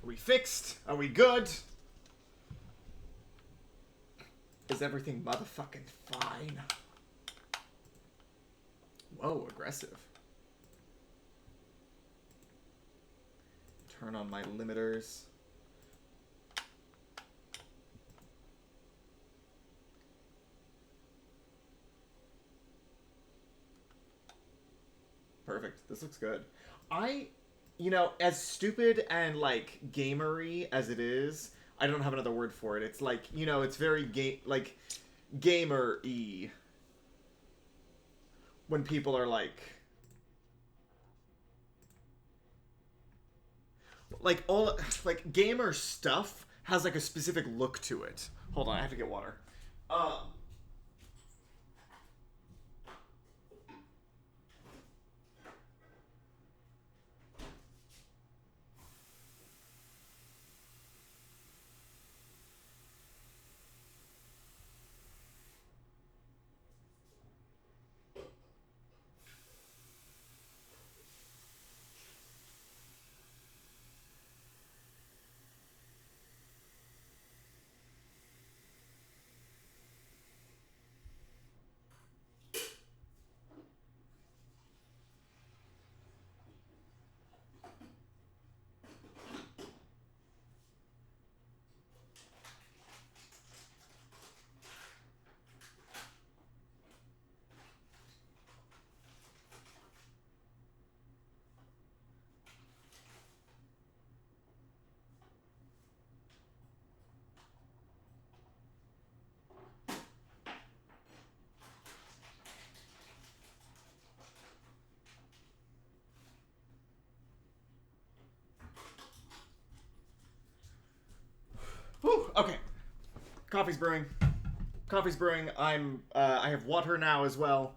Are we fixed? Are we good? Is everything motherfucking fine? Whoa, aggressive. Turn on my limiters. Perfect. This looks good. You know, as stupid and, like, gamery as it is, I don't have another word for it. It's like, you know, it's very gamer-y. When people are like all, like, gamer stuff has, like, a specific look to it. Hold on, I have to get water. Whew, okay. Coffee's brewing. I have water now as well,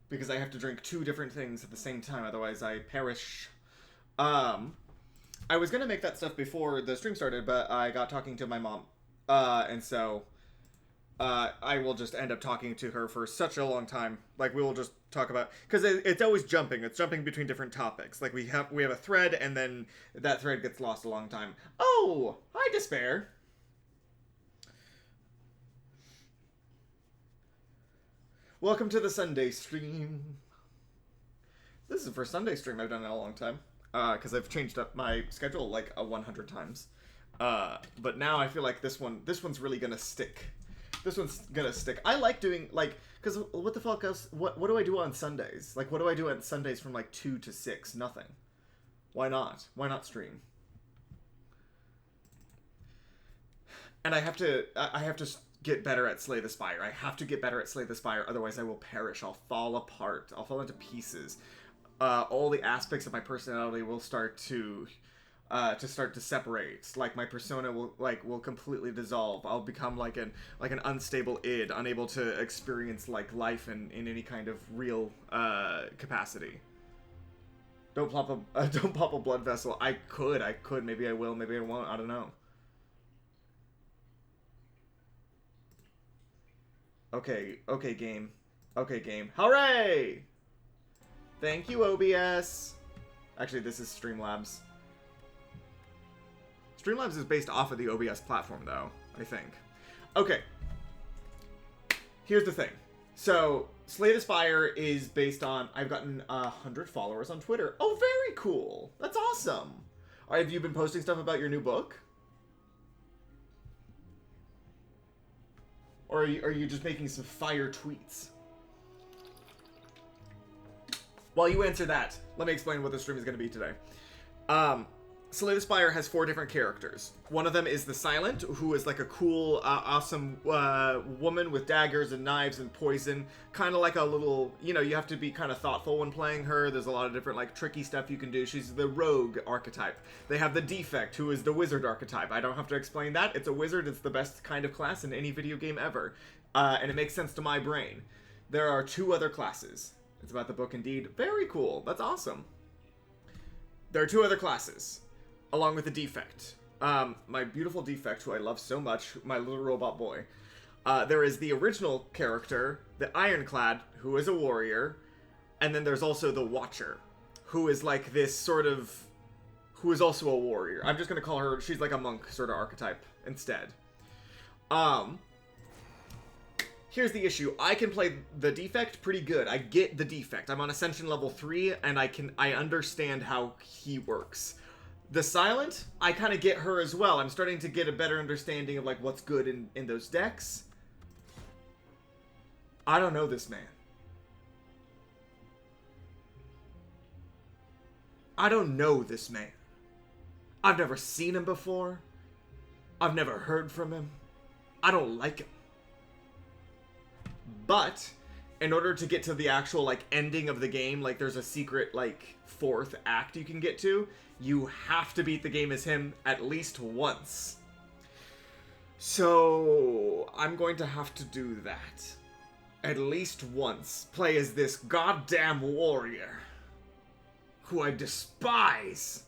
because I have to drink 2 different things at the same time, otherwise I perish. I was gonna make that stuff before the stream started, but I got talking to my mom. And so, I will just end up talking to her for such a long time. Like, we will just talk about, because it's always jumping. It's jumping between different topics. Like, we have a thread, and then that thread gets lost a long time. Oh, hi, Despair. Welcome to the Sunday stream. This is the first Sunday stream I've done in a long time. Because I've changed up my schedule like 100 times. But now I feel like this one's really gonna stick. This one's gonna stick. I like doing, like, because what the fuck else, what do I do on Sundays? Like, what do I do on Sundays from like 2 to 6? Nothing. Why not? Why not stream? And I have to get better at Slay the Spire. I have to get better at Slay the Spire, otherwise I will perish. I'll fall apart. I'll fall into pieces. All the aspects of my personality will start to separate. Like, my persona will completely dissolve. I'll become like an unstable id, unable to experience like life in any kind of real capacity. Don't pop a blood vessel. I could. Maybe I will. Maybe I won't. I don't know. Okay, game. Hooray! Thank you, OBS. Actually, this is Streamlabs. Streamlabs is based off of the OBS platform, though, I think. Okay. Here's the thing. So, Slay the Spire is based on... I've gotten 100 followers on Twitter. Oh, very cool. That's awesome. Have you been posting stuff about your new book? Or are you just making some fire tweets? While you answer that, let me explain what the stream is going to be today. Slay the Spire has 4 different characters. One of them is the Silent, who is like a cool, awesome woman with daggers and knives and poison. Kind of like a little, you know, you have to be kind of thoughtful when playing her. There's a lot of different, like, tricky stuff you can do. She's the rogue archetype. They have the Defect, who is the wizard archetype. I don't have to explain that. It's a wizard. It's the best kind of class in any video game ever. And it makes sense to my brain. There are 2 other classes. It's about the book indeed. Very cool. That's awesome. There are 2 other classes, along with the Defect. My beautiful Defect, who I love so much, my little robot boy. There is the original character, the Ironclad, who is a warrior. And then there's also the Watcher, who is like this sort of who is also a warrior. I'm just gonna call her, she's like a monk sort of archetype instead. Here's the issue. I can play the defect pretty good. I get the defect. I'm on Ascension level 3, and I understand how he works. The silent, I kind of get her as well. I'm starting to get a better understanding of like what's good in those decks. I don't know this man. I don't know this man. I've never seen him before. I've never heard from him. I don't like him. But in order to get to the actual like ending of the game, like there's a secret like 4th act you can get to, you have to beat the game as him at least once. So I'm going to have to do that. At least once. Play as this goddamn warrior who I despise.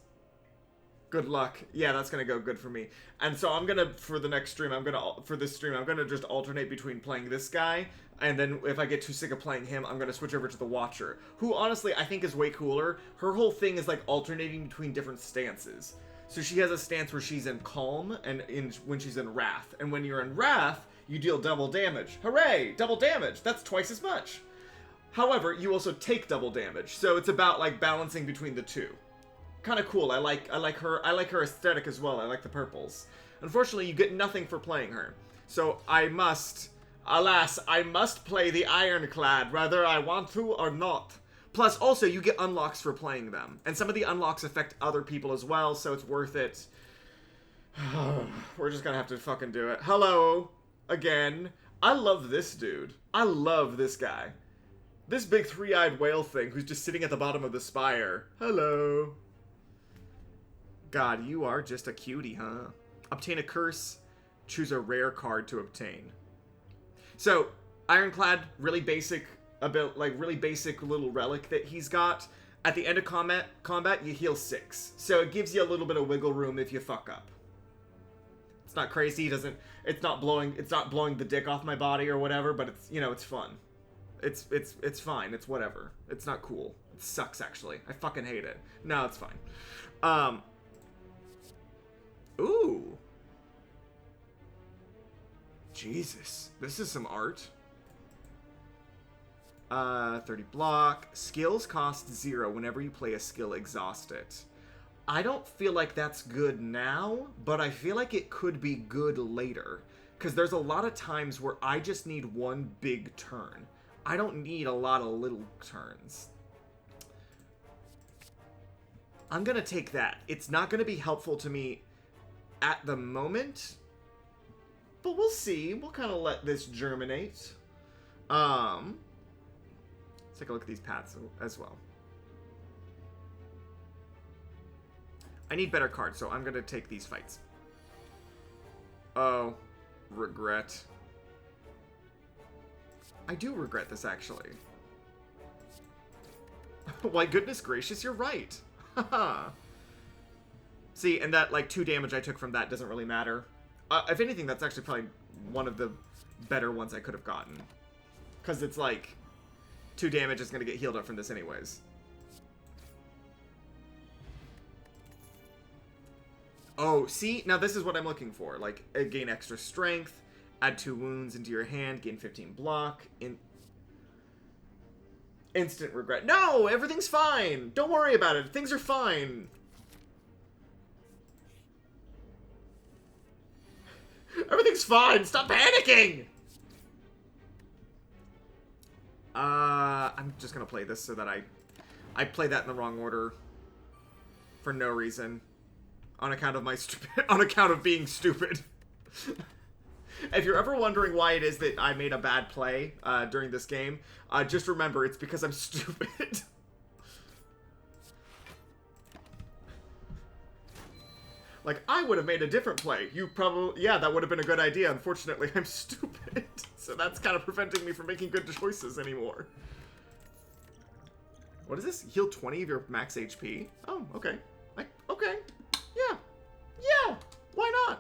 Good luck. Yeah, that's gonna go good for me. And so I'm gonna, for the next stream, I'm gonna just alternate between playing this guy, and then if I get too sick of playing him, I'm gonna switch over to the Watcher, who honestly I think is way cooler. Her whole thing is like alternating between different stances. So she has a stance where she's in Calm, and when she's in Wrath. And when you're in Wrath, you deal double damage. Hooray! Double damage! That's twice as much. However, you also take double damage, so it's about like balancing between the two. Kind of cool. I like her aesthetic as well. I like the purples. Unfortunately, you get nothing for playing her. So I must, alas, I must play the Ironclad, whether I want to or not. Plus, also, you get unlocks for playing them. And some of the unlocks affect other people as well, so it's worth it. We're just gonna have to fucking do it. Hello, again. I love this dude. I love this guy. This big three-eyed whale thing who's just sitting at the bottom of the Spire. Hello. God, you are just a cutie, huh? Obtain a curse. Choose a rare card to obtain. So, Ironclad, really basic, really basic little relic that he's got. At the end of combat, you heal 6. So it gives you a little bit of wiggle room if you fuck up. It's not crazy. It's not blowing the dick off my body or whatever. But it's, it's fun. It's fine. It's whatever. It's not cool. It sucks actually. I fucking hate it. No, it's fine. Ooh. Jesus. This is some art. 30 block. Skills cost 0 whenever you play a skill, exhaust it. I don't feel like that's good now, but I feel like it could be good later. Because there's a lot of times where I just need one big turn. I don't need a lot of little turns. I'm gonna take that. It's not gonna be helpful to me at the moment, but we'll see. We'll kind of let this germinate. Let's take a look at these paths as well. I need better cards, so I'm gonna take these fights. Oh, regret. I do regret this, actually. Why, goodness gracious, you're right. Haha. See, and that, 2 damage I took from that doesn't really matter. If anything, that's actually probably one of the better ones I could have gotten. Because it's 2 damage is going to get healed up from this anyways. Oh, see? Now this is what I'm looking for. Gain extra strength, add 2 wounds into your hand, gain 15 block, instant regret. No! Everything's fine! Don't worry about it. Things are fine. Everything's fine! Stop panicking! I'm just gonna play this so that I play that in the wrong order. For no reason. On account of on account of being stupid. If you're ever wondering why it is that I made a bad play during this game, just remember it's because I'm stupid. I would have made a different play. You probably... Yeah, that would have been a good idea. Unfortunately, I'm stupid. So that's kind of preventing me from making good choices anymore. What is this? Heal 20 of your max HP? Oh, okay. Okay. Yeah. Yeah. Why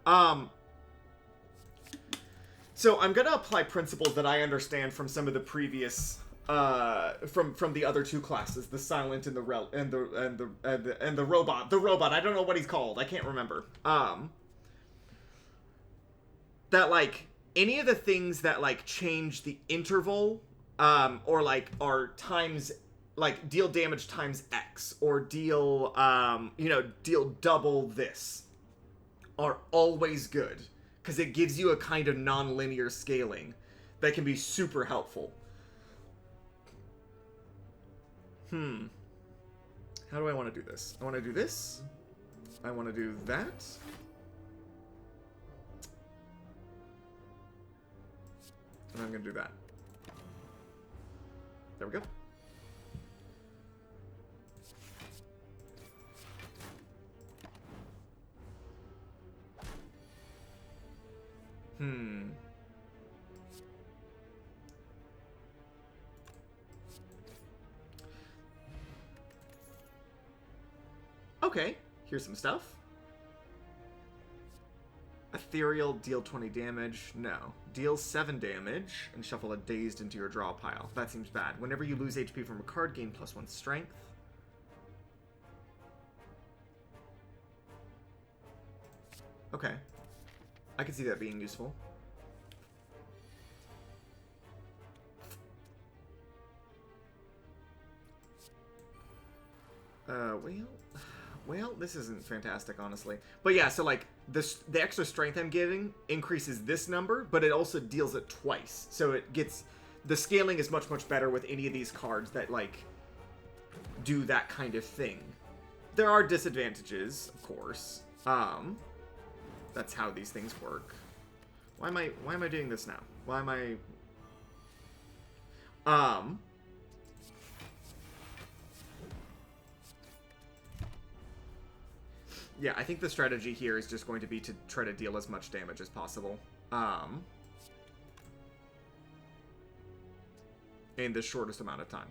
not? So I'm going to apply principles that I understand from some of the previous from the other two classes, the silent and the robot. The robot. I don't know what he's called. I can't remember. That like any of the things that like change the interval, or like are times, like deal damage times X, or deal deal double this, are always good because it gives you a kind of non-linear scaling that can be super helpful. How do I want to do this? I want to do this. I want to do that. And I'm going to do that. There we go. Okay, here's some stuff. Ethereal, deal 20 damage. No. Deal 7 damage and shuffle a dazed into your draw pile. That seems bad. Whenever you lose HP from a card, gain +1 strength. Okay. I can see that being useful. Well, this isn't fantastic, honestly. But yeah, so like the extra strength I'm getting increases this number, but it also deals it twice. So it gets, the scaling is much, much better with any of these cards that like do that kind of thing. There are disadvantages, of course. That's how these things work. Why am I doing this now? Why am I yeah, I think the strategy here is just going to be to try to deal as much damage as possible. In the shortest amount of time.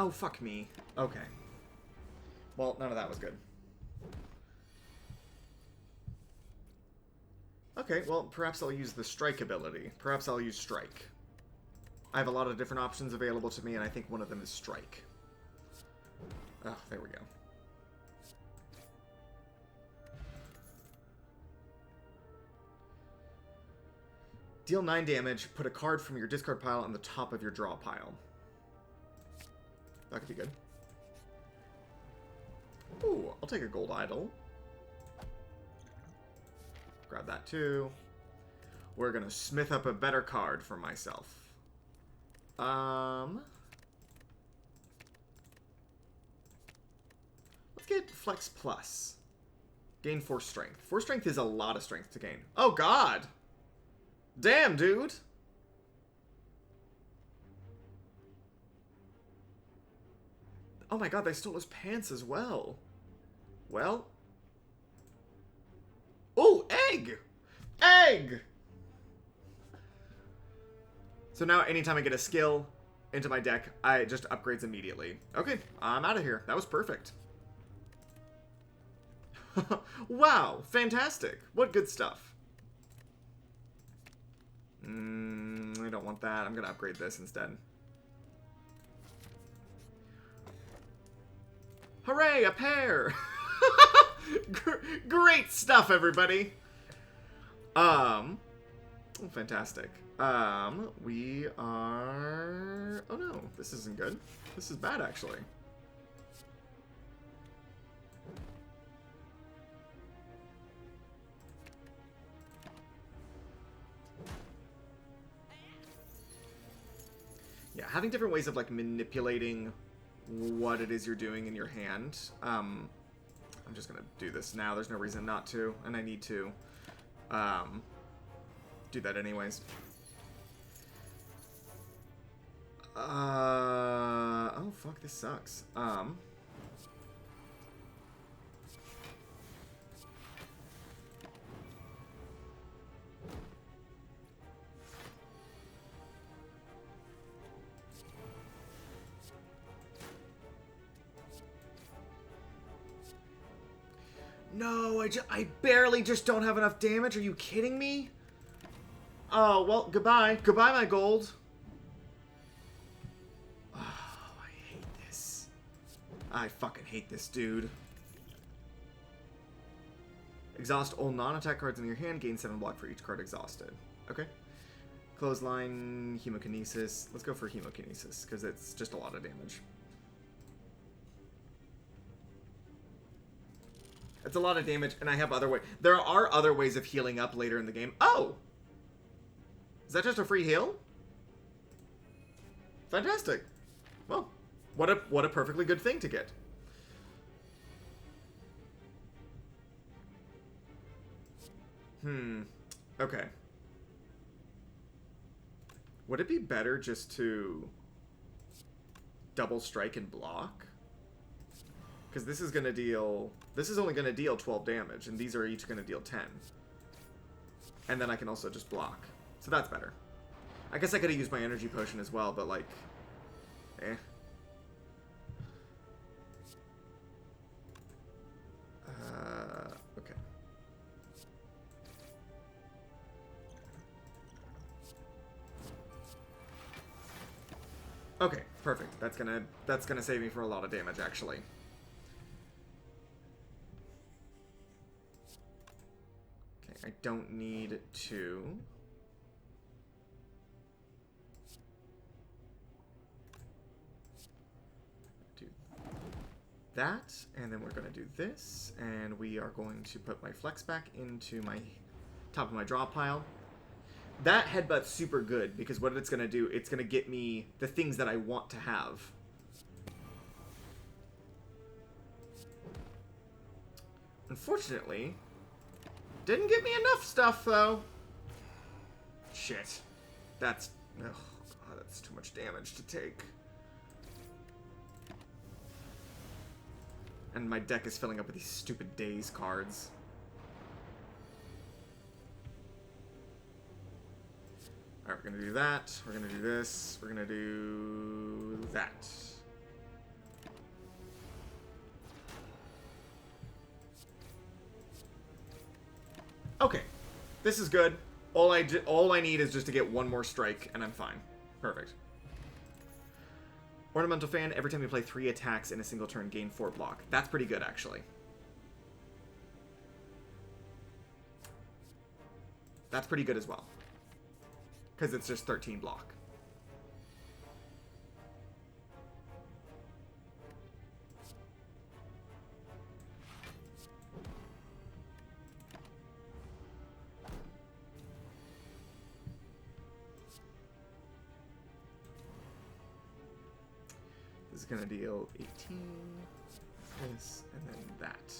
Oh, fuck me. Okay. Well, none of that was good. Okay, well, perhaps I'll use the strike ability. Perhaps I'll use strike. I have a lot of different options available to me, and I think one of them is strike. Oh, there we go. Deal 9 damage, put a card from your discard pile on the top of your draw pile. That could be good. Ooh, I'll take a gold idol. Grab that too. We're gonna smith up a better card for myself. Let's get Flex Plus. Gain 4 strength. 4 strength is a lot of strength to gain. Oh god! Damn, dude! Oh my god, they stole his pants as well. Well. Oh, egg! Egg! So now anytime I get a skill into my deck, it just upgrades immediately. Okay, I'm out of here. That was perfect. Wow, fantastic. What good stuff. I don't want that. I'm going to upgrade this instead. Hooray, a pair! Great stuff, everybody! Oh, fantastic. We are... Oh no, this isn't good. This is bad, actually. Yeah, having different ways of, like, manipulating what it is you're doing in your hand. I'm just gonna do this now. There's no reason not to, and I need to do that anyways. Oh fuck, this sucks. No, I barely just don't have enough damage. Are you kidding me? Oh, well, goodbye. Goodbye, my gold. Oh, I hate this. I fucking hate this, dude. Exhaust all non-attack cards in your hand. Gain 7 block for each card exhausted. Okay. Clothesline, Hemokinesis. Let's go for Hemokinesis, because it's just a lot of damage. It's a lot of damage, and I have other ways. There are other ways of healing up later in the game. Oh! Is that just a free heal? Fantastic. Well, what a perfectly good thing to get. Okay. Would it be better just to double strike and block? Because this is gonna deal... This is only gonna deal 12 damage, and these are each gonna deal 10. And then I can also just block. So that's better. I guess I could have used my energy potion as well, but like... Eh. Okay. Okay, perfect. That's gonna save me from a lot of damage, actually. Okay, I don't need to... do that, and then we're gonna do this, and we are going to put my flex back into my top of my draw pile. That headbutt's super good, because what it's going to do, it's going to get me the things that I want to have. Unfortunately, didn't get me enough stuff, though. Shit. That's... Oh, God, that's too much damage to take. And my deck is filling up with these stupid Daze cards. Alright, we're gonna do that. We're gonna do this. We're gonna do that. Okay. This is good. All I need is just to get one more strike, and I'm fine. Perfect. Ornamental Fan. Every time you play 3 attacks in a single turn, gain 4 block. That's pretty good, actually. That's pretty good as well. Because it's just 13 block. This is going to deal 18, this, and then that.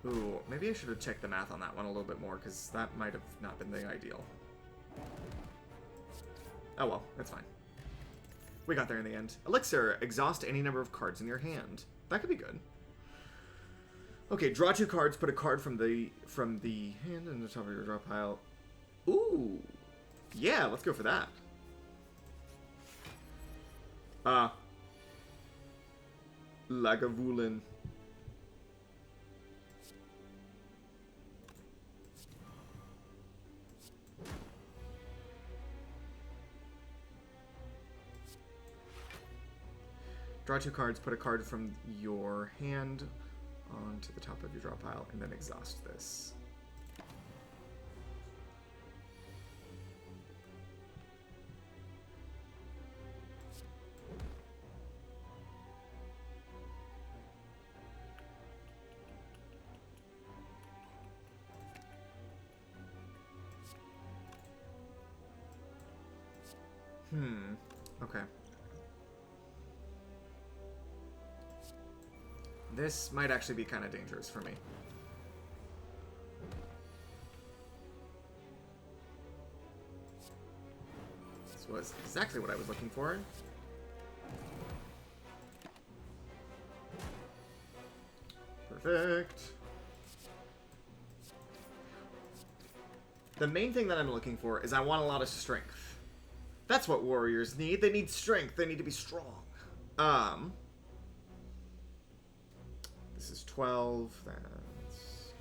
Ooh, maybe I should have checked the math on that one a little bit more, because that might have not been the ideal. Oh well, that's fine. We got there in the end. Elixir, exhaust any number of cards in your hand. That could be good. Okay, draw 2 cards, put a card from the hand in the top of your draw pile. Ooh. Yeah, let's go for that. Lagavulin. Draw 2 cards, put a card from your hand onto the top of your draw pile, and then exhaust this. Okay. This might actually be kind of dangerous for me. This was exactly what I was looking for. Perfect. The main thing that I'm looking for is I want a lot of strength. That's what warriors need. They need strength. They need to be strong. This is 12. That's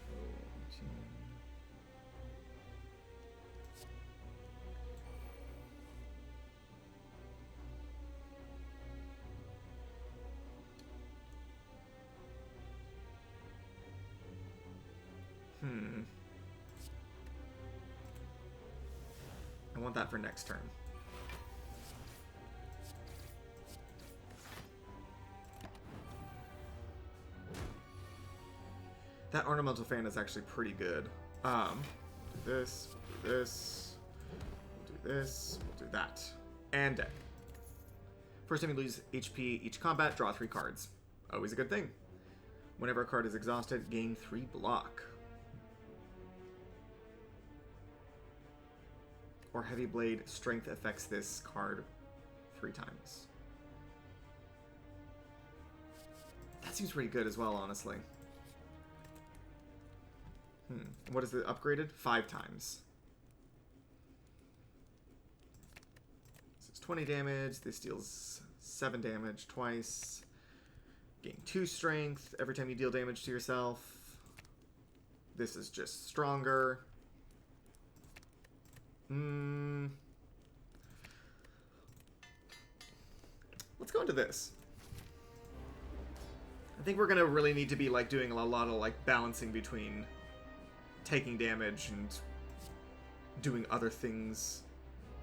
14. I want that for next turn. That ornamental fan is actually pretty good. Do this, do this, we'll do this, we'll do that. And dead. First time you lose HP each combat, draw 3 cards. Always a good thing. Whenever a card is exhausted, gain 3 block. Or Heavy Blade, strength affects this card 3 times. That seems pretty good as well, honestly. What is it upgraded? 5 times. This is 20 damage. This deals 7 damage twice. Gain 2 strength every time you deal damage to yourself. This is just stronger. Let's go into this. I think we're gonna really need to be like doing a lot of like balancing between taking damage and doing other things.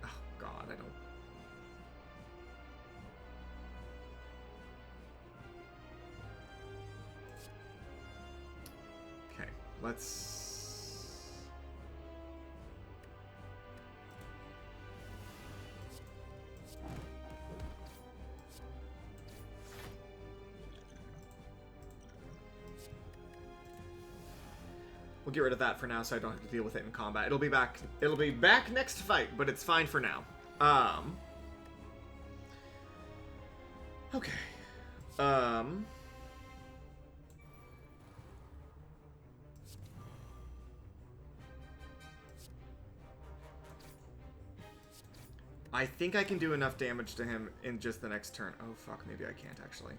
Oh god, I don't. Okay, let's. We'll get rid of that for now, so I don't have to deal with it in combat. It'll be back. It'll be back next fight, but it's fine for now. Okay. I think I can do enough damage to him in just the next turn. Oh fuck, maybe I can't actually.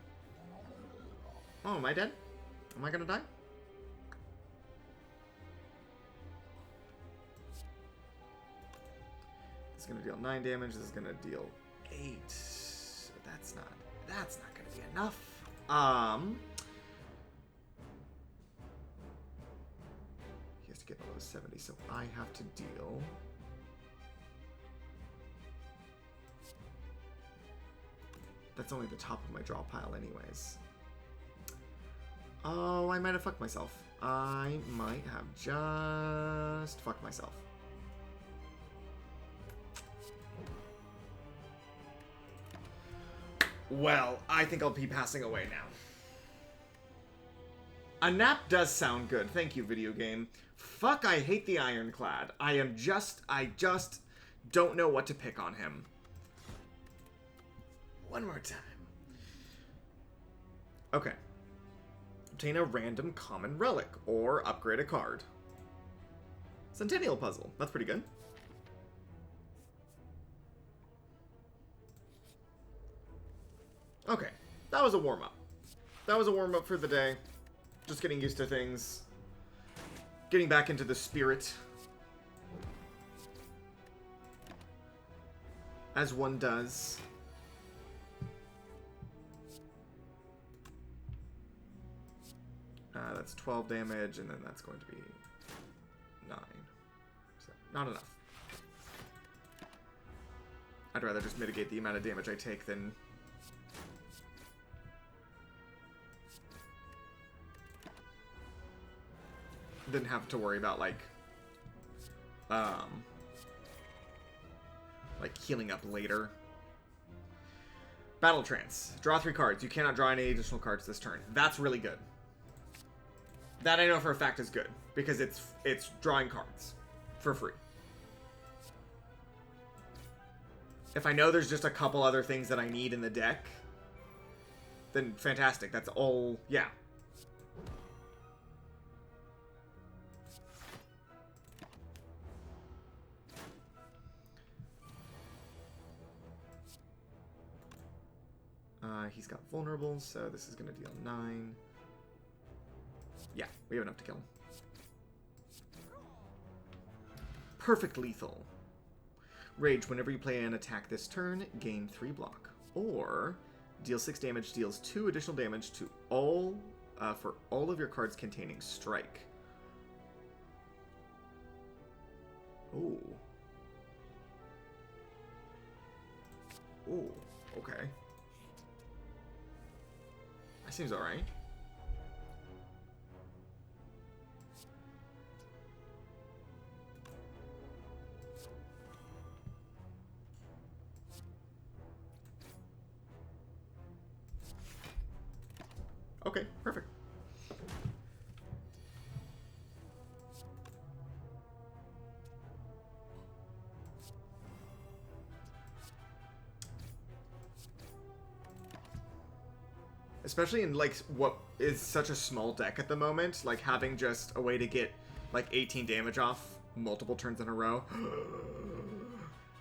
Oh, am I dead? Am I gonna die? It's gonna deal 9 damage. This is gonna deal 8. That's not gonna be enough. He has to get below 70, so I have to deal. That's only the top of my draw pile, anyways. Oh, I might have fucked myself. I might have just fucked myself. Well, I think I'll be passing away now. A nap does sound good. Thank you, video game. Fuck, I hate the Ironclad. I just don't know what to pick on him. One more time. Okay. Obtain a random common relic, or upgrade a card. Centennial Puzzle. That's pretty good. Okay, that was a warm-up. That was a warm-up for the day. Just getting used to things. Getting back into the spirit. As one does. That's 12 damage, and then that's going to be 9. So, not enough. I'd rather just mitigate the amount of damage I take than... didn't have to worry about, like healing up later. Battle Trance. Draw 3 cards. You cannot draw any additional cards this turn. That's really good. That I know for a fact is good, because it's drawing cards for free. If I know there's just a couple other things that I need in the deck, then fantastic. That's all, yeah. He's got vulnerable, so this is going to deal 9. Yeah, we have enough to kill him. Perfect lethal. Rage, whenever you play an attack this turn, gain 3 block. Or, deal 6 damage, deals 2 additional damage to all, for all of your cards containing strike. Ooh. Ooh, okay. That seems alright. Okay, perfect. Especially in, like, what is such a small deck at the moment, like, having just a way to get, like, 18 damage off multiple turns in a row.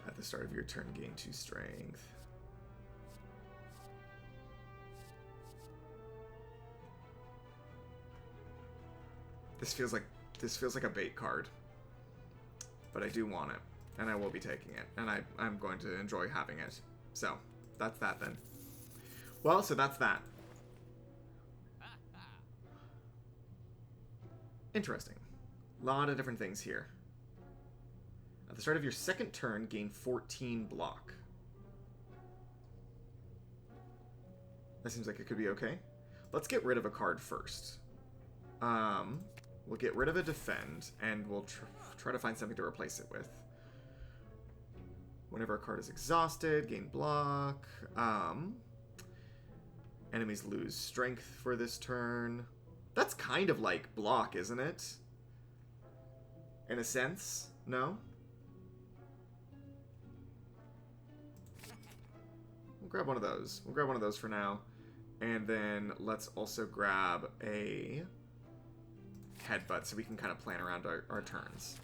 At the start of your turn, gain 2 strength. This feels like a bait card. But I do want it, and I will be taking it, and I'm going to enjoy having it. So, that's that then. Well, so that's that. Interesting. A lot of different things here. At the start of your second turn, gain 14 block. That seems like it could be okay. Let's get rid of a card first. We'll get rid of a defend, and we'll try to find something to replace it with. Whenever a card is exhausted, gain block. Enemies lose strength for this turn. That's kind of like block, isn't it? In a sense, no? We'll grab one of those. We'll grab one of those for now. And then let's also grab a headbutt so we can kind of plan around our turns.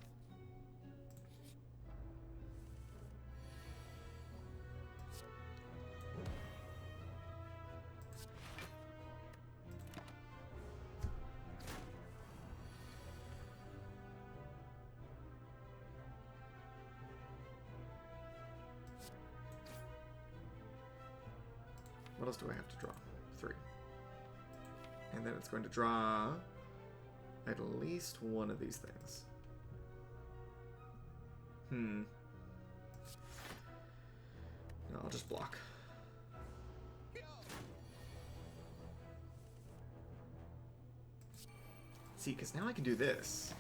What else do I have to draw? 3. And then it's going to draw at least one of these things. No, I'll just block. See, because now I can do this.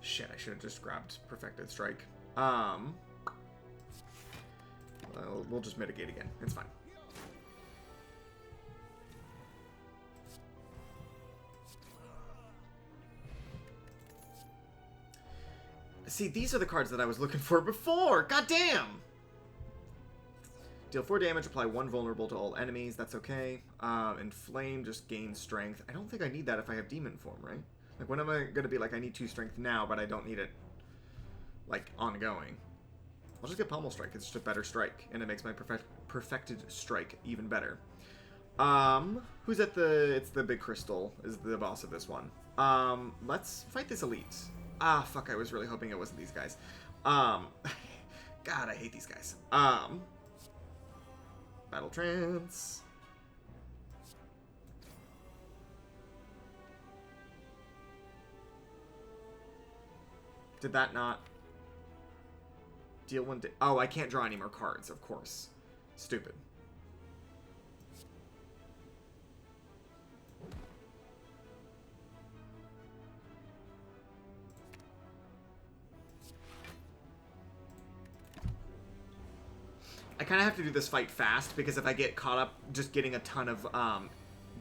Shit, I should have just grabbed Perfected Strike. We'll just mitigate again. It's fine. See, these are the cards that I was looking for before! God damn! Deal 4 damage, apply 1 vulnerable to all enemies. That's okay. Inflame, just gain strength. I don't think I need that if I have Demon Form, right? Like, when am I going to be like, I need 2 strength now, but I don't need it, like, ongoing? I'll just get Pommel Strike. It's just a better strike, and it makes my Perfected Strike even better. Who's at the... It's the Big Crystal is the boss of this one. Let's fight this elite. Ah, fuck, I was really hoping it wasn't these guys. God, I hate these guys. Battle Trance. Did that not deal 1 day? Oh, I can't draw any more cards, of course. Stupid. I kind of have to do this fight fast, because if I get caught up just getting a ton of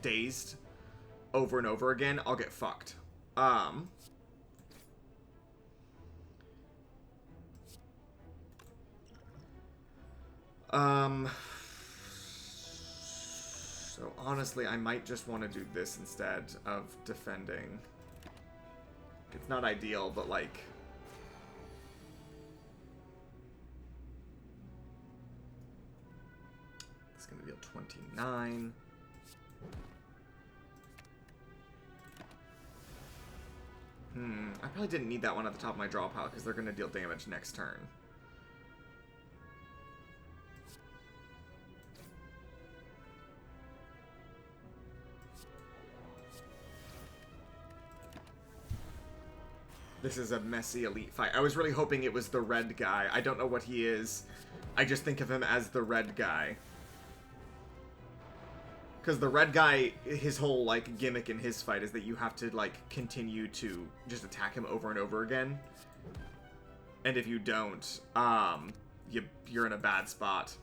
dazed over and over again, I'll get fucked. So honestly, I might just want to do this instead of defending. It's not ideal, but like... It's going to deal 29. I probably didn't need that one at the top of my draw pile because they're going to deal damage next turn. This is a messy elite fight. I was really hoping it was the red guy. I don't know what he is. I just think of him as the red guy. Because the red guy, his whole, like, gimmick in his fight is that you have to, like, continue to just attack him over and over again. And if you don't, you're in a bad spot.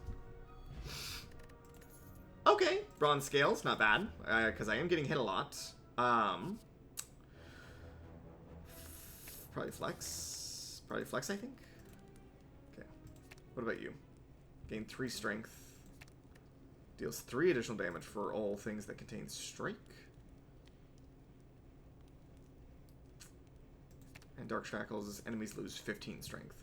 Okay, bronze scales, not bad. Because I am getting hit a lot. Probably flex. Probably flex, I think. Okay. What about you? Gain 3 strength. Deals 3 additional damage for all things that contain strike. And Dark Shackles, enemies lose 15 strength.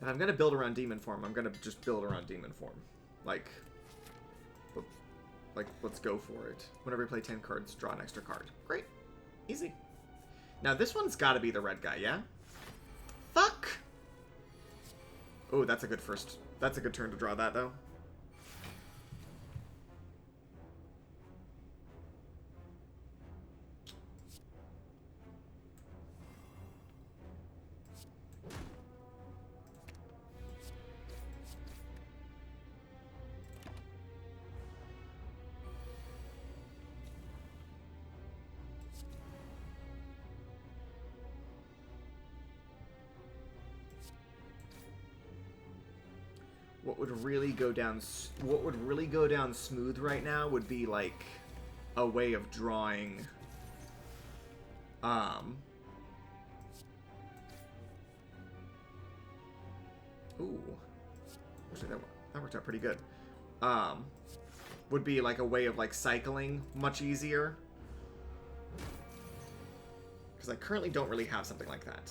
If I'm going to build around demon form, I'm going to just build around demon form. Like, let's go for it. Whenever you play 10 cards, draw an extra card. Great. Easy. Now, this one's got to be the red guy, yeah? Fuck! Oh, that's a good first. That's a good turn to draw that, though. What would really go down smooth right now would be like a way of drawing ooh, actually that worked out pretty good. Would be like a way of like cycling much easier, because I currently don't really have something like that.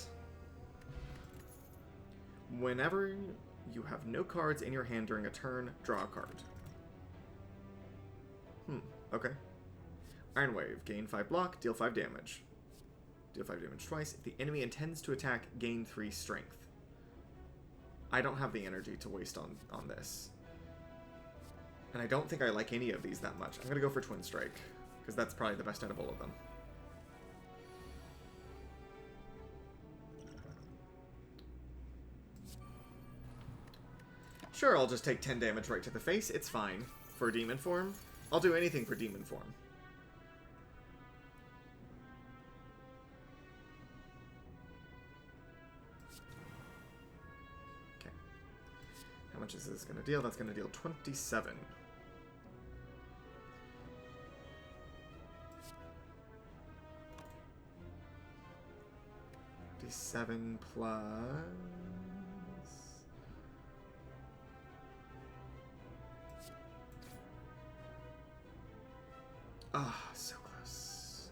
Whenever you have no cards in your hand during a turn, draw a card. Okay. Iron Wave. Gain 5 block, deal 5 damage. Deal 5 damage twice. If the enemy intends to attack, gain 3 strength. I don't have the energy to waste on this. And I don't think I like any of these that much. I'm going to go for Twin Strike, because that's probably the best out of all of them. Sure, I'll just take 10 damage right to the face. It's fine. For demon form. I'll do anything for demon form. Okay. How much is this going to deal? That's going to deal 27. D7 plus... Ah, oh, so close.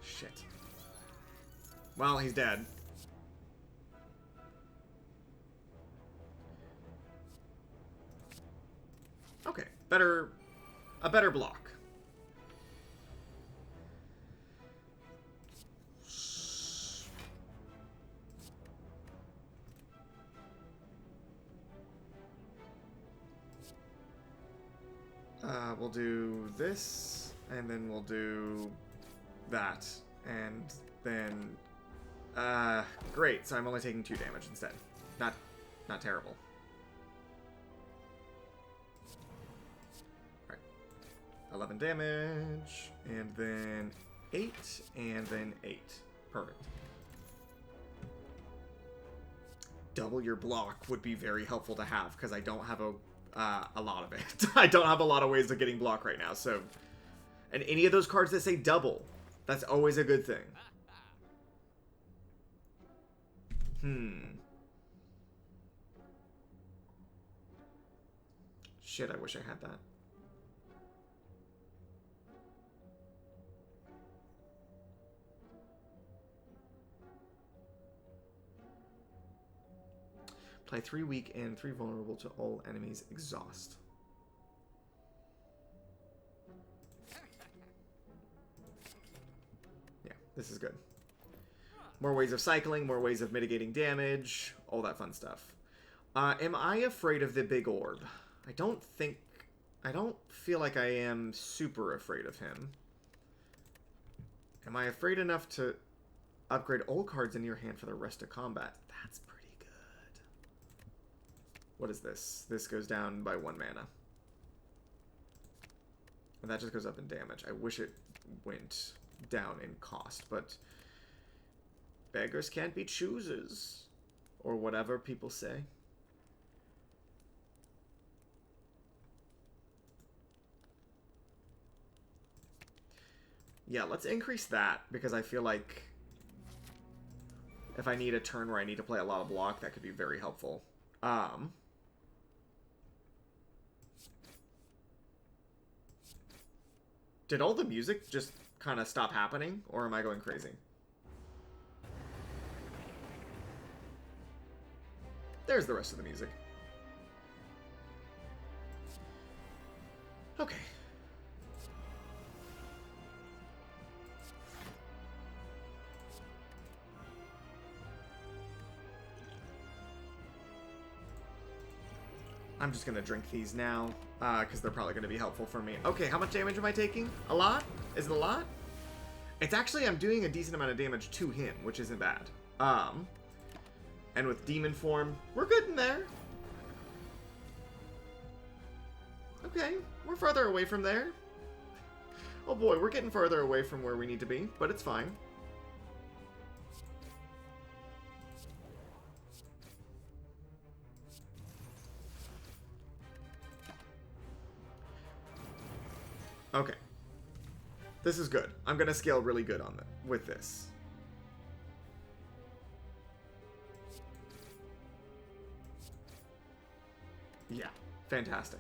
Shit. Well, he's dead. Okay, a better block. We'll do this, and then we'll do that, and then, great, so I'm only taking 2 damage instead. Not terrible. Alright. 11 damage, and then 8, and then 8. Perfect. Double your block would be very helpful to have, because I don't have a lot of it. I don't have a lot of ways of getting block right now, so... And any of those cards that say double, that's always a good thing. Shit, I wish I had that. Apply 3 weak and 3 vulnerable to all enemies. Exhaust. Yeah, this is good. More ways of cycling, more ways of mitigating damage, all that fun stuff. Am I afraid of the big orb? I don't feel like I am super afraid of him. Am I afraid enough to upgrade all cards in your hand for the rest of combat? That's pretty good. What is this? This goes down by 1 mana. And that just goes up in damage. I wish it went down in cost, but beggars can't be choosers. Or whatever people say. Yeah, let's increase that, because I feel like if I need a turn where I need to play a lot of block, that could be very helpful. Did all the music just kind of stop happening, or am I going crazy? There's the rest of the music. Okay. I'm just gonna drink these now, because they're probably gonna be helpful for me. Okay, how much damage am I taking? A lot? Is it a lot? It's actually, I'm doing a decent amount of damage to him, which isn't bad. And with Demon Form, we're good in there. Okay, we're farther away from there. Oh boy, we're getting farther away from where we need to be, but it's fine. Okay. This is good. I'm going to scale really good on with this. Yeah, fantastic.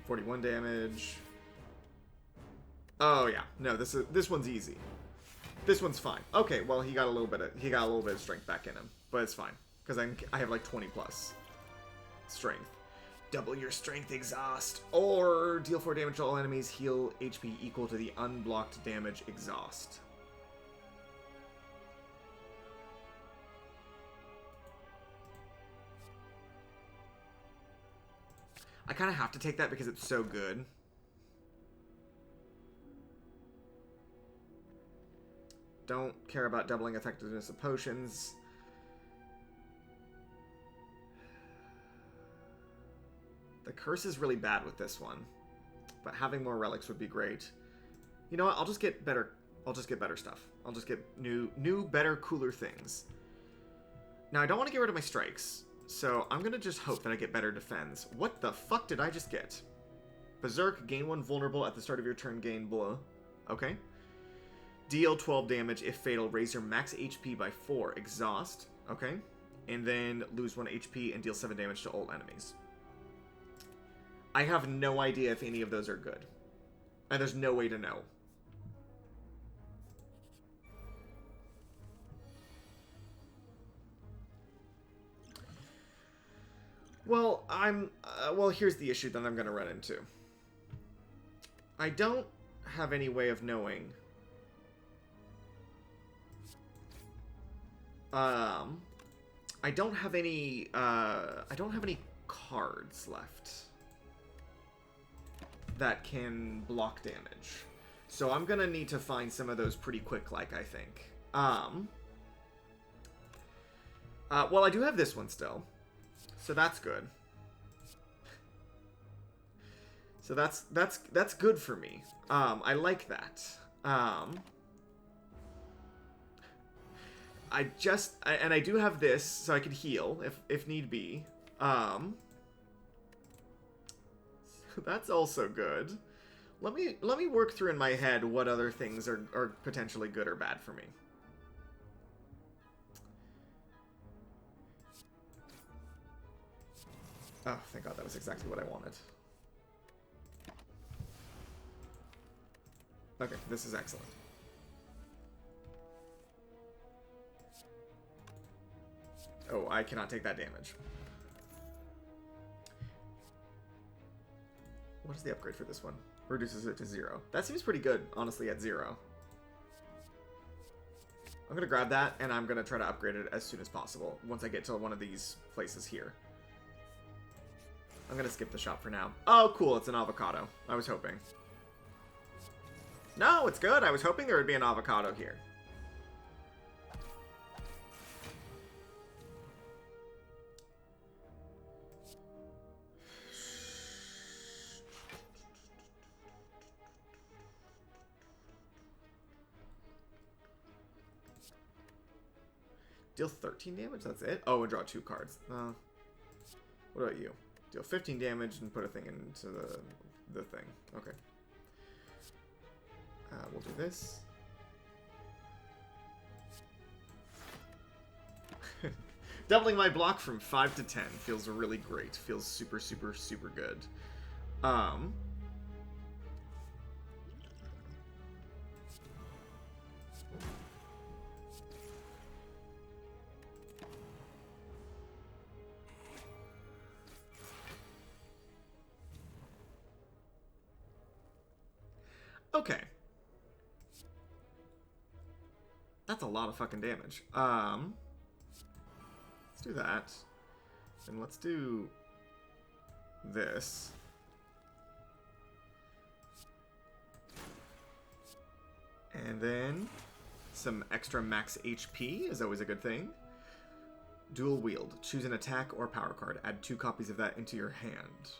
$41 damage. Oh yeah, no, this one's easy. This one's fine. Okay, well he got a little bit of strength back in him, but it's fine because I have like 20 plus strength. Double your strength exhaust, or deal 4 damage to all enemies. Heal HP equal to the unblocked damage exhaust. I kind of have to take that because it's so good. Don't care about doubling effectiveness of potions. The curse is really bad with this one, but having more relics would be great. You know what? I'll just get better stuff. I'll just get new, better, cooler things. Now, I don't want to get rid of my strikes, so I'm going to just hope that I get better defense. What the fuck did I just get? Berserk, gain 1 vulnerable at the start of your turn, gain blah. Okay. Deal 12 damage if fatal, raise your max HP by 4, exhaust. Okay. And then lose 1 HP and deal 7 damage to all enemies. I have no idea if any of those are good. And there's no way to know. Well, well, here's the issue that I'm going to run into. I don't have any way of knowing. I don't have any cards left that can block damage. So I'm going to need to find some of those pretty quick, I think. Well, I do have this one still. So that's good. So that's good for me. I like that. I do have this, so I could heal if need be. So that's also good. Let me work through in my head what other things are potentially good or bad for me. Oh, thank God, that was exactly what I wanted. Okay, this is excellent. Oh, I cannot take that damage. What is the upgrade for this one? Reduces it to 0. That seems pretty good, honestly, at 0. I'm going to grab that, and I'm going to try to upgrade it as soon as possible, once I get to one of these places here. I'm going to skip the shop for now. Oh, cool, it's an avocado. I was hoping. No, it's good. I was hoping there would be an avocado here. Deal 13 damage? That's it? Oh, and draw 2 cards. What about you? Deal 15 damage and put a thing into the thing. Okay. We'll do this. Doubling my block from 5 to 10 feels really great. Feels super, super, super good. Okay. That's a lot of fucking damage. Let's do that. And let's do this. And then some extra max HP is always a good thing. Dual wield. Choose an attack or power card. Add 2 copies of that into your hand.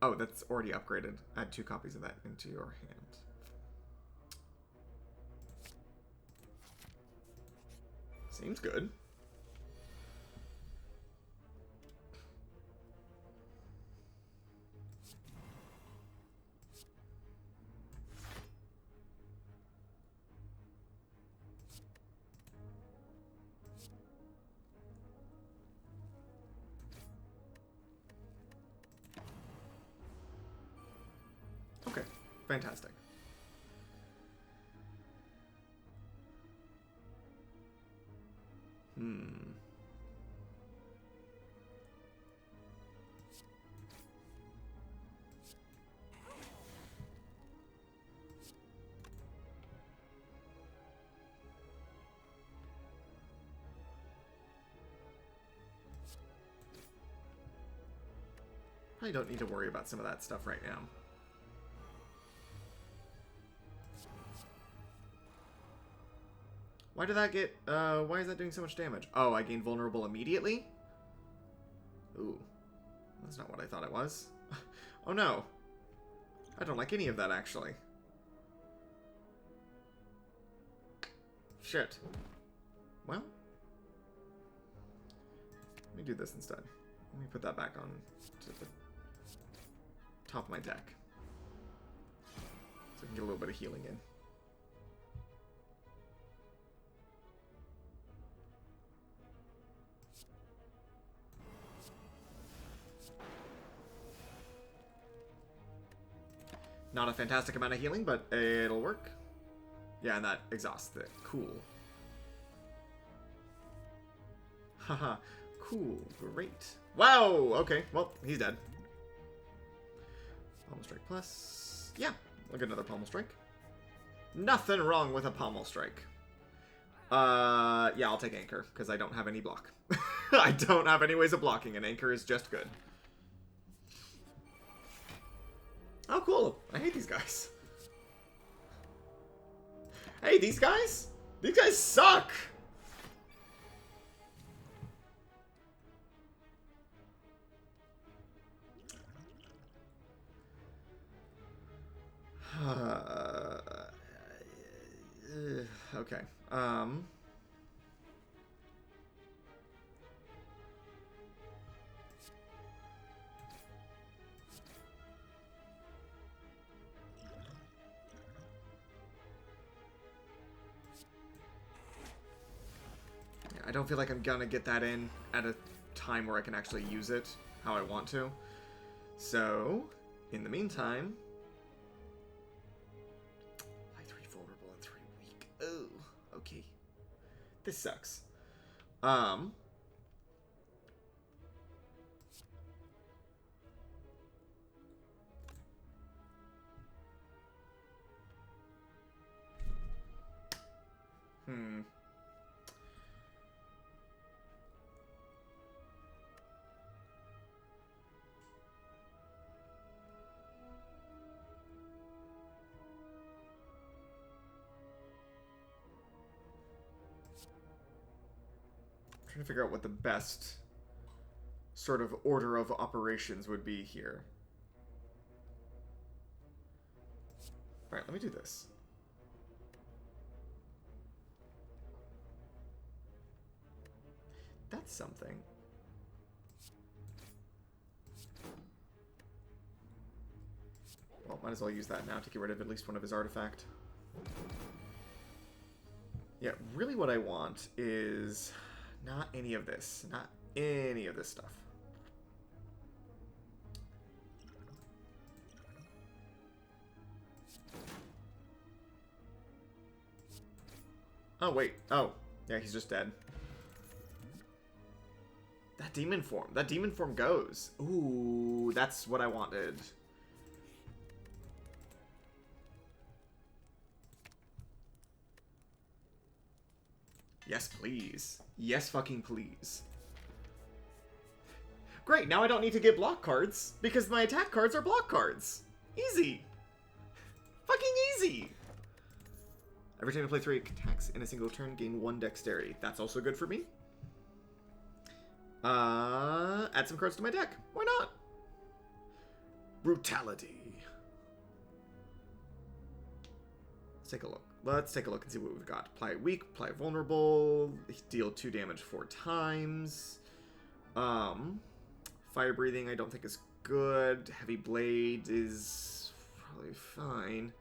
Oh, that's already upgraded. Add 2 copies of that into your hand. Seems good. Okay, fantastic. I don't need to worry about some of that stuff right now. Why did that get, why is that doing so much damage? Oh, I gained vulnerable immediately? Ooh. That's not what I thought it was. Oh no. I don't like any of that, actually. Shit. Well. Let me do this instead. Let me put that back on to the top of my deck. So I can get a little bit of healing in. Not a fantastic amount of healing, but it'll work. Yeah, and that exhausts it. Cool. Haha. Cool. Great. Wow! Okay, well, he's dead. Pommel Strike plus... Yeah, I'll get another Pommel Strike. Nothing wrong with a Pommel Strike. Yeah, I'll take Anchor, because I don't have any block. I don't have any ways of blocking, and Anchor is just good. Oh, cool. I hate these guys. Hey, these guys? These guys suck! Okay. I don't feel like I'm gonna get that in at a time where I can actually use it how I want to. So, in the meantime... Play 3 vulnerable and 3 weak. Oh, okay. This sucks. Trying to figure out what the best sort of order of operations would be here. Alright, let me do this. That's something. Well, might as well use that now to get rid of at least one of his artifact. Yeah, really what I want is not any of this. Not any of this stuff. Oh, wait. Oh. Yeah, he's just dead. That demon form. That demon form goes. Ooh, that's what I wanted. Yes, please. Yes, fucking please. Great, now I don't need to get block cards, because my attack cards are block cards. Easy. Fucking easy. Every time you play 3 attacks in a single turn, gain 1 dexterity. That's also good for me. Add some cards to my deck. Why not? Brutality. Let's take a look. Let's take a look and see what we've got. Apply weak, apply vulnerable, deal 2 damage 4 times. Fire breathing I don't think is good. Heavy blade is probably fine.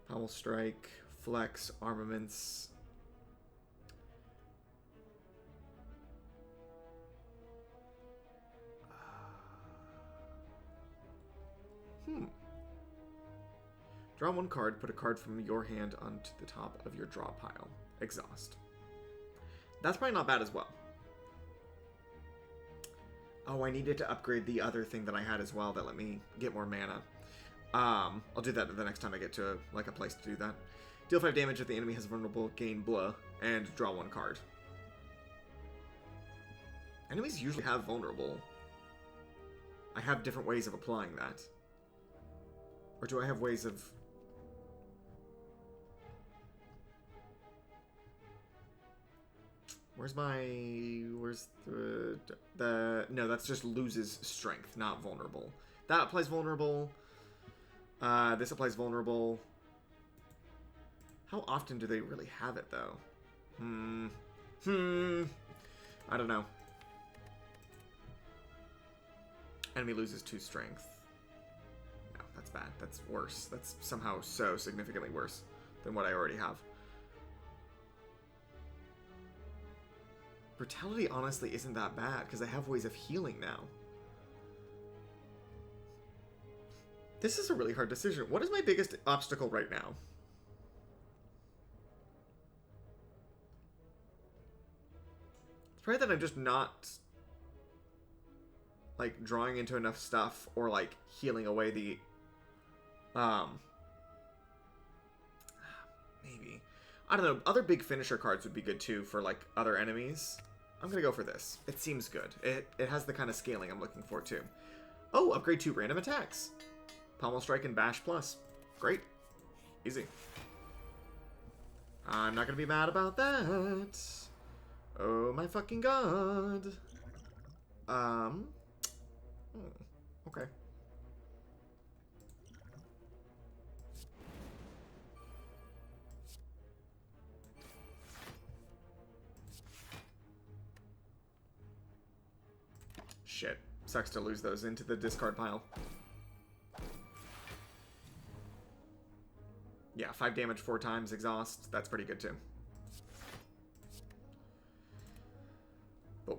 Pommel strike, flex, armaments. Draw 1 card, put a card from your hand onto the top of your draw pile. Exhaust. That's probably not bad as well. Oh, I needed to upgrade the other thing that I had as well that let me get more mana. I'll do that the next time I get to a place to do that. Deal 5 damage if the enemy has vulnerable, gain blah, and draw 1 card. Enemies usually have vulnerable. I have different ways of applying that. Or do I have ways of... Where's the... No, that's just loses strength, not vulnerable. That applies vulnerable. This applies vulnerable. How often do they really have it, though? I don't know. Enemy loses 2 strength. No, that's bad. That's worse. That's somehow so significantly worse than what I already have. Brutality honestly isn't that bad, because I have ways of healing now. This is a really hard decision. What is my biggest obstacle right now? It's probably that I'm just not, like, drawing into enough stuff or, like, healing away the, maybe. I don't know. Other big finisher cards would be good, too, for, like, other enemies. I'm gonna go for this. It seems good. It has the kind of scaling I'm looking for, too. Oh, upgrade 2 random attacks. Pommel Strike and Bash Plus. Great. Easy. I'm not gonna be mad about that. Oh my fucking god. Okay. Shit. Sucks to lose those into the discard pile. Yeah, 5 damage 4 times, exhaust. That's pretty good too.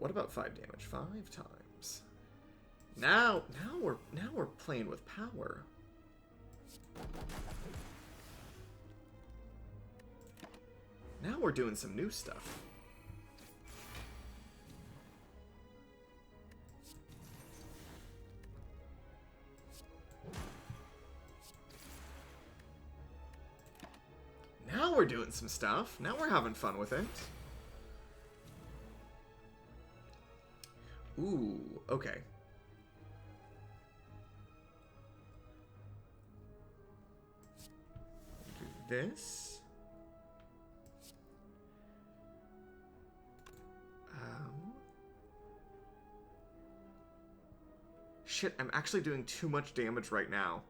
What about 5 damage? 5 times. Now we're playing with power. Now we're doing some new stuff. Now we're doing some stuff. Now we're having fun with it. Ooh, okay. Do this. Shit, I'm actually doing too much damage right now.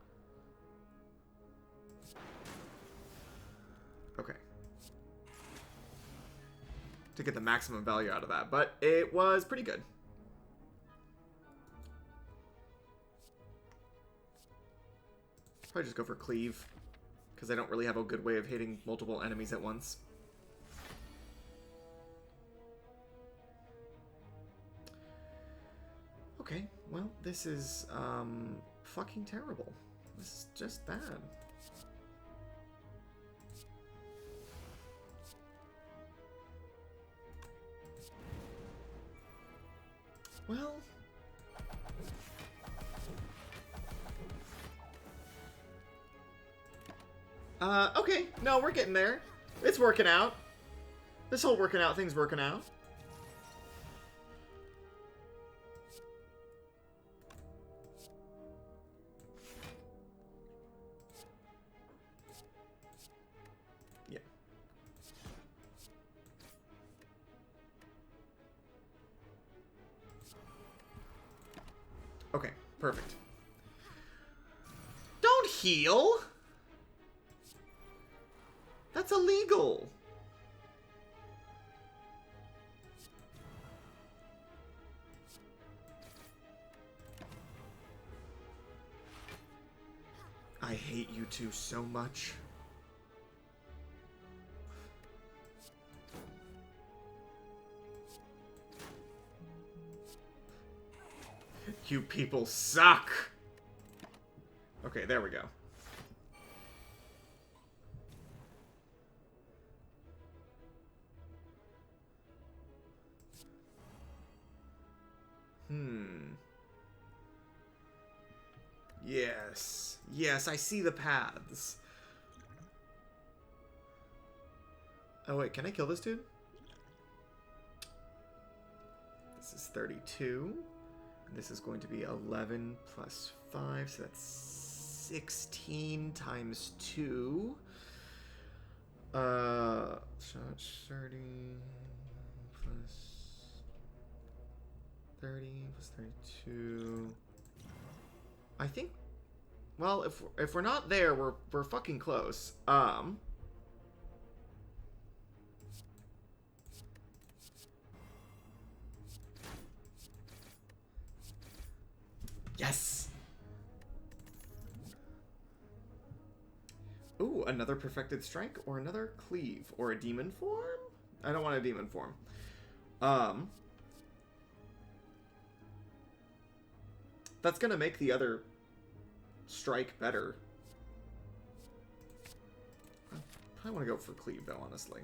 Okay. To get the maximum value out of that, but it was pretty good. Probably just go for cleave, because I don't really have a good way of hitting multiple enemies at once. Okay, well, this is, fucking terrible. This is just bad. Well... okay. No, we're getting there. It's working out. This whole working out thing's working out. Yeah. Okay, perfect. Don't heal! That's illegal! I hate you two so much. You people suck! Okay, there we go. Yes. Yes, I see the paths. Oh, wait, can I kill this dude? This is 32. This is going to be 11 plus 5, so that's 16 times 2. Shot 30 plus 30 plus 32. I think, well, if we're not there, we're fucking close. Yes. Ooh, another perfected strike or another cleave or a demon form? I don't want a demon form. That's gonna make the other strike better. I want to go for cleave though, honestly.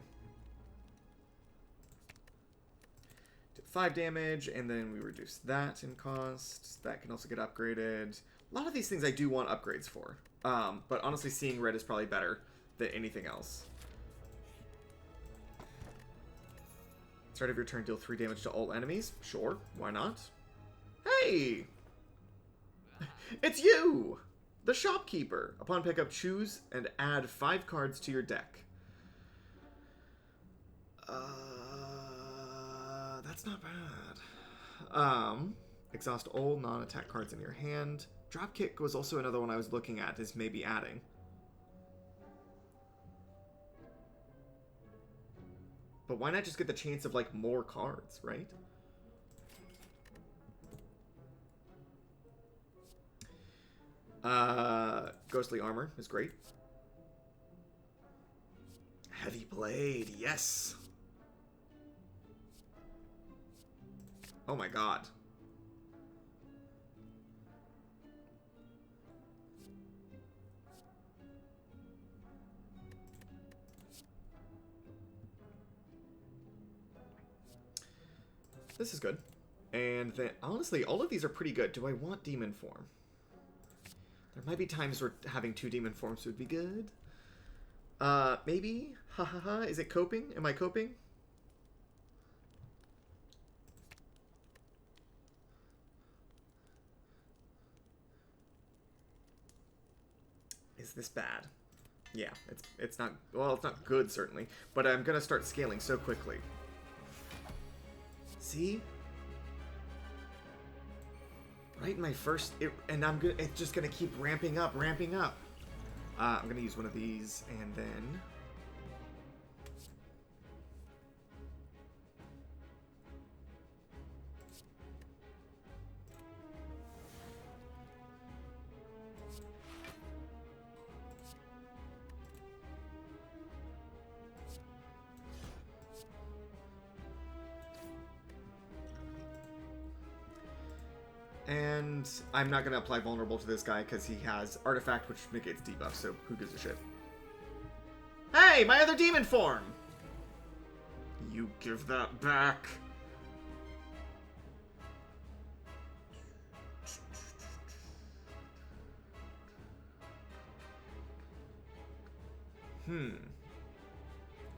5 damage, and then we reduce that in cost. That can also get upgraded. A lot of these things I do want upgrades for. But honestly, seeing red is probably better than anything else. Start of your turn, deal 3 damage to all enemies. Sure, why not? Hey! It's you! The shopkeeper. Upon pickup, choose and add 5 cards to your deck. That's not bad. Exhaust all non-attack cards in your hand. Dropkick was also another one I was looking at, is maybe adding. But why not just get the chance of, like, more cards, right? Ghostly armor is great. Heavy blade, yes. Oh my god. This is good. And then, honestly, all of these are pretty good. Do I want demon form? There might be times where having 2 demon forms would be good. Maybe? Ha ha ha. Is it coping? Am I coping? Is this bad? Yeah, it's not, well, it's not good, certainly. But I'm gonna start scaling so quickly. See? Right in my first, and it's just gonna keep ramping up, ramping up. I'm gonna use one of these, and then... And I'm not going to apply Vulnerable to this guy because he has Artifact, which negates debuff, so who gives a shit. Hey, my other demon form! You give that back.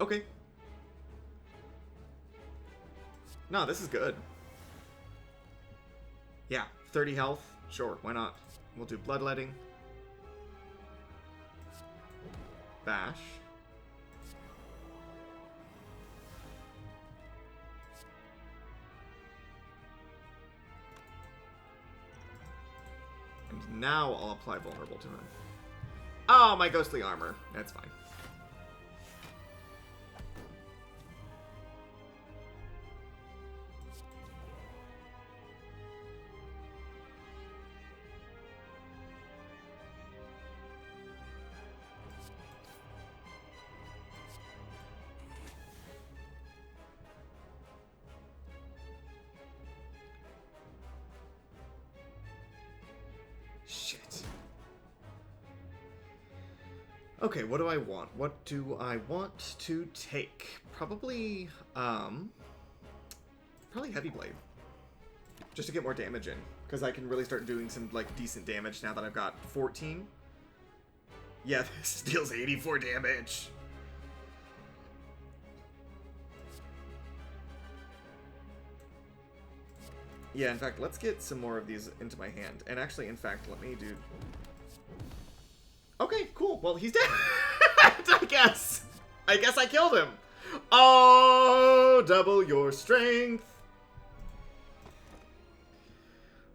Okay. No, this is good. Yeah, 30 health. Sure, why not? We'll do Bloodletting. Bash. And now I'll apply Vulnerable to him. Oh, my Ghostly Armor. That's fine. Shit. Okay, what do I want? What do I want to take? Probably Heavy Blade. Just to get more damage in. Because I can really start doing some, like, decent damage now that I've got 14. Yeah, this deals 84 damage. Yeah, in fact, let's get some more of these into my hand. And actually, in fact, let me do... Okay, cool. Well, he's dead. I guess. I guess I killed him. Oh, double your strength.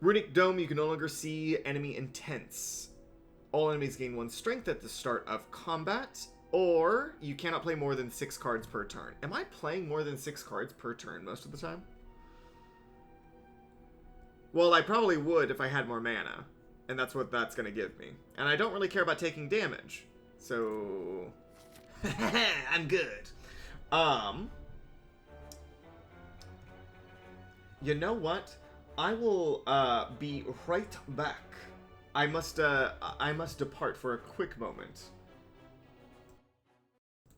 Runic Dome, you can no longer see enemy intents. All enemies gain 1 strength at the start of combat, or you cannot play more than 6 cards per turn. Am I playing more than 6 cards per turn most of the time? Well, I probably would if I had more mana, and that's what that's going to give me. And I don't really care about taking damage, so... I'm good. You know what? I will be right back. I must depart for a quick moment.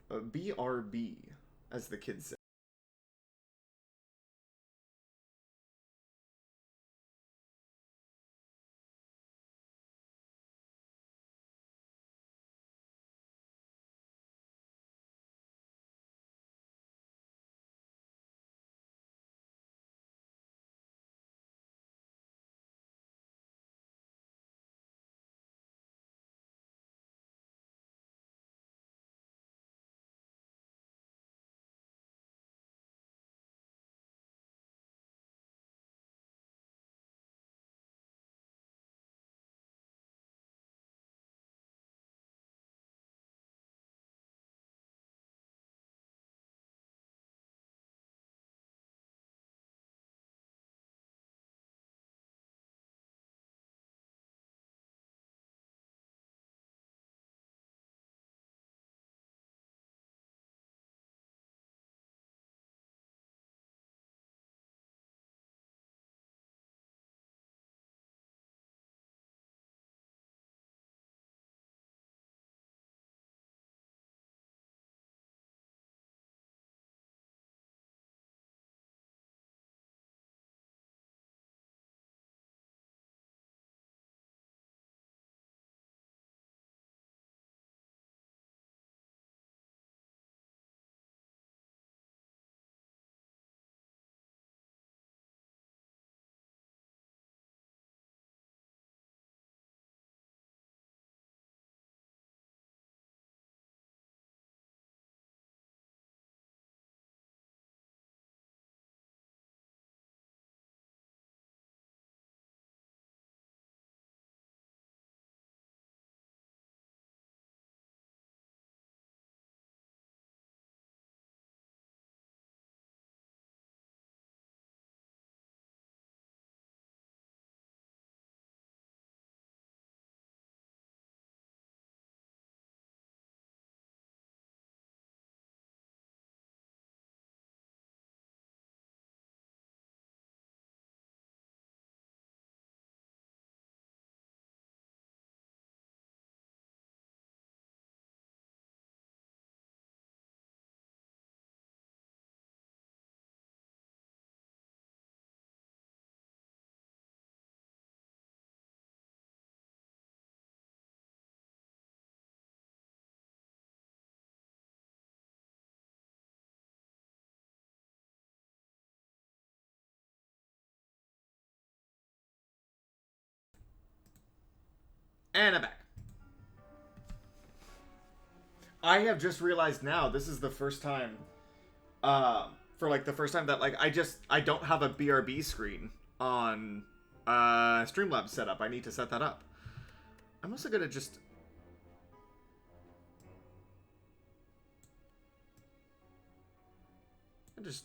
BRB, as the kids say. And I'm back. I have just realized now this is the first time, for like the first time that like I don't have a BRB screen on Streamlabs setup. I need to set that up. I'm also gonna just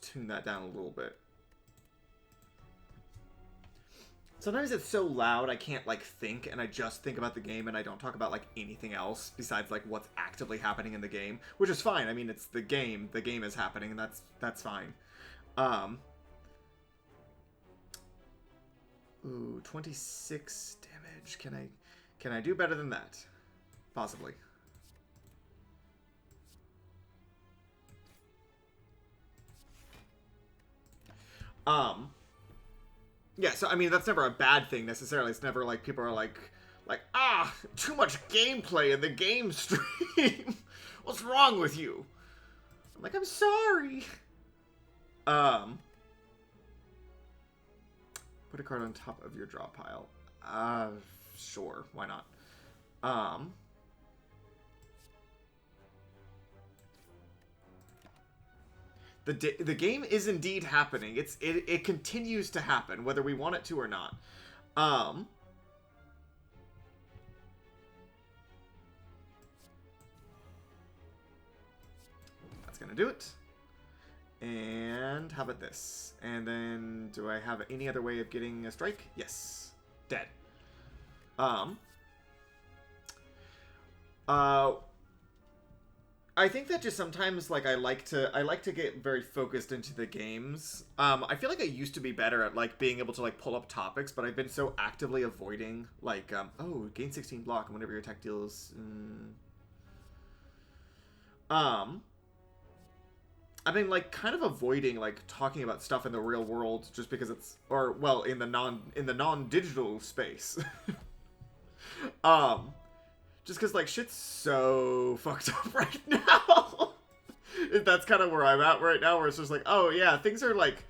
tune that down a little bit. Sometimes it's so loud I can't like think, and I just think about the game and I don't talk about like anything else besides like what's actively happening in the game, which is fine. I mean, it's the game. The game is happening, and that's fine. Ooh, 26 damage. Can I do better than that? Possibly. Yeah, so I mean that's never a bad thing necessarily. It's never like people are like too much gameplay in the game stream. What's wrong with you? I'm like, I'm sorry. Put a card on top of your draw pile. Sure, why not? The game is indeed happening. It continues to happen, whether we want it to or not. That's gonna do it. And how about this? And then, do I have any other way of getting a strike? Yes. Dead. I think that just sometimes, like, I like to get very focused into the games. I feel like I used to be better at, like, being able to, like, pull up topics, but I've been so actively avoiding, like, oh, gain 16 block whenever your attack deals... I've been, like, kind of avoiding, like, talking about stuff in the real world just because it's... Or, well, in the non-digital space. Just because, like, shit's so fucked up right now. That's kind of where I'm at right now, where it's just like, oh, yeah, things are, like...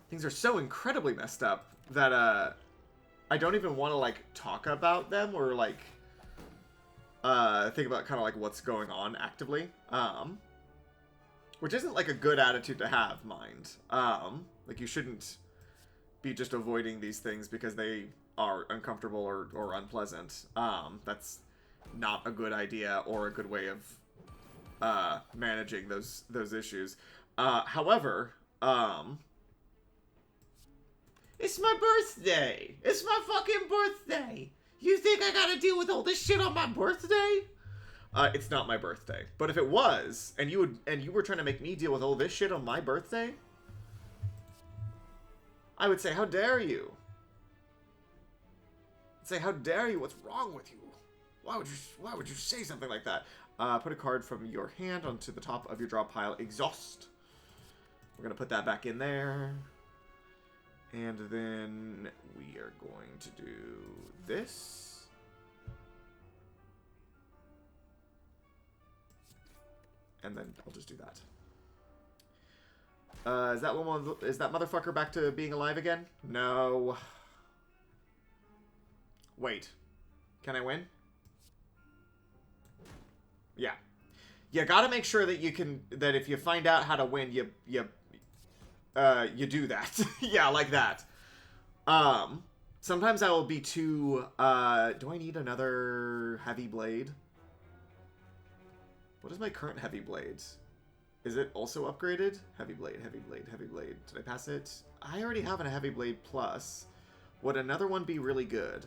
Things are so incredibly messed up that, I don't even want to, like, talk about them or, like... think about kind of like what's going on actively, which isn't like a good attitude to have, mind. Like you shouldn't be just avoiding these things because they are uncomfortable or unpleasant. That's not a good idea or a good way of managing those issues. However, it's my birthday. It's my fucking birthday. You think I gotta deal with all this shit on my birthday? It's not my birthday. But if it was, and you were trying to make me deal with all this shit on my birthday, I would say, how dare you? I'd say, how dare you? What's wrong with you? Why would you say something like that? Put a card from your hand onto the top of your draw pile. Exhaust. We're gonna put that back in there. And then we are going to do this. And then I'll just do that. Is that motherfucker back to being alive again? No. Wait. Can I win? Yeah. You gotta make sure that that if you find out how to win, you do that. Yeah, like that. Sometimes I will be too, do I need another heavy blade? What is my current heavy blade? Is it also upgraded? Heavy blade, heavy blade, heavy blade. Did I pass it? I already have a heavy blade plus. Would another one be really good?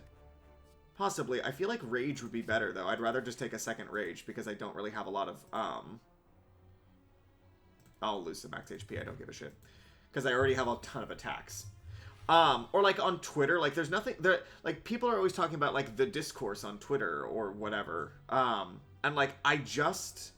Possibly. I feel like rage would be better, though. I'd rather just take a second rage because I don't really have a lot of, I'll lose some max HP. I don't give a shit. Because I already have a ton of attacks. Or like on Twitter, like there's nothing there, like people are always talking about like the discourse on Twitter or whatever. And like I just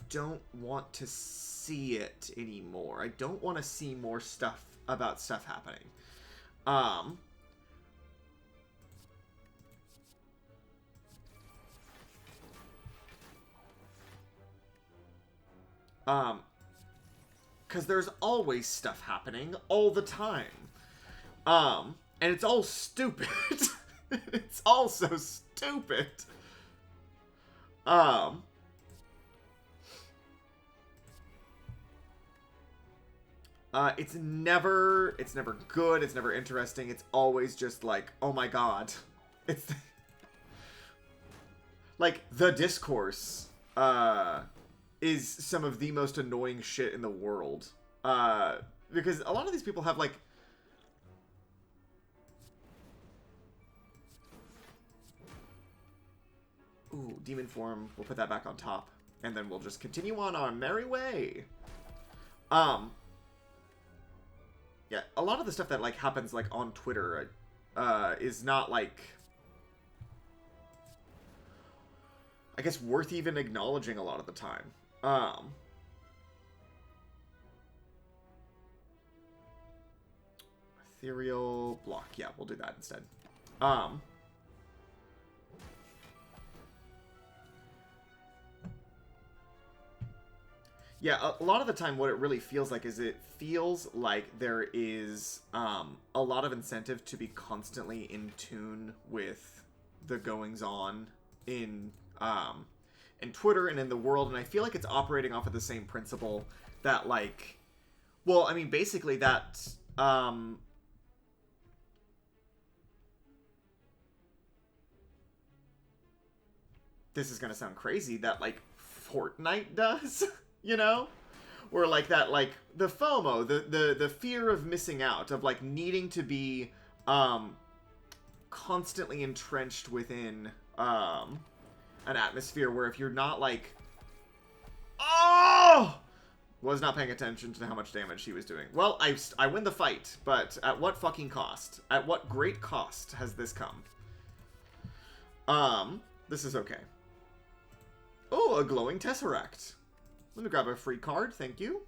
don't want to see it anymore. I don't want to see more stuff about stuff happening. because there's always stuff happening all the time. And it's all stupid. It's all so stupid. It's never good, it's never interesting, it's always just like, oh my god. It's like, the discourse, is some of the most annoying shit in the world. Because a lot of these people have, like... Ooh, demon form. We'll put that back on top. And then we'll just continue on our merry way. Yeah, a lot of the stuff that, like, happens, like, on Twitter, is not, like... I guess worth even acknowledging a lot of the time. Ethereal block. Yeah, we'll do that instead. Yeah, a lot of the time what it really feels like is it feels like there is a lot of incentive to be constantly in tune with the goings-on in Twitter and in the world, and I feel like it's operating off of the same principle that, like... Well, I mean, basically that... This is gonna sound crazy, that, like, Fortnite does... You know? Or like that, like, the FOMO, the fear of missing out, of, like, needing to be, constantly entrenched within, an atmosphere where if you're not, like, oh! Was not paying attention to how much damage he was doing. Well, I win the fight, but at what fucking cost? At what great cost has this come? This is okay. Oh, a glowing tesseract. Let me grab a free card, thank you.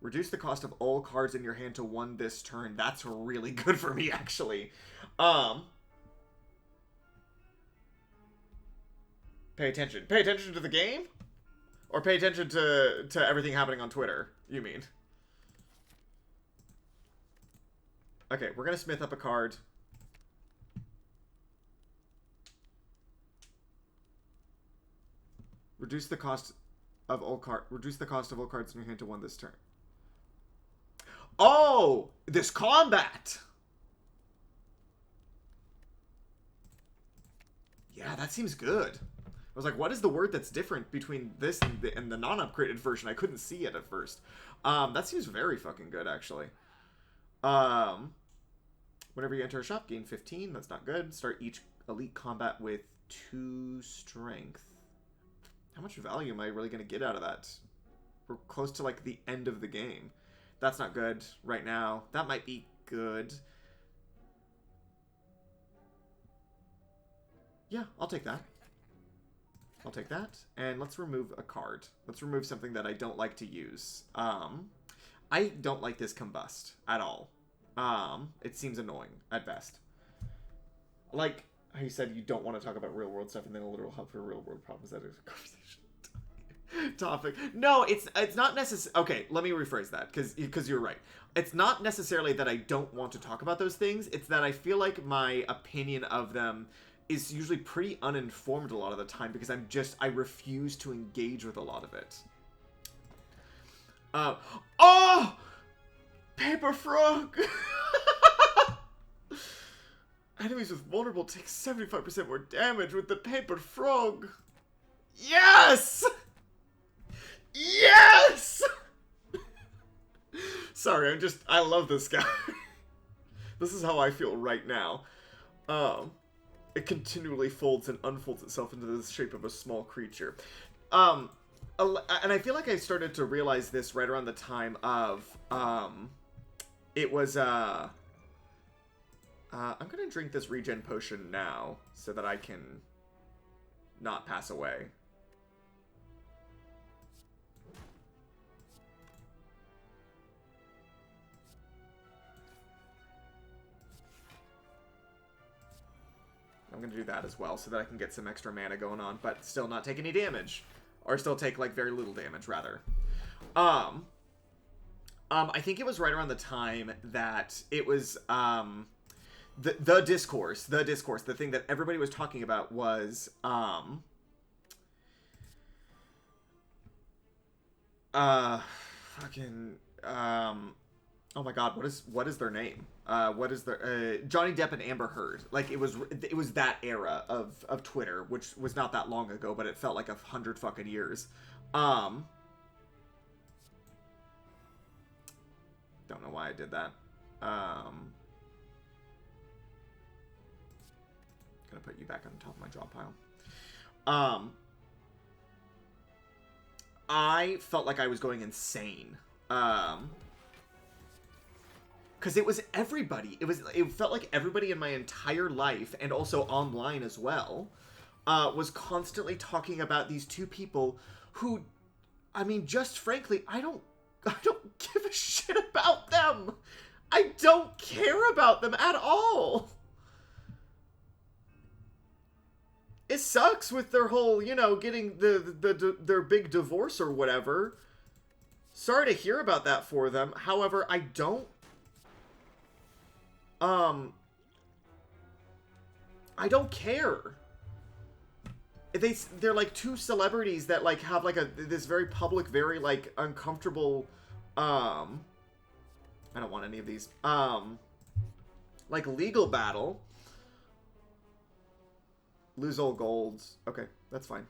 Reduce the cost of all cards in your hand to 1 this turn. That's really good for me, actually. Pay attention. Pay attention to the game? Or pay attention to everything happening on Twitter, you mean? Okay, we're gonna smith up a card. Reduce the cost of all cards in your hand to 1 this turn. Oh! This combat! Yeah, that seems good. I was like, what is the word that's different between this and the non-upgraded version? I couldn't see it at first. That seems very fucking good, actually. Whenever you enter a shop, gain 15. That's not good. Start each elite combat with 2 strength. How much value am I really going to get out of that? We're close to, like, the end of the game. That's not good right now. That might be good. Yeah, I'll take that. I'll take that. And let's remove a card. Let's remove something that I don't like to use. I don't like this combust at all. It seems annoying at best. Like... He said you don't want to talk about real-world stuff, and then a literal hub for real-world problems. That is a conversation topic. No, it's not necessary. Okay, let me rephrase that, because you're right. It's not necessarily that I don't want to talk about those things. It's that I feel like my opinion of them is usually pretty uninformed a lot of the time, because I refuse to engage with a lot of it. Oh! Paper Frog! Enemies with vulnerable take 75% more damage with the Paper Frog. Yes! Yes! Sorry, I love this guy. This is how I feel right now. It continually folds and unfolds itself into the shape of a small creature. And I feel like I started to realize this right around the time of, it was, I'm gonna drink this regen potion now, so that I can not pass away. I'm gonna do that as well, so that I can get some extra mana going on, but still not take any damage. Or still take, like, very little damage, rather. I think it was right around the time that it was the discourse, the thing that everybody was talking about was fucking oh my god, what is their name? What is their Johnny Depp and Amber Heard? Like it was that era of Twitter, which was not that long ago, but it felt like 100 fucking years. Don't know why I did that. Gonna put you back on top of my draw pile. I felt like I was going insane. Because it was everybody. It felt like everybody in my entire life, and also online as well, was constantly talking about these two people who, I mean, just frankly, I don't give a shit about them. I don't care about them at all. It sucks with their whole, you know, getting their big divorce or whatever. Sorry to hear about that for them. However, I don't care. They're like two celebrities that like have like this very public, very like uncomfortable I don't want any of these like legal battle. Lose all golds. Okay, that's fine.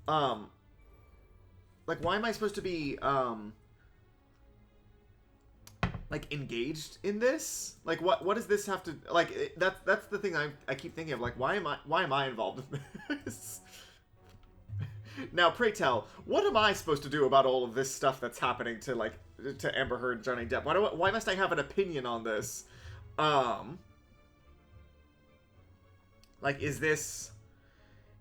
Like why am I supposed to be like engaged in this? Like what does this have to like that's the thing I keep thinking of, like why am I involved in this? Now pray tell, what am I supposed to do about all of this stuff that's happening to like to Amber Heard and Johnny Depp? Why must I have an opinion on this? Like is this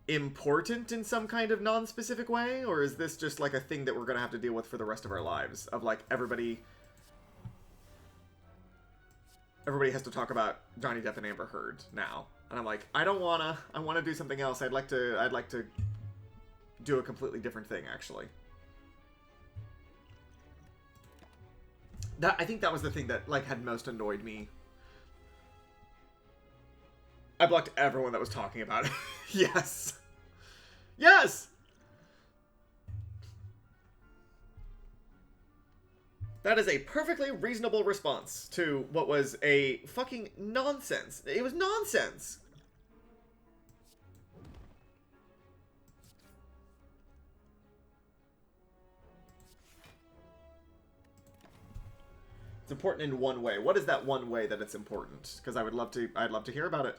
important in some kind of non-specific way, or is this just like a thing that we're gonna have to deal with for the rest of our lives, of like everybody has to talk about Johnny Depp and Amber Heard now? And I'm like, I don't wanna. I want to do something else. I'd like to do a completely different thing, actually. I think that was the thing that like had most annoyed me. I blocked everyone that was talking about it. Yes. Yes! That is a perfectly reasonable response to what was a fucking nonsense. It was nonsense. It's important in one way. What is that one way that it's important? Because I'd love to hear about it.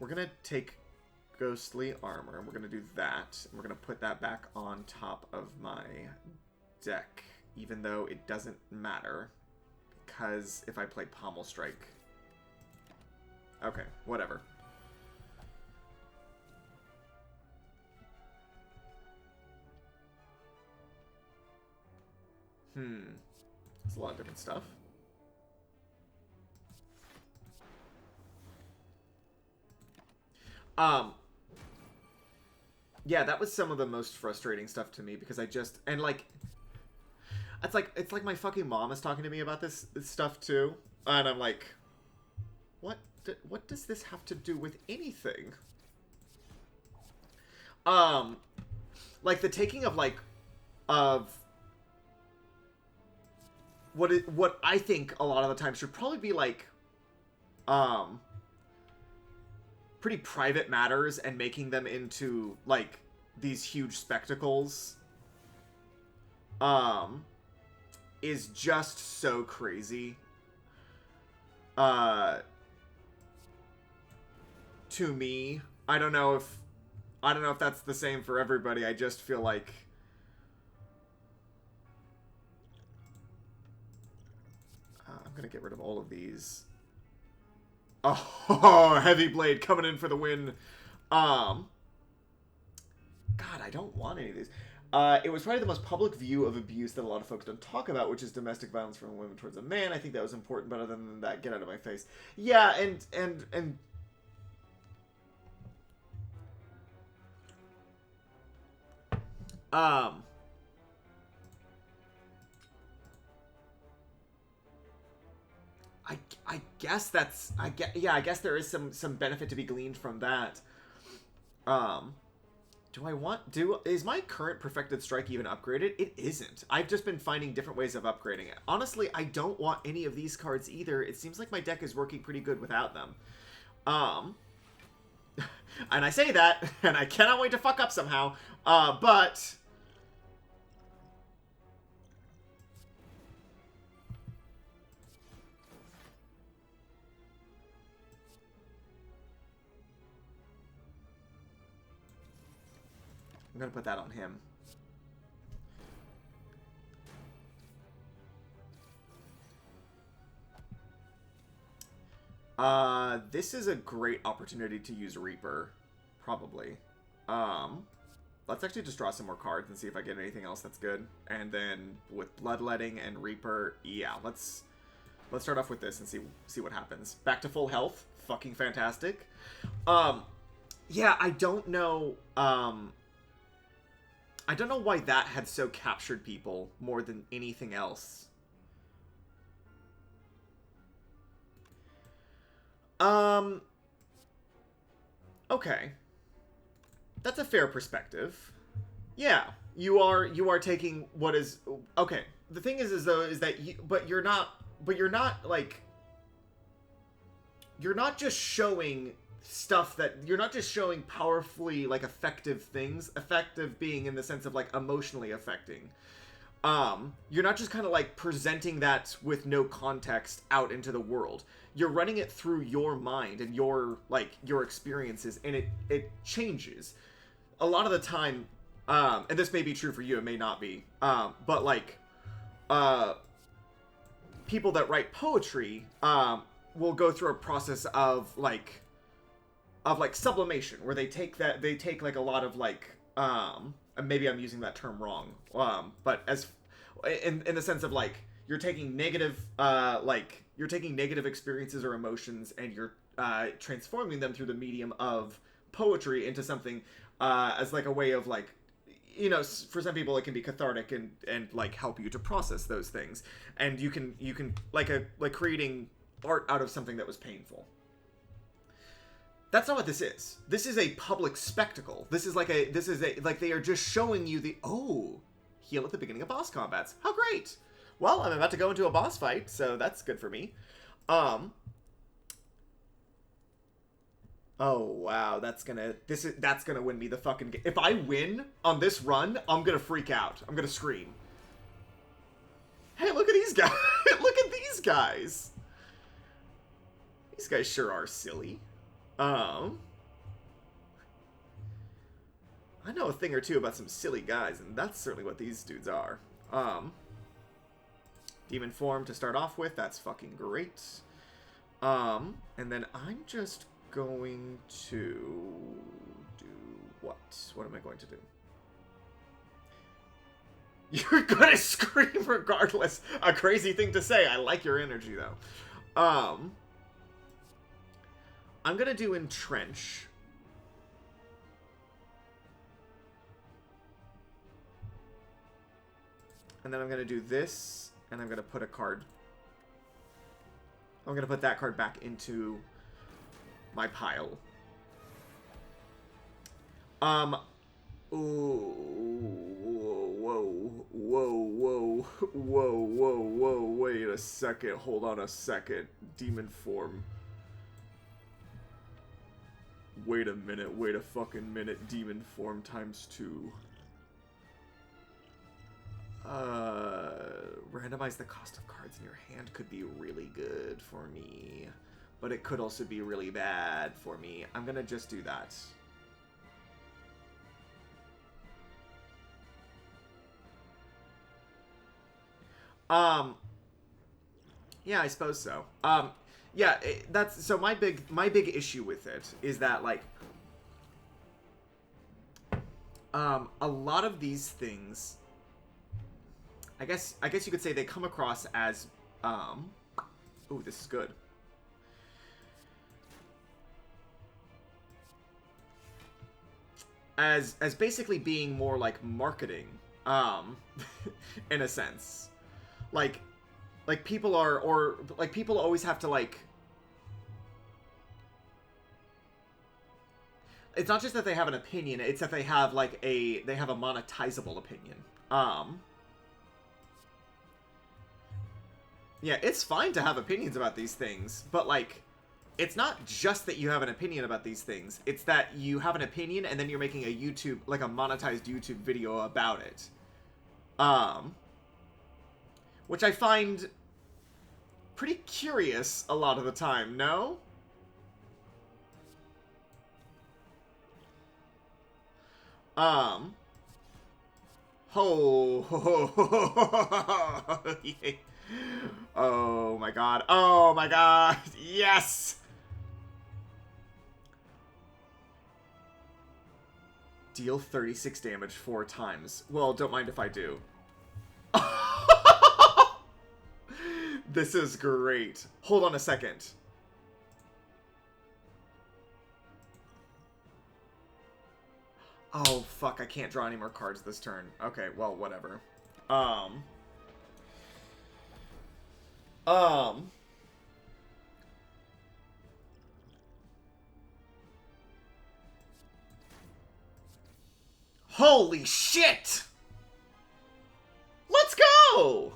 We're gonna take ghostly armor, and we're gonna do that, and we're gonna put that back on top of my deck, even though it doesn't matter, because if I play Pommel Strike... Okay, whatever. It's a lot of different stuff. Yeah, that was some of the most frustrating stuff to me, because I just, and like, it's like my fucking mom is talking to me about this stuff too, and I'm like, what does this have to do with anything? Like the taking of like, of what I think a lot of the time should probably be like, pretty private matters, and making them into like these huge spectacles is just so crazy to me. I don't know if that's the same for everybody. I just feel like I'm gonna get rid of all of these. Oh, Heavy Blade coming in for the win. God, I don't want any of these. It was probably the most public view of abuse that a lot of folks don't talk about, which is domestic violence from a woman towards a man. I think that was important, but other than that, get out of my face. Yeah, and Um, I guess that's I guess there is some benefit to be gleaned from that. Um, is my current perfected strike even upgraded? It isn't. I've just been finding different ways of upgrading it. Honestly, I don't want any of these cards either. It seems like my deck is working pretty good without them. And I say that, and I cannot wait to fuck up somehow. But I'm gonna put that on him. This is a great opportunity to use Reaper, probably. Let's actually just draw some more cards and see if I get anything else that's good. And then with Bloodletting and Reaper, yeah, let's start off with this and see what happens. Back to full health, fucking fantastic. Yeah, I don't know why that had so captured people more than anything else. Okay. That's a fair perspective. Yeah, you are taking what is okay. The thing is that you're not like you're not just showing stuff that you're not just showing powerfully like effective things, effective being in the sense of like emotionally affecting. You're not just kind of like presenting that with no context out into the world. You're running it through your mind and your experiences, and it changes. A lot of the time, and this may be true for you, it may not be, but like, people that write poetry, will go through a process of sublimation, where they take like a lot of like, and maybe I'm using that term wrong, but as in the sense of like you're taking negative experiences or emotions and you're transforming them through the medium of poetry into something as like a way of like, you know, for some people it can be cathartic and like help you to process those things, and you can like creating art out of something that was painful. That's not what this is. This is a public spectacle. This is like they are just showing you heal at the beginning of boss combats. How great! Well, I'm about to go into a boss fight, so that's good for me. Oh wow, that's gonna win me the fucking game. If I win on this run, I'm gonna freak out. I'm gonna scream. Hey, look at these guys! Look at these guys! These guys sure are silly. I know a thing or two about some silly guys, and that's certainly what these dudes are. Demon form to start off with, that's fucking great. And then I'm just going to do what? What am I going to do? You're gonna scream regardless. A crazy thing to say. I like your energy, though. I'm gonna do Entrench. And then I'm gonna do this, and I'm gonna put a card. I'm gonna put that card back into my pile. Whoa, wait a second, hold on a second. Demon form. Wait a minute, wait a fucking minute. Demon form ×2. Randomize the cost of cards in your hand could be really good for me, but it could also be really bad for me. I'm gonna just do that. Yeah, I suppose so. Yeah, that's so my big issue with it is that like a lot of these things, I guess you could say they come across as ooh, this is good. as basically being more like marketing, in a sense. Like people are, or like people always have to like, it's not just that they have an opinion, it's that they have like they have a monetizable opinion. Yeah, it's fine to have opinions about these things, but like, it's not just that you have an opinion about these things, it's that you have an opinion and then you're making a YouTube, like a monetized YouTube video about it. Which I find pretty curious a lot of the time, no? Oh, oh my god. Oh my god. Yes. Deal 36 damage 4 times. Well, don't mind if I do. This is great. Hold on a second. Oh, fuck. I can't draw any more cards this turn. Okay, well, whatever. Holy shit! Let's go!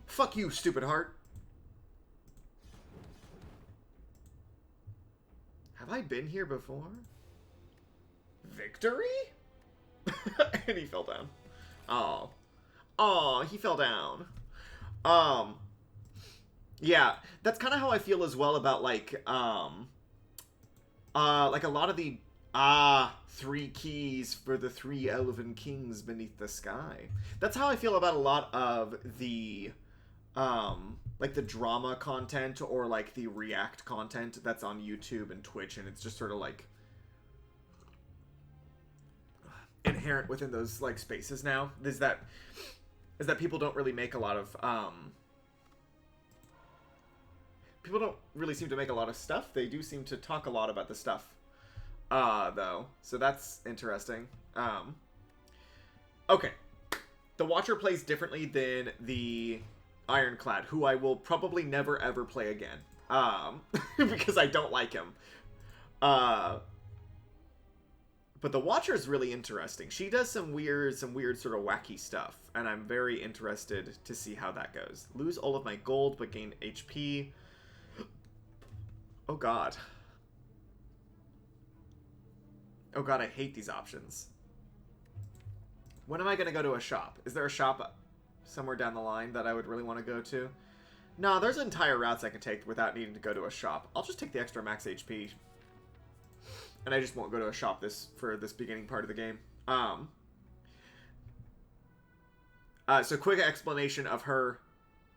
Fuck you, stupid heart. Have I been here before? Victory? And he fell down. Oh. Oh, he fell down. Yeah, that's kind of how I feel as well about, like a lot of the, 3 keys for the 3 elven kings beneath the sky. That's how I feel about a lot of the, like the drama content or like the react content that's on YouTube and Twitch, and it's just sort of like inherent within those like spaces now, is that people don't really make a lot of people don't really seem to make a lot of stuff. They do seem to talk a lot about the stuff though, so that's interesting. Okay, the Watcher plays differently than the Ironclad, who I will probably never ever play again, because I don't like him. But the Watcher is really interesting. She does some weird sort of wacky stuff, and I'm very interested to see how that goes. Lose all of my gold, but gain HP. Oh god. Oh god, I hate these options. When am I going to go to a shop? Is there a shop somewhere down the line that I would really want to go to? No, there's entire routes I can take without needing to go to a shop. I'll just take the extra max HP. And I just won't go to a shop for this beginning part of the game. So quick explanation of her.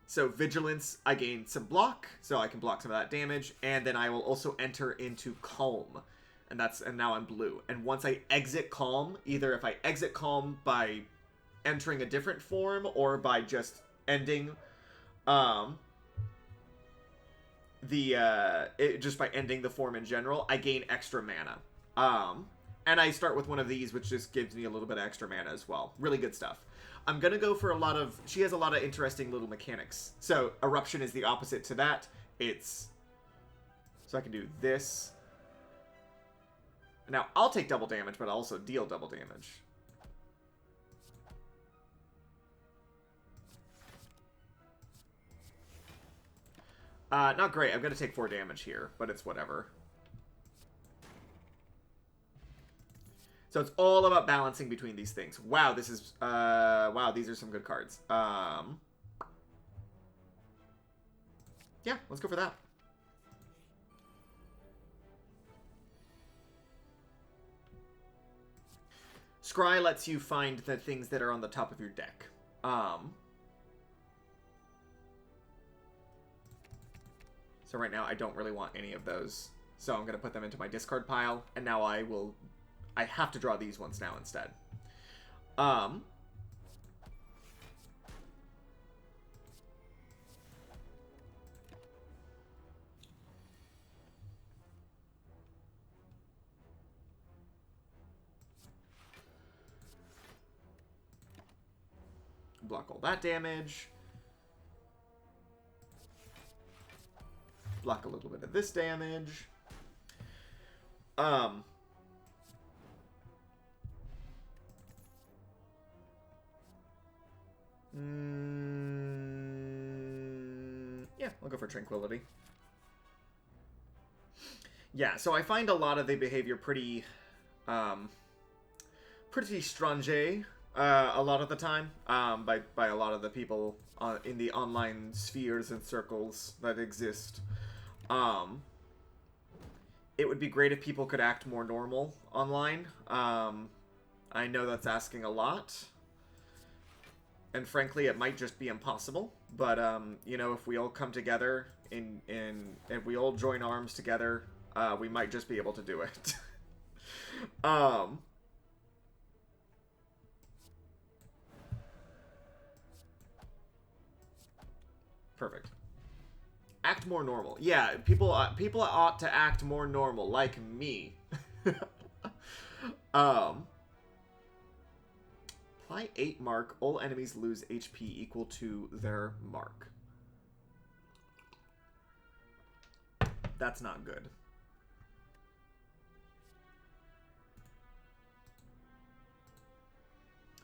So Vigilance, I gain some block, so I can block some of that damage, and then I will also enter into Calm. And now I'm blue. And once I exit Calm, either if I exit Calm by entering a different form or by just ending just by ending the form in general, I gain extra mana. And I start with one of these, which just gives me a little bit of extra mana as well. Really good stuff. I'm gonna go for a lot of... She has a lot of interesting little mechanics. So, Eruption is the opposite to that. So I can do this. Now, I'll take double damage, but I'll also deal double damage. Not great. I'm gonna take 4 damage here, but it's whatever. So it's all about balancing between these things. Wow, this is... wow, these are some good cards. Yeah, let's go for that. Scry lets you find the things that are on the top of your deck. So right now, I don't really want any of those. So I'm going to put them into my discard pile. And now I have to draw these ones now instead. block all that damage. Block a little bit of this damage. Yeah, I'll go for Tranquility. Yeah, so I find a lot of the behavior pretty strange a lot of the time by a lot of the people in the online spheres and circles that exist. It would be great if people could act more normal online. I know that's asking a lot. And frankly, it might just be impossible. But, you know, if we all come together if we all join arms together, we might just be able to do it. Perfect. Act more normal. Yeah, people ought to act more normal, like me. Apply 8 mark. All enemies lose HP equal to their mark. That's not good.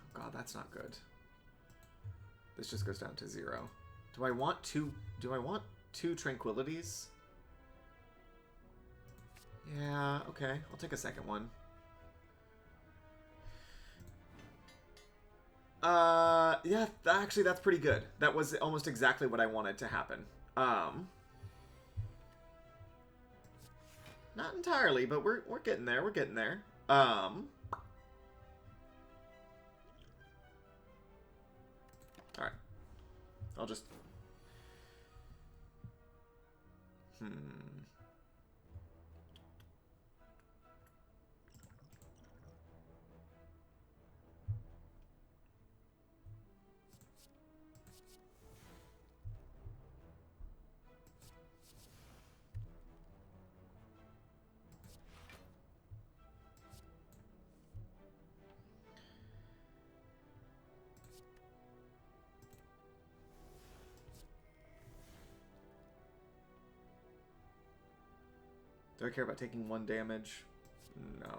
Oh god, that's not good. This just goes down to 0. Do I want two tranquilities? Yeah, okay. I'll take a second one. Yeah, actually that's pretty good. That was almost exactly what I wanted to happen. Not entirely, but we're getting there. We're getting there. All right. I'll just do I care about taking 1 damage? No.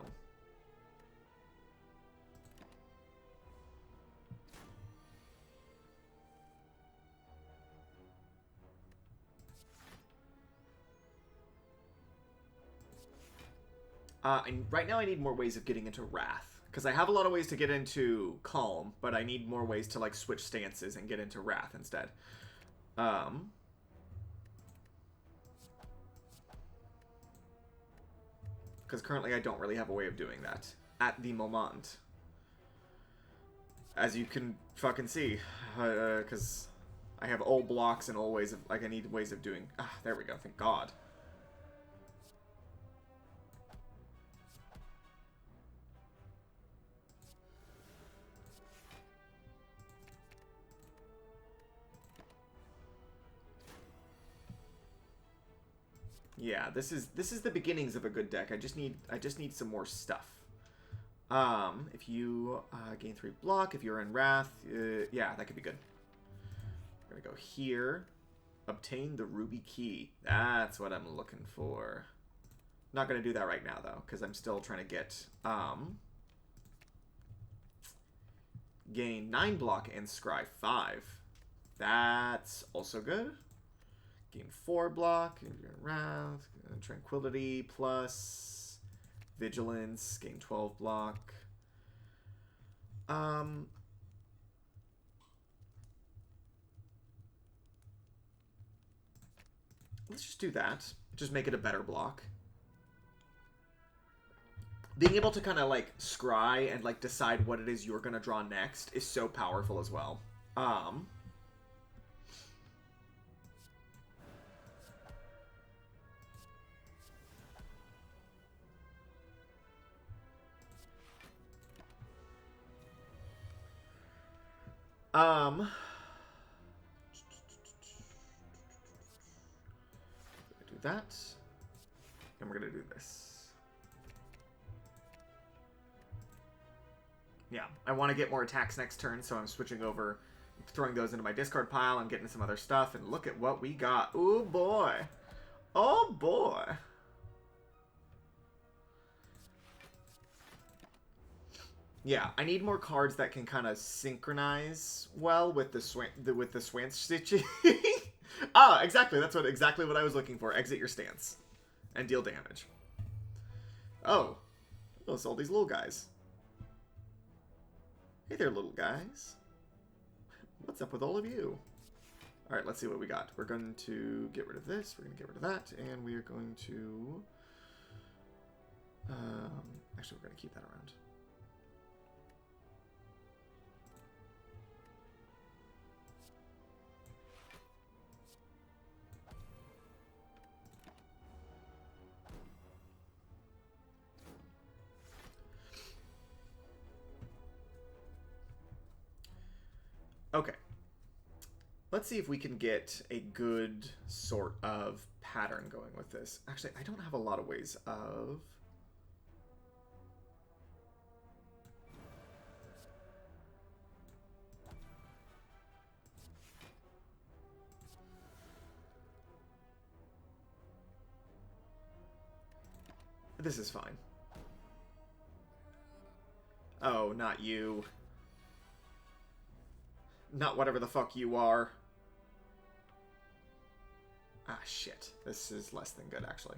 And right now I need more ways of getting into Wrath. Because I have a lot of ways to get into Calm, but I need more ways to, like, switch stances and get into Wrath instead. Because currently I don't really have a way of doing that at the moment. As you can fucking see. Because I have old blocks and old ways of... Like, I need ways of doing... Ah, there we go. Thank God. Yeah, this is the beginnings of a good deck. I just need some more stuff. If you gain 3 block, if you're in Wrath, yeah, that could be good. We're gonna go here. Obtain the Ruby Key. That's what I'm looking for. Not gonna do that right now though, because I'm still trying to get gain 9 block and scry 5. That's also good. Gain 4 block, Wrath, Tranquility plus Vigilance, gain 12 block. Let's just do that. Just make it a better block. Being able to kind of like scry and like decide what it is you're gonna draw next is so powerful as well. Do that, and we're gonna do this. Yeah, I want to get more attacks next turn, so I'm switching over throwing those into my discard pile. I'm getting some other stuff, and look at what we got. Ooh, boy. Oh, boy. Yeah, I need more cards that can kind of synchronize well with the Swance stitching. Ah, exactly. That's exactly what I was looking for. Exit your stance and deal damage. Oh, it's all these little guys. Hey there, little guys. What's up with all of you? All right, let's see what we got. We're going to get rid of this. We're going to get rid of that, and we are going to. Actually, we're going to keep that around. Okay. Let's see if we can get a good sort of pattern going with this. Actually, I don't have a lot of ways of... This is fine. Oh, not you. Not whatever the fuck you are. Ah, shit. This is less than good, actually.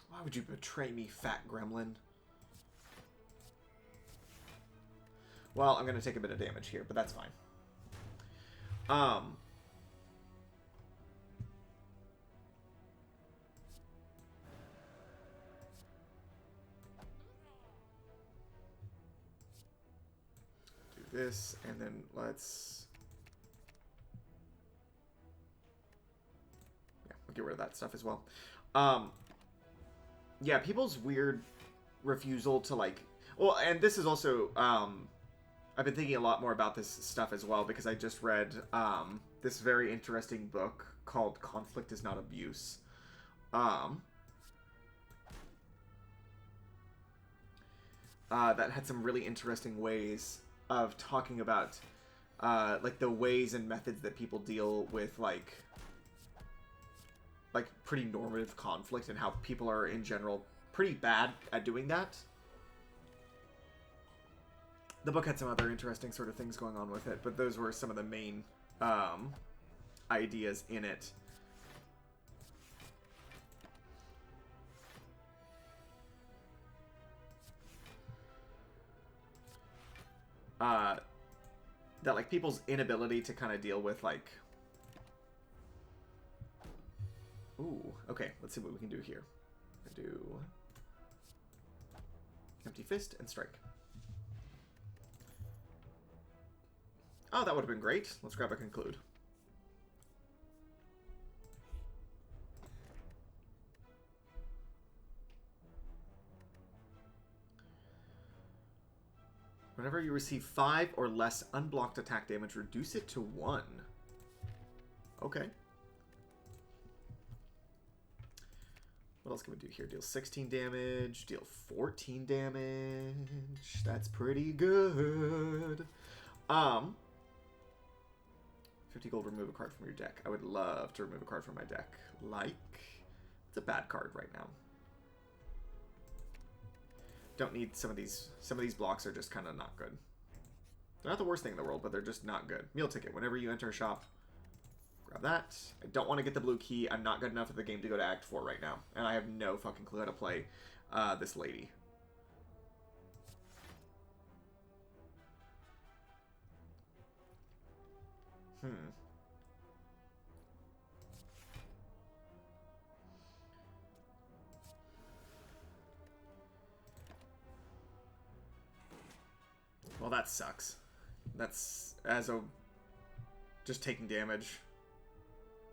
Why would you betray me, fat gremlin? Well, I'm going to take a bit of damage here, but that's fine. This, and then let's... Yeah, we'll get rid of that stuff as well. Yeah, people's weird refusal to, like... Well, and this is also... I've been thinking a lot more about this stuff as well, because I just read this very interesting book called Conflict is Not Abuse. That had some really interesting ways of talking about like the ways and methods that people deal with like pretty normative conflict, and how people are in general pretty bad at doing that. The book had some other interesting sort of things going on with it, but those were some of the main ideas in it. That like people's inability to kind of deal with like... Ooh, okay, let's see what we can do here. Do Empty Fist and Strike. Oh, that would have been great. Let's grab a Conclude. Whenever you receive 5 or less unblocked attack damage, reduce it to 1. Okay. What else can we do here? Deal 16 damage, deal 14 damage. That's pretty good. 50 gold, remove a card from your deck. I would love to remove a card from my deck. Like, it's a bad card right now. Don't need some of these. Some of these blocks are just kind of not good. They're not the worst thing in the world, but they're just not good. Meal ticket. Whenever you enter a shop, grab that. I don't want to get the blue key. I'm not good enough at the game to go to Act 4 right now. And I have no fucking clue how to play this lady. Well, that sucks. That's just taking damage.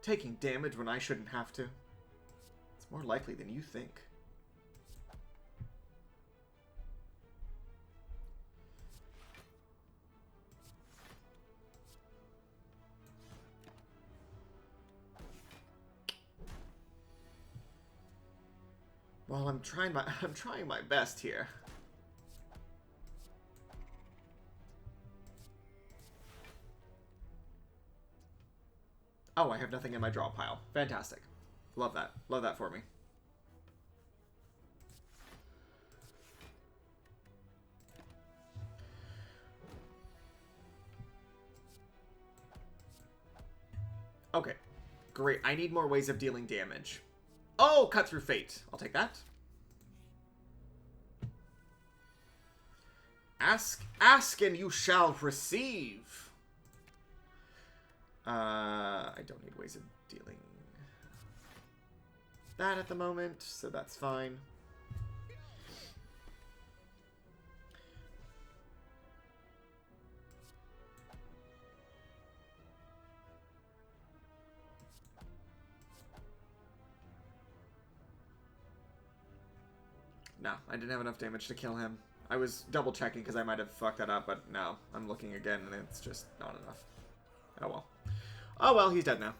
Taking damage when I shouldn't have to. It's more likely than you think. Well, I'm trying my best here. Oh, I have nothing in my draw pile. Fantastic. Love that. Love that for me. Okay. Great. I need more ways of dealing damage. Oh, cut through fate. I'll take that. Ask and you shall receive. I don't need ways of dealing that at the moment, so that's fine. No, I didn't have enough damage to kill him. I was double checking because I might have fucked that up, but no. I'm looking again and it's just not enough. Oh well. Oh well, he's dead now.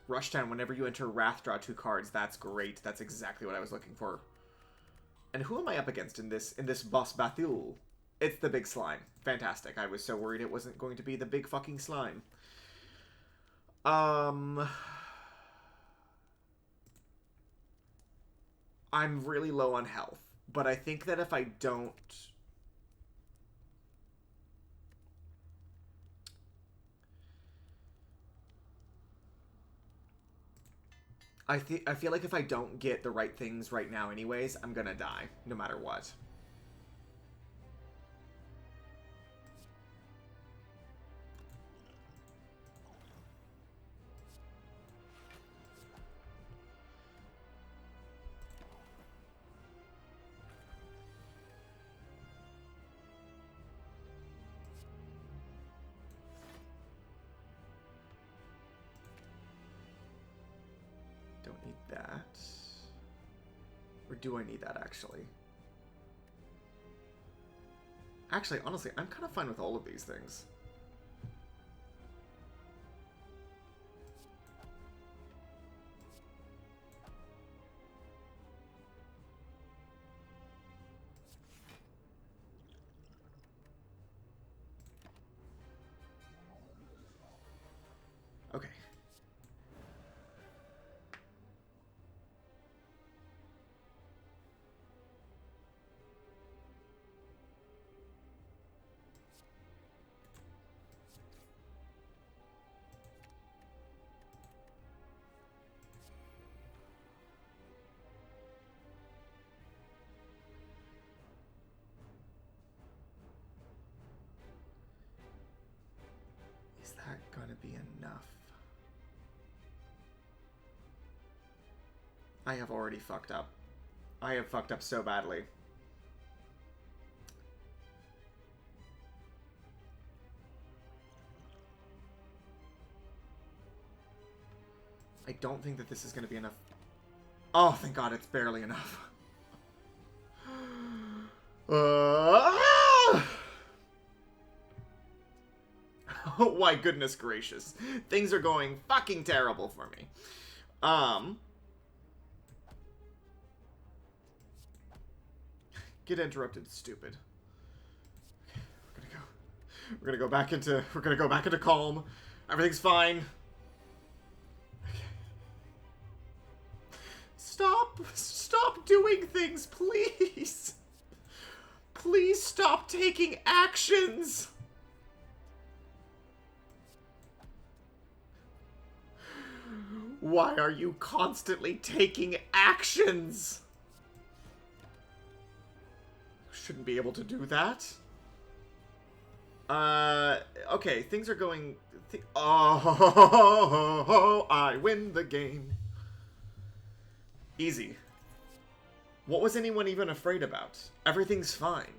Rushdown, whenever you enter Wrath, draw 2 cards. That's great. That's exactly what I was looking for. And who am I up against in this boss battle? It's the big slime. Fantastic. I was so worried it wasn't going to be the big fucking slime. I'm really low on health, but I think that if I don't... I feel like if I don't get the right things right now anyways, I'm gonna die, no matter what. Don't need that. Or do I need that, actually? Actually, honestly, I'm kind of fine with all of these things. Okay. Is that gonna be enough? I have already fucked up. I have fucked up so badly. I don't think that this is going to be enough. Oh, thank God, it's barely enough. Oh my goodness gracious. Things are going fucking terrible for me. Get interrupted, stupid. Okay, we're gonna go back into calm. Everything's fine. Okay. Stop doing things, please. Please stop taking actions. Why are you constantly taking actions? Shouldn't be able to do that. Okay, things are going... Oh, I win the game. Easy. What was anyone even afraid about? Everything's fine.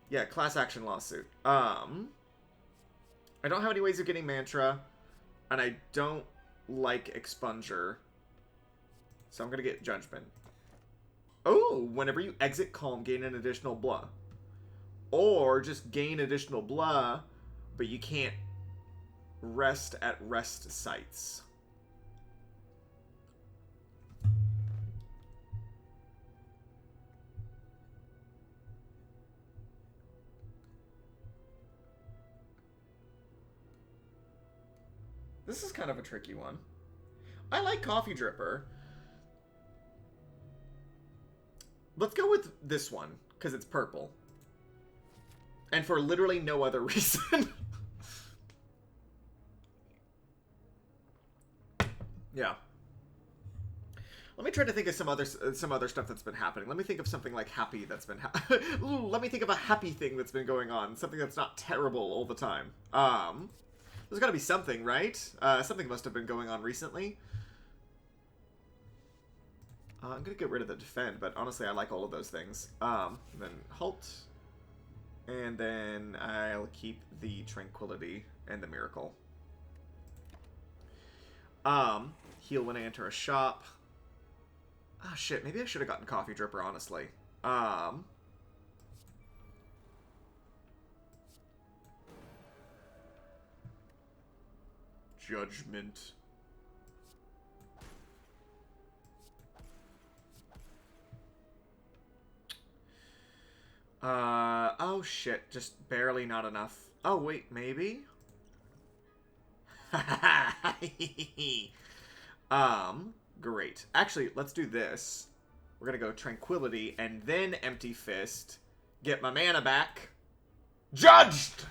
Yeah, class action lawsuit. I don't have any ways of getting Mantra, and I don't like Expunger, so I'm gonna get Judgment. Oh, whenever you exit Calm, gain an additional blah. Or just gain additional blah, but you can't rest at rest sites. This is kind of a tricky one. I like Coffee Dripper. Let's go with this one, because it's purple. And for literally no other reason. Yeah. Let me try to think of some other stuff that's been happening. Let me think of something like happy that's been let me think of a happy thing that's been going on. Something that's not terrible all the time. There's gotta be something, right? Something must have been going on recently. I'm gonna get rid of the defend, but honestly I like all of those things. Then halt. And then I'll keep the tranquility and the miracle. Heal when I enter a shop. Ah, shit. Maybe I should have gotten Coffee Dripper, honestly. Judgment. Oh shit. Just barely not enough. Oh, wait, maybe? Great. Actually, let's do this. We're gonna go Tranquility, and then Empty Fist. Get my mana back. Judged!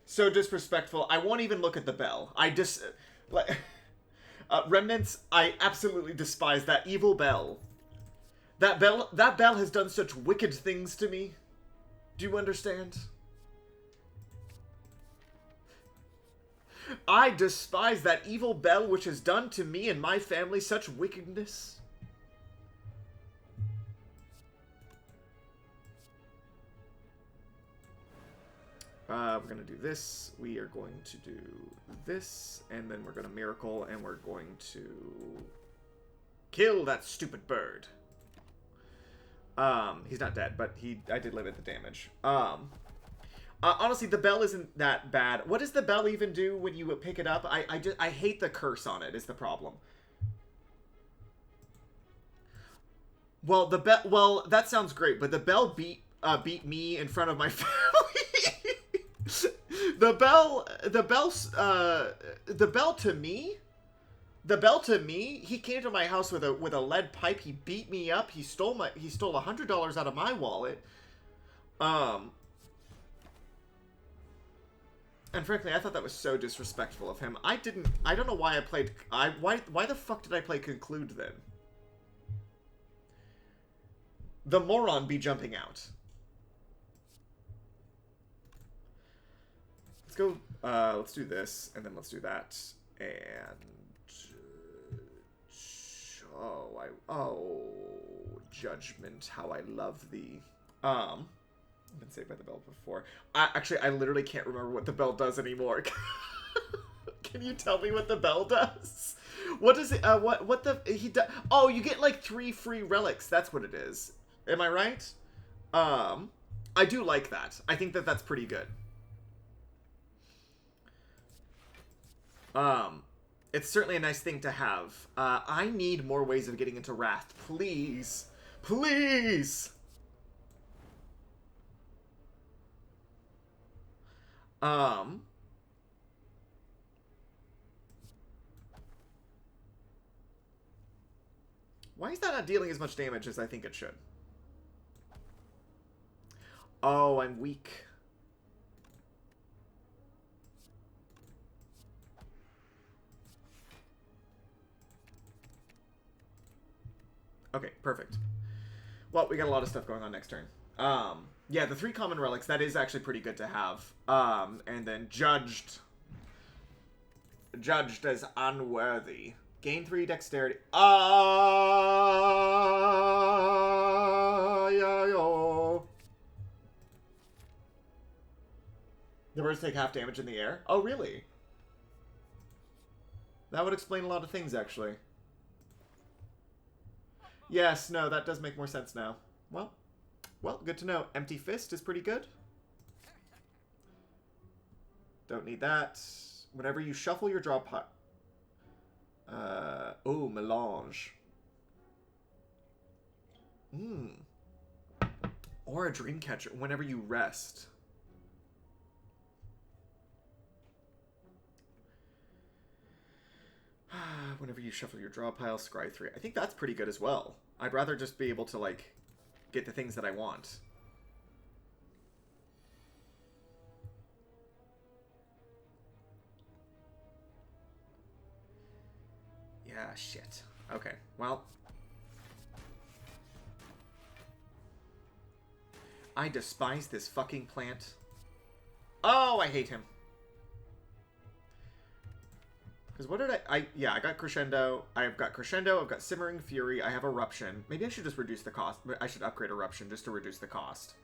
So disrespectful. I won't even look at the bell. I just... like, Remnants, I absolutely despise that evil bell. That bell has done such wicked things to me. Do you understand? I despise that evil bell which has done to me and my family such wickedness. We're going to do this. We are going to do this. And then we're going to miracle. And we're going to kill that stupid bird. He's not dead, but I did limit the damage. Honestly, the bell isn't that bad. What does the bell even do when you pick it up? I hate the curse on it, is the problem. Well, that sounds great, but the bell beat me in front of my family. The bell to me, he came to my house with a lead pipe. He beat me up. He stole $100 out of my wallet. And frankly, I thought that was so disrespectful of him. I don't know why I played... Why the fuck did I play Conclude then? The moron be jumping out. Let's go... let's do this, and then let's do that. And... Oh, Judgment, how I love thee. I've been saved by the bell before. I literally can't remember what the bell does anymore. Can you tell me what the bell does? What does it, he does? Oh, you get like 3 free relics. That's what it is. Am I right? I do like that. I think that that's pretty good. It's certainly a nice thing to have. I need more ways of getting into Wrath. Please. Please! Why is that not dealing as much damage as I think it should? Oh, I'm weak. Okay, perfect. Well, we got a lot of stuff going on next turn. Yeah, the 3 common relics, that is actually pretty good to have. And then Judged. Judged as unworthy. Gain 3 dexterity. The birds take half damage in the air? Oh, really? That would explain a lot of things, actually. Yes, no, that does make more sense now. Well, good to know. Empty Fist is pretty good. Don't need that. Whenever you shuffle your draw pot. Oh, Melange. Or a Dreamcatcher whenever you rest. Whenever you shuffle your draw pile, scry 3. I think that's pretty good as well. I'd rather just be able to, like, get the things that I want. Yeah, shit. Okay, well. I despise this fucking plant. Oh, I hate him. Because what did yeah, I got Crescendo. I've got Crescendo, I've got Simmering Fury, I have Eruption. Maybe I should just reduce the cost. I should upgrade Eruption just to reduce the cost.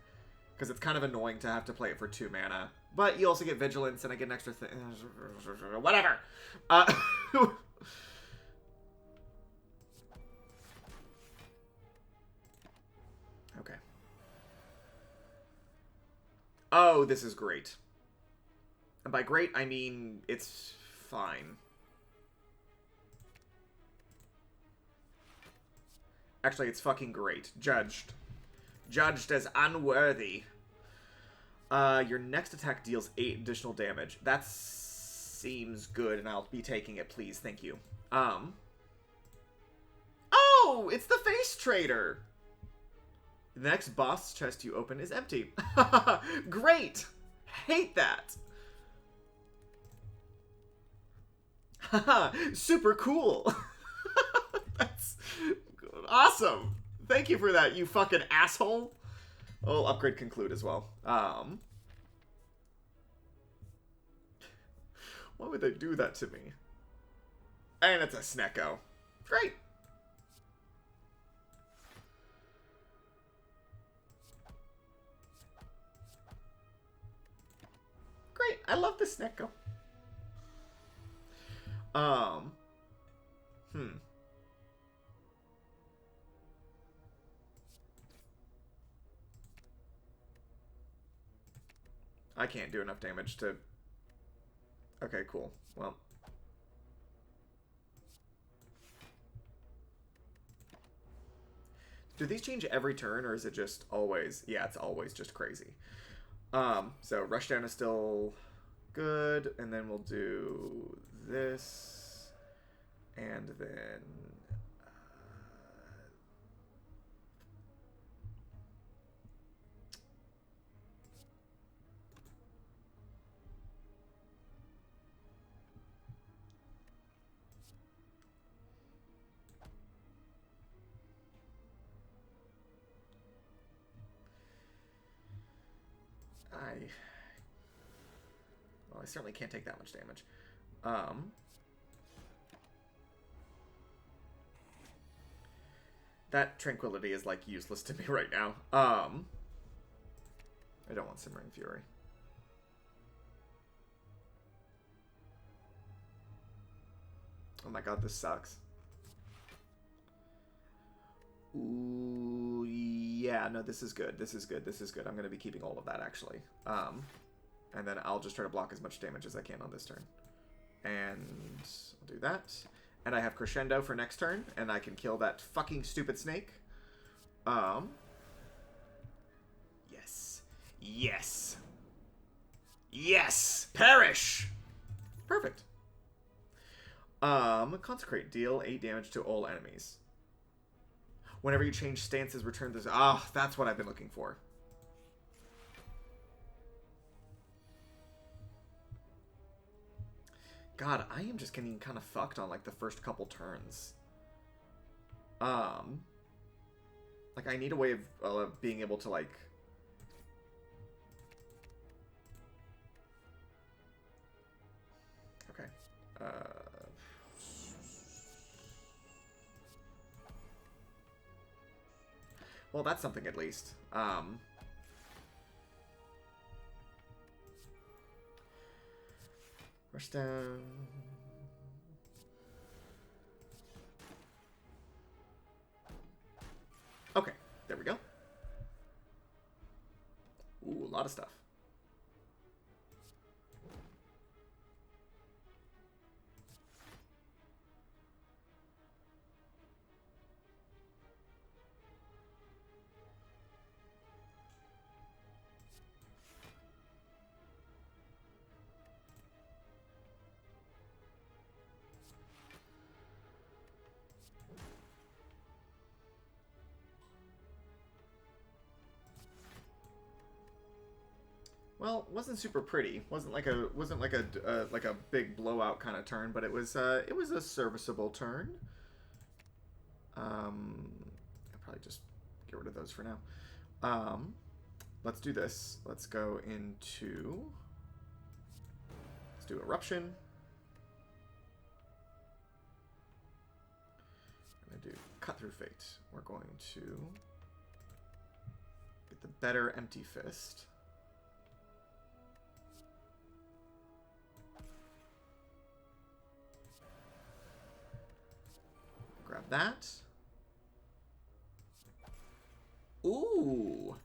Because it's kind of annoying to have to play it for 2 mana. But you also get Vigilance, and I get an extra thing. Whatever! Okay. Oh, this is great. And by great, I mean it's fine. Actually, it's fucking great. Judged. Judged as unworthy. Your next attack deals 8 additional damage. That seems good, and I'll be taking it, please. Thank you. Oh! It's the Face Trader! The next boss chest you open is empty. Great! Hate that! Super cool! That's awesome! Thank you for that, you fucking asshole! Oh, upgrade conclude as well. Why would they do that to me? And it's a Snecko. Great! Great, I love the Snecko. I can't do enough damage to... Okay, cool. Well. Do these change every turn, or is it just always... Yeah, it's always just crazy. So Rushdown is still good, and then we'll do this, and then... Well, I certainly can't take that much damage. That Tranquility is, like, useless to me right now. I don't want Simmering Fury. Oh my god, this sucks. Ooh, yeah, no, this is good. This is good. This is good. I'm going to be keeping all of that, actually. And then I'll just try to block as much damage as I can on this turn. And I'll do that. And I have Crescendo for next turn, and I can kill that fucking stupid snake. Yes. Yes. Yes! Perish! Perfect. Consecrate. Deal 8 damage to all enemies. Whenever you change stances, return this... Ah, that's what I've been looking for. God, I am just getting kind of fucked on, like, the first couple turns. Like, I need a way of being able to, like... Okay. Well, that's something at least. Rush down. Okay, there we go. Ooh, a lot of stuff. Well, wasn't super pretty. Wasn't like a big blowout kind of turn, but it was a serviceable turn. I'll probably just get rid of those for now. Let's do this. Let's go into. Let's do Eruption. I'm gonna do Cut Through Fate. We're going to get the better Empty Fist. Grab that. Ooh.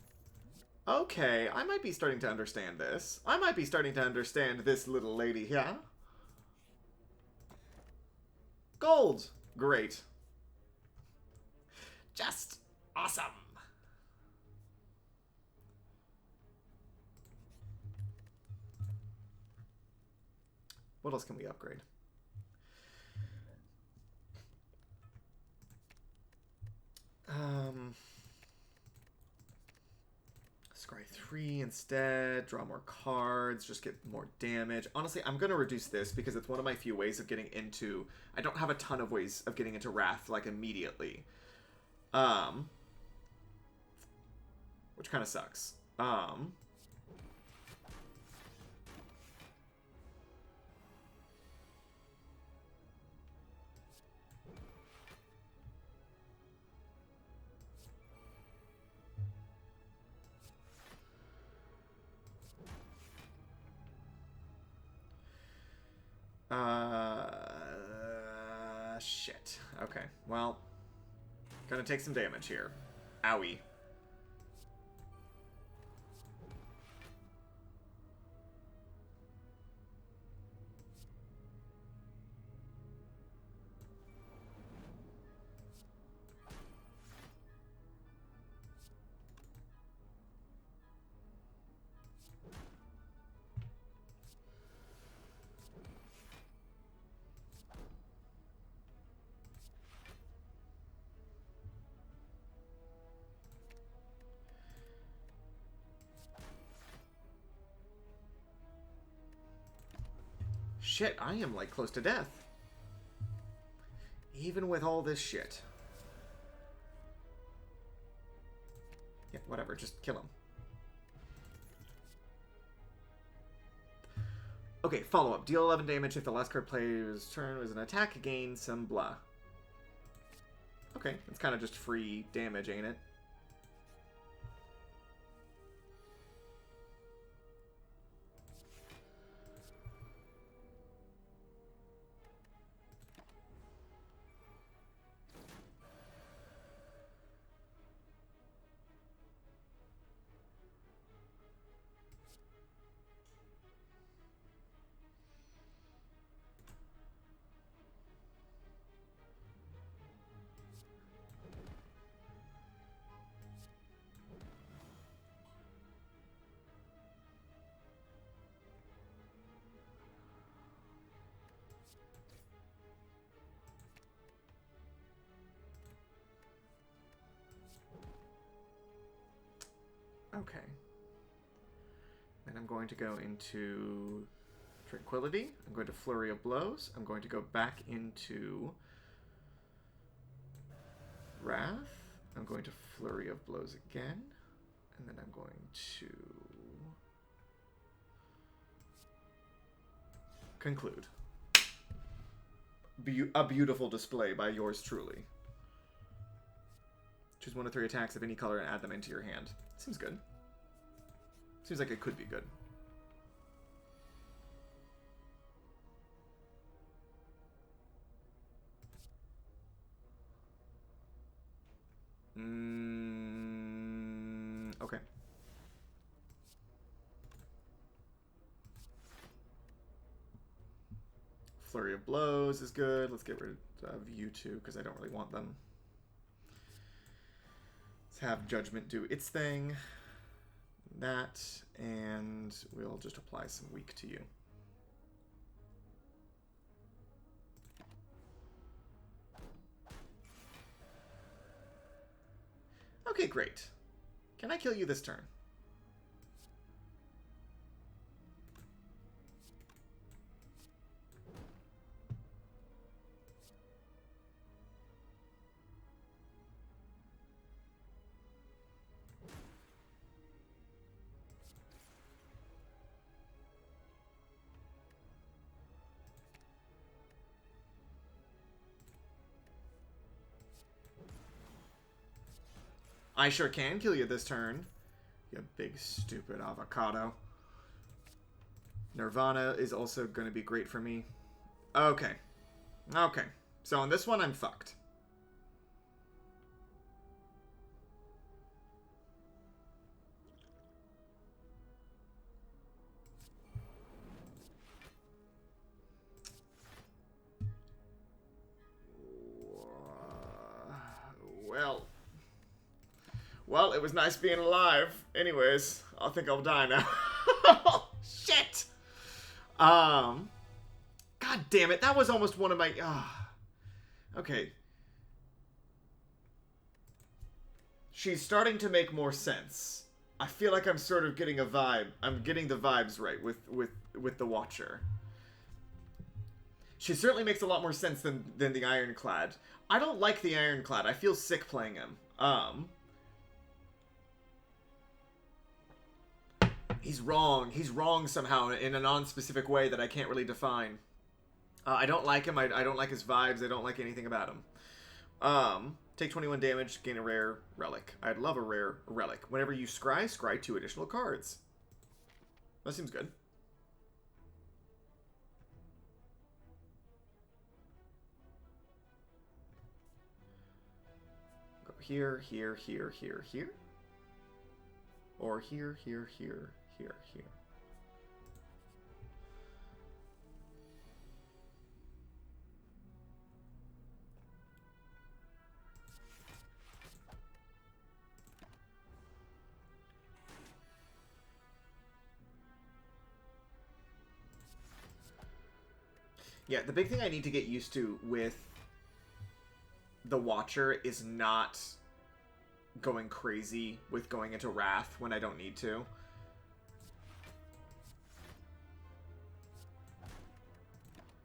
Okay, I might be starting to understand this. I might be starting to understand this little lady here. Gold! Great. Just awesome. What else can we upgrade? Scry 3 instead, draw more cards, just get more damage. Honestly, I'm going to reduce this because it's one of my few ways of getting into... I don't have a ton of ways of getting into Wrath, like, immediately. Which kind of sucks. Shit. Okay, well, gonna take some damage here. Owie. Shit, I am, like, close to death. Even with all this shit. Yeah, whatever, just kill him. Okay, follow-up. Deal 11 damage if the last card player's turn was an attack, gain some blah. Okay, it's kind of just free damage, ain't it? Okay. Then I'm going to go into Tranquility. I'm going to Flurry of Blows. I'm going to go back into Wrath. I'm going to Flurry of Blows again. And then I'm going to conclude. A beautiful display by yours truly. Choose 1 of 3 attacks of any color and add them into your hand. Seems good. Seems like it could be good. Okay. Flurry of Blows is good. Let's get rid of you two because I don't really want them. Let's have Judgment do its thing. That, and we'll just apply some weak to you. Okay, great. Can I kill you this turn? I sure can kill you this turn. You big stupid avocado. Nirvana is also going to be great for me. Okay. Okay. So on this one, I'm fucked. Well, it was nice being alive. Anyways, I think I'll die now. Shit! God damn it, that was almost one of my... Okay. She's starting to make more sense. I feel like I'm sort of getting a vibe. I'm getting the vibes right with the Watcher. She certainly makes a lot more sense than the Ironclad. I don't like the Ironclad. I feel sick playing him. He's wrong. He's wrong somehow in a non-specific way that I can't really define. I don't like him. I don't like his vibes. I don't like anything about him. Take 21 damage, gain a rare relic. I'd love a rare relic. Whenever you scry 2 additional cards. That seems good. Go here, here, here, here, here. Or here, here, here, here, here. Yeah, the big thing I need to get used to with the Watcher is not going crazy with going into Wrath when I don't need to.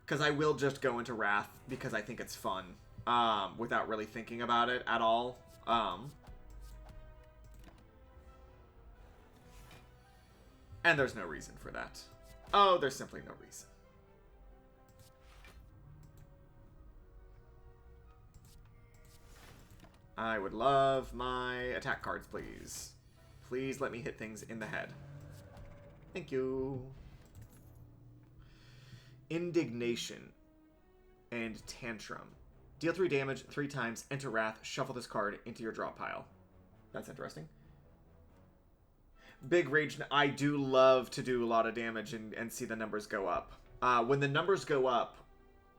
Because I will just go into Wrath because I think it's fun, without really thinking about it at all. And there's no reason for that. Oh, there's simply no reason. I would love my attack cards, please. Please let me hit things in the head. Thank you. Indignation and Tantrum. Deal 3 damage 3 times, enter Wrath, shuffle this card into your draw pile. That's interesting. Big Rage. I do love to do a lot of damage and see the numbers go up. When the numbers go up,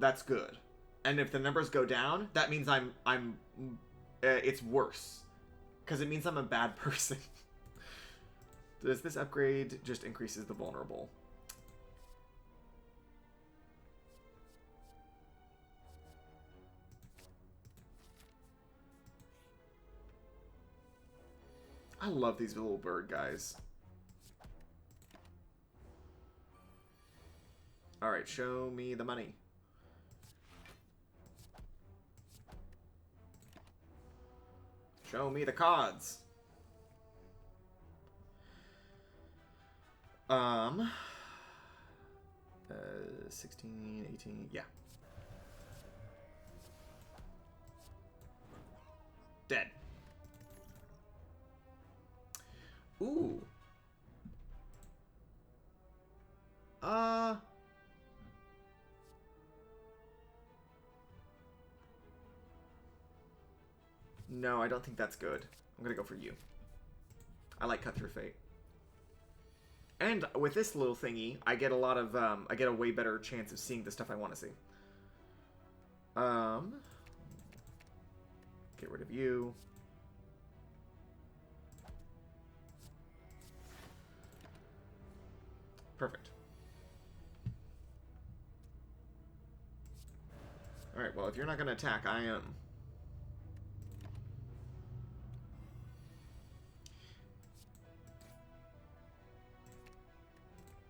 that's good. And if the numbers go down, that means it's worse. Because it means I'm a bad person. Does this upgrade just increases the vulnerable? I love these little bird guys. Alright, show me the money. Show me the cards. 16, 18, yeah. Dead. Ooh. No, I don't think that's good. I'm gonna go for you. I like Cut Through Fate. And with this little thingy, I get a lot of, I get a way better chance of seeing the stuff I want to see. Get rid of you. Perfect. Alright, well, if you're not going to attack, I am.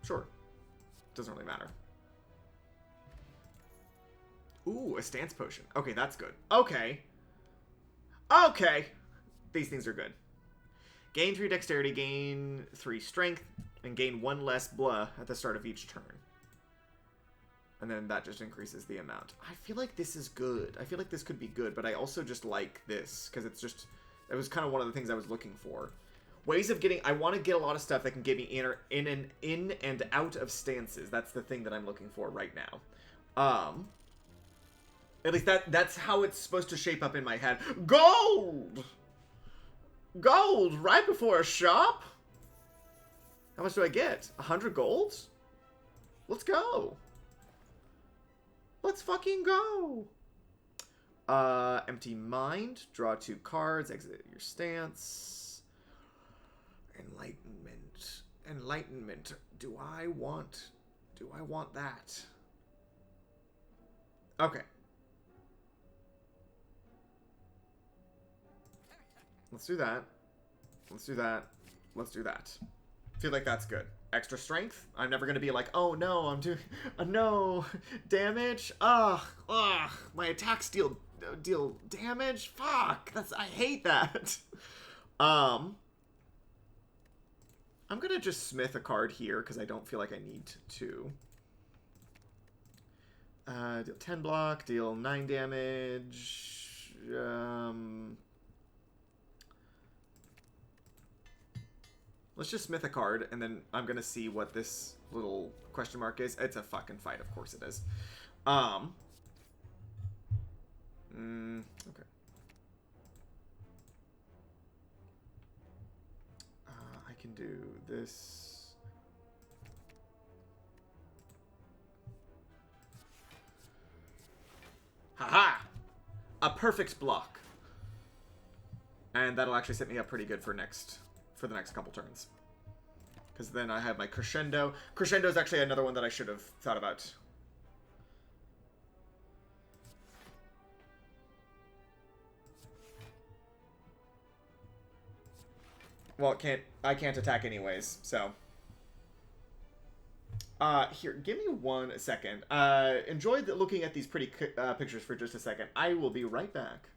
Sure. Doesn't really matter. Ooh, a stance potion. Okay, that's good. Okay. Okay. These things are good. Gain 3 dexterity, gain 3 strength, and gain 1 less blah at the start of each turn. And then that just increases the amount. I feel like this is good. I feel like this could be good, but I also just like this, because it's just It was kind of one of the things I was looking for. Ways of getting... I want to get a lot of stuff that can get me in and out of stances. That's the thing that I'm looking for right now. At least that's how it's supposed to shape up in my head. Gold! Gold! Right before a shop? How much do I get? 100 golds? Let's go. Let's fucking go. Empty mind. Draw 2 cards. Exit your stance. Enlightenment. Enlightenment. Do I want that? Okay. Let's do that. Let's do that. Let's do that. Feel like that's good. Extra strength. I'm never gonna be like, oh no, I'm doing, no, damage. Ugh, my attacks deal damage. Fuck, I hate that. I'm gonna just smith a card here because I don't feel like I need to. Deal 10 block. Deal 9 damage. Let's just smith a card, and then I'm gonna see what this little question mark is. It's a fucking fight, of course it is. Okay. I can do this. Haha! A perfect block. And that'll actually set me up pretty good for the next couple turns. Because then I have my crescendo. Crescendo is actually another one that I should have thought about. Well, I can't attack anyways, so. Here, give me 1 second. Enjoy looking at these pretty pictures for just a second. I will be right back.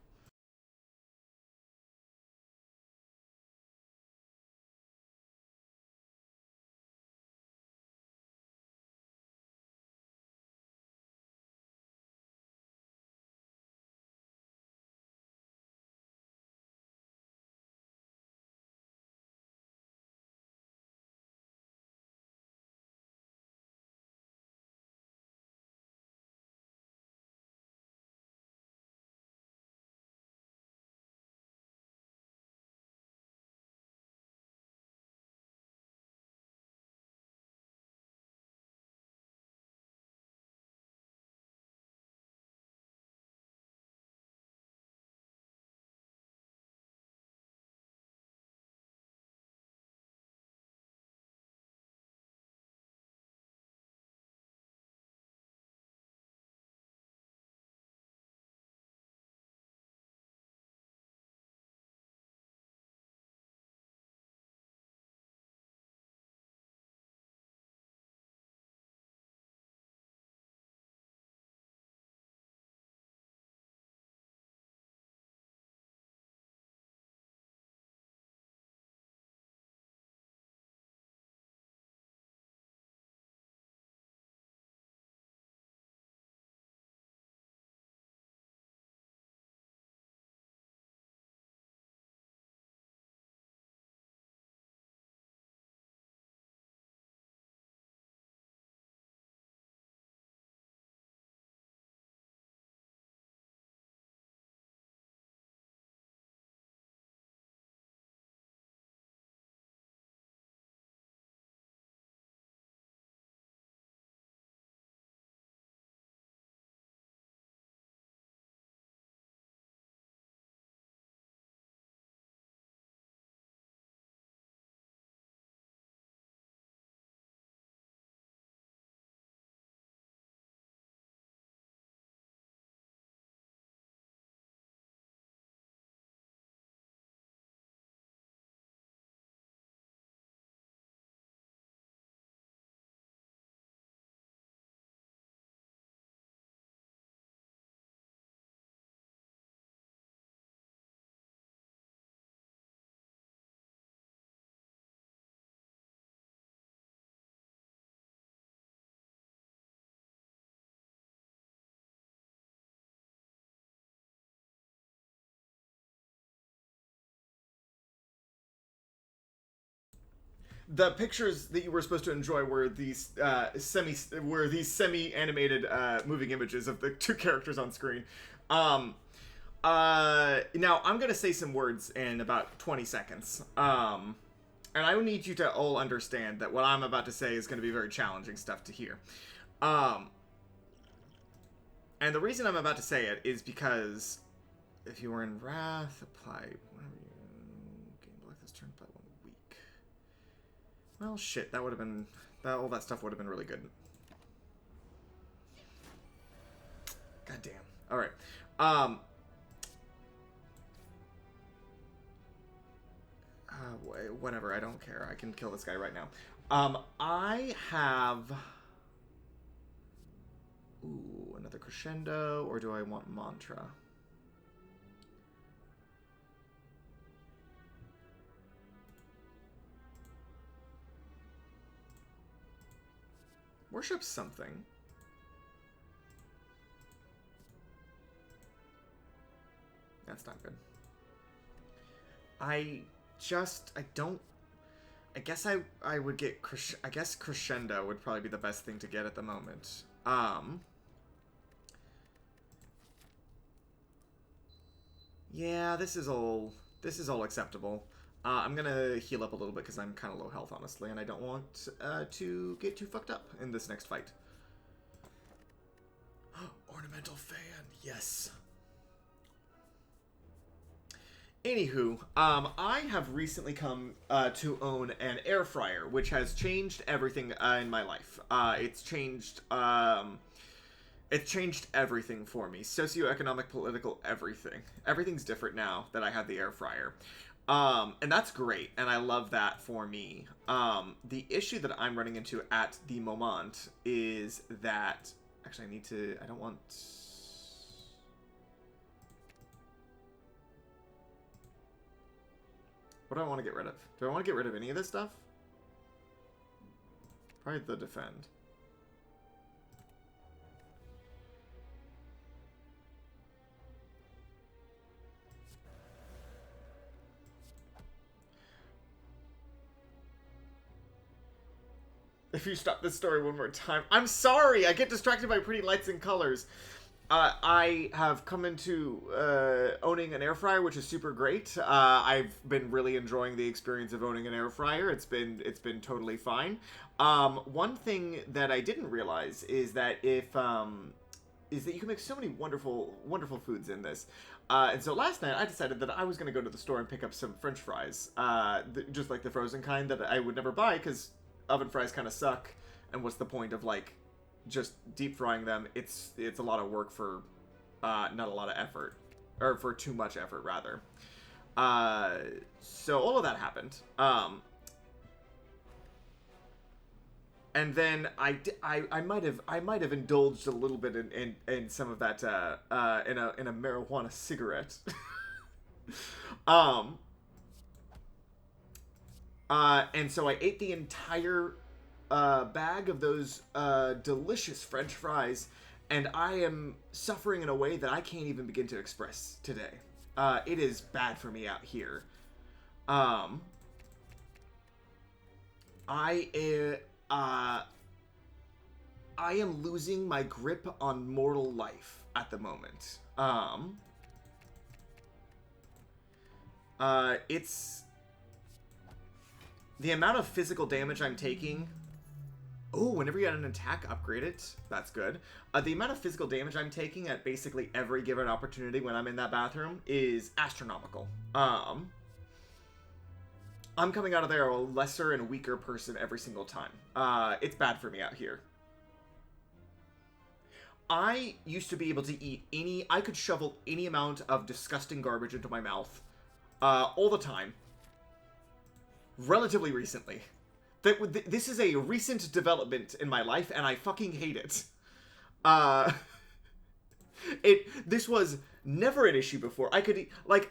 the pictures that you were supposed to enjoy were these semi-animated moving images of the two characters on screen. Now I'm gonna say some words in about 20 seconds. And I need you to all understand that what I'm about to say is going to be very challenging stuff to hear. And the reason I'm about to say it is because if you were in Wrath, apply whenever you game like this turn, apply 1 week. Well, shit, that would have been all that stuff would have been really good. God damn. All right. Whatever, I don't care. I can kill this guy right now. I have... Ooh, another crescendo, or do I want mantra? Worship something. That's not good. I don't... I guess I would get... I guess crescendo would probably be the best thing to get at the moment. Yeah, this is all acceptable. I'm gonna heal up a little bit because I'm kind of low health, honestly, and I don't want to get too fucked up in this next fight. Ornamental fan, yes. Anywho, I have recently come to own an air fryer, which has changed everything in my life. It's changed everything for me. Socioeconomic, political, everything. Everything's different now that I have the air fryer. And that's great, and I love that for me. The issue that I'm running into at the moment is that... Actually, I don't want... What do I want to get rid of? Do I want to get rid of any of this stuff? Probably the defend. If you stop this story one more time. I'm sorry! I get distracted by pretty lights and colors. I have come into owning an air fryer, which is super great. I've been really enjoying the experience of owning an air fryer. It's been totally fine. One thing that I didn't realize is that is that you can make so many wonderful foods in this. And so last night I decided that I was going to go to the store and pick up some French fries, just like the frozen kind that I would never buy because oven fries kind of suck. And what's the point of like just deep frying them? It's a lot of work for not a lot of effort, or for too much effort rather. So all of that happened. And then I might have indulged a little bit in some of that in a marijuana cigarette. And so I ate the entire bag of those delicious French fries, and I am suffering in a way that I can't even begin to express today. It is bad for me out here. I am losing my grip on mortal life at the moment. It's the amount of physical damage I'm taking. Oh, whenever you get an attack, upgrade it. That's good. The amount of physical damage I'm taking at basically every given opportunity when I'm in that bathroom is astronomical. I'm coming out of there a lesser and weaker person every single time. It's bad for me out here. I used to be able to eat I could shovel any amount of disgusting garbage into my mouth all the time. Relatively recently. This is a recent development in my life, and I fucking hate it. This was never an issue before. I could, like,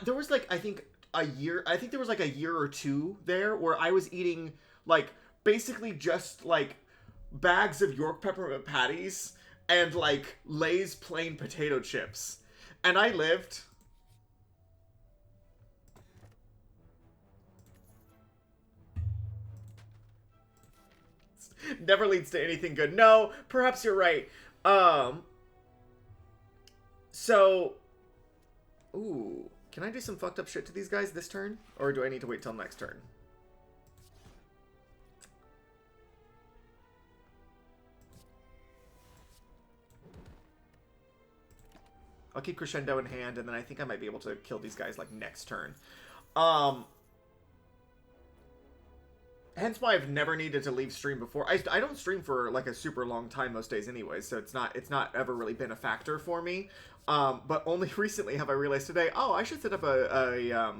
there was, like, I think there was, like, a year or two there where I was eating, like, basically just, like, bags of York peppermint patties and, like, Lay's plain potato chips. And I lived... Never leads to anything good. No, perhaps you're right. So, ooh, can I do some fucked up shit to these guys this turn? Or do I need to wait till next turn? I'll keep Crescendo in hand, and then I think I might be able to kill these guys, like, next turn. Hence why I've never needed to leave stream before. I don't stream for, like, a super long time most days anyways, so it's not ever really been a factor for me. But only recently have I realized today, oh, I should set up a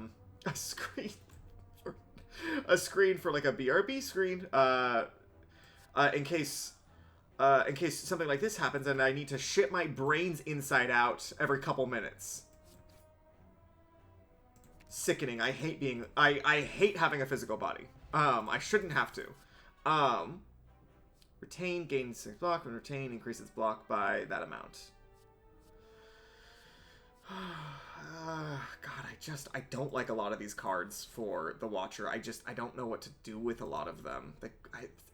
screen for, like, a BRB screen, in case something like this happens and I need to shit my brains inside out every couple minutes. Sickening. I hate having a physical body. I shouldn't have to. Retain gains 6 block, and retain increases block by that amount. God, I don't like a lot of these cards for the Watcher. I don't know what to do with a lot of them.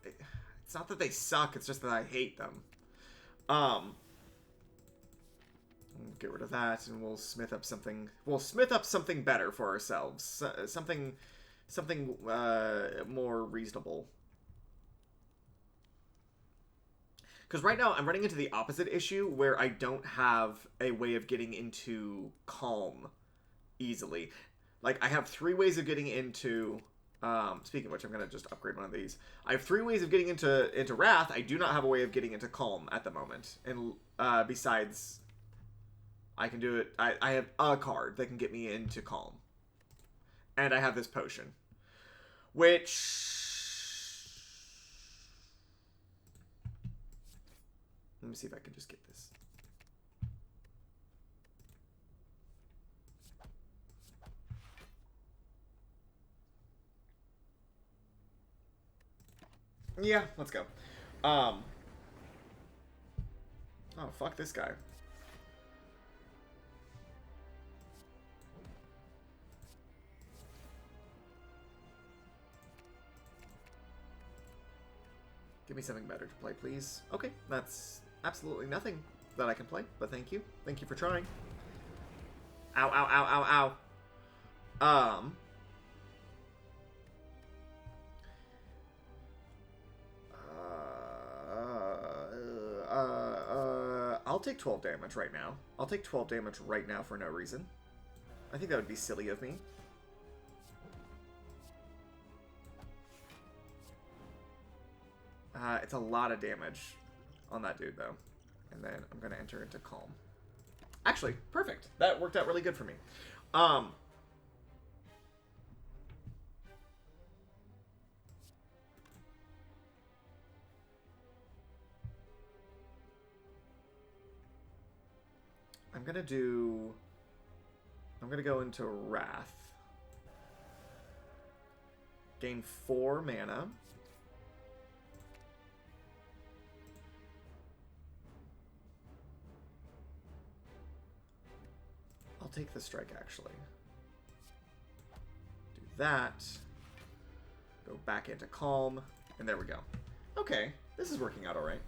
It's not that they suck, it's just that I hate them. Get rid of that, and we'll smith up something. We'll smith up something better for ourselves. Something more reasonable. Because right now I'm running into the opposite issue where I don't have a way of getting into Calm easily. Like, I have 3 ways of getting into... speaking of which, I'm going to just upgrade one of these. I have 3 ways of getting into Wrath. I do not have a way of getting into Calm at the moment. And besides, I can do it... I have a card that can get me into Calm. And I have this potion. Which... Let me see if I can just get this. Yeah, let's go. Oh, fuck this guy. Give me something better to play, please. Okay, that's absolutely nothing that I can play, but thank you. Thank you for trying. Ow, ow, ow, ow, ow. I'll take 12 damage right now. I'll take 12 damage right now for no reason. I think that would be silly of me. It's a lot of damage on that dude, though. And then I'm going to enter into Calm. Actually, perfect. That worked out really good for me. I'm going to go into Wrath. Gain 4 mana. I'll take the strike, actually. Do that. Go back into Calm. And there we go. Okay. This is working out alright.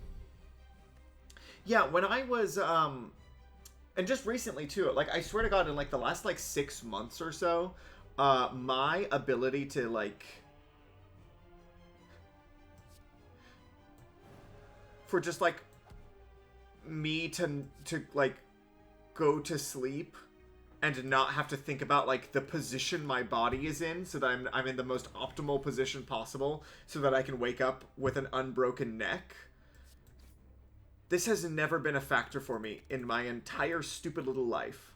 Yeah, when I was, and just recently, too, like, I swear to God, in, like, the last, like, 6 months or so, my ability to, like, for just, like, me to like, go to sleep and not have to think about, like, the position my body is in so that I'm in the most optimal position possible so that I can wake up with an unbroken neck. This has never been a factor for me in my entire stupid little life.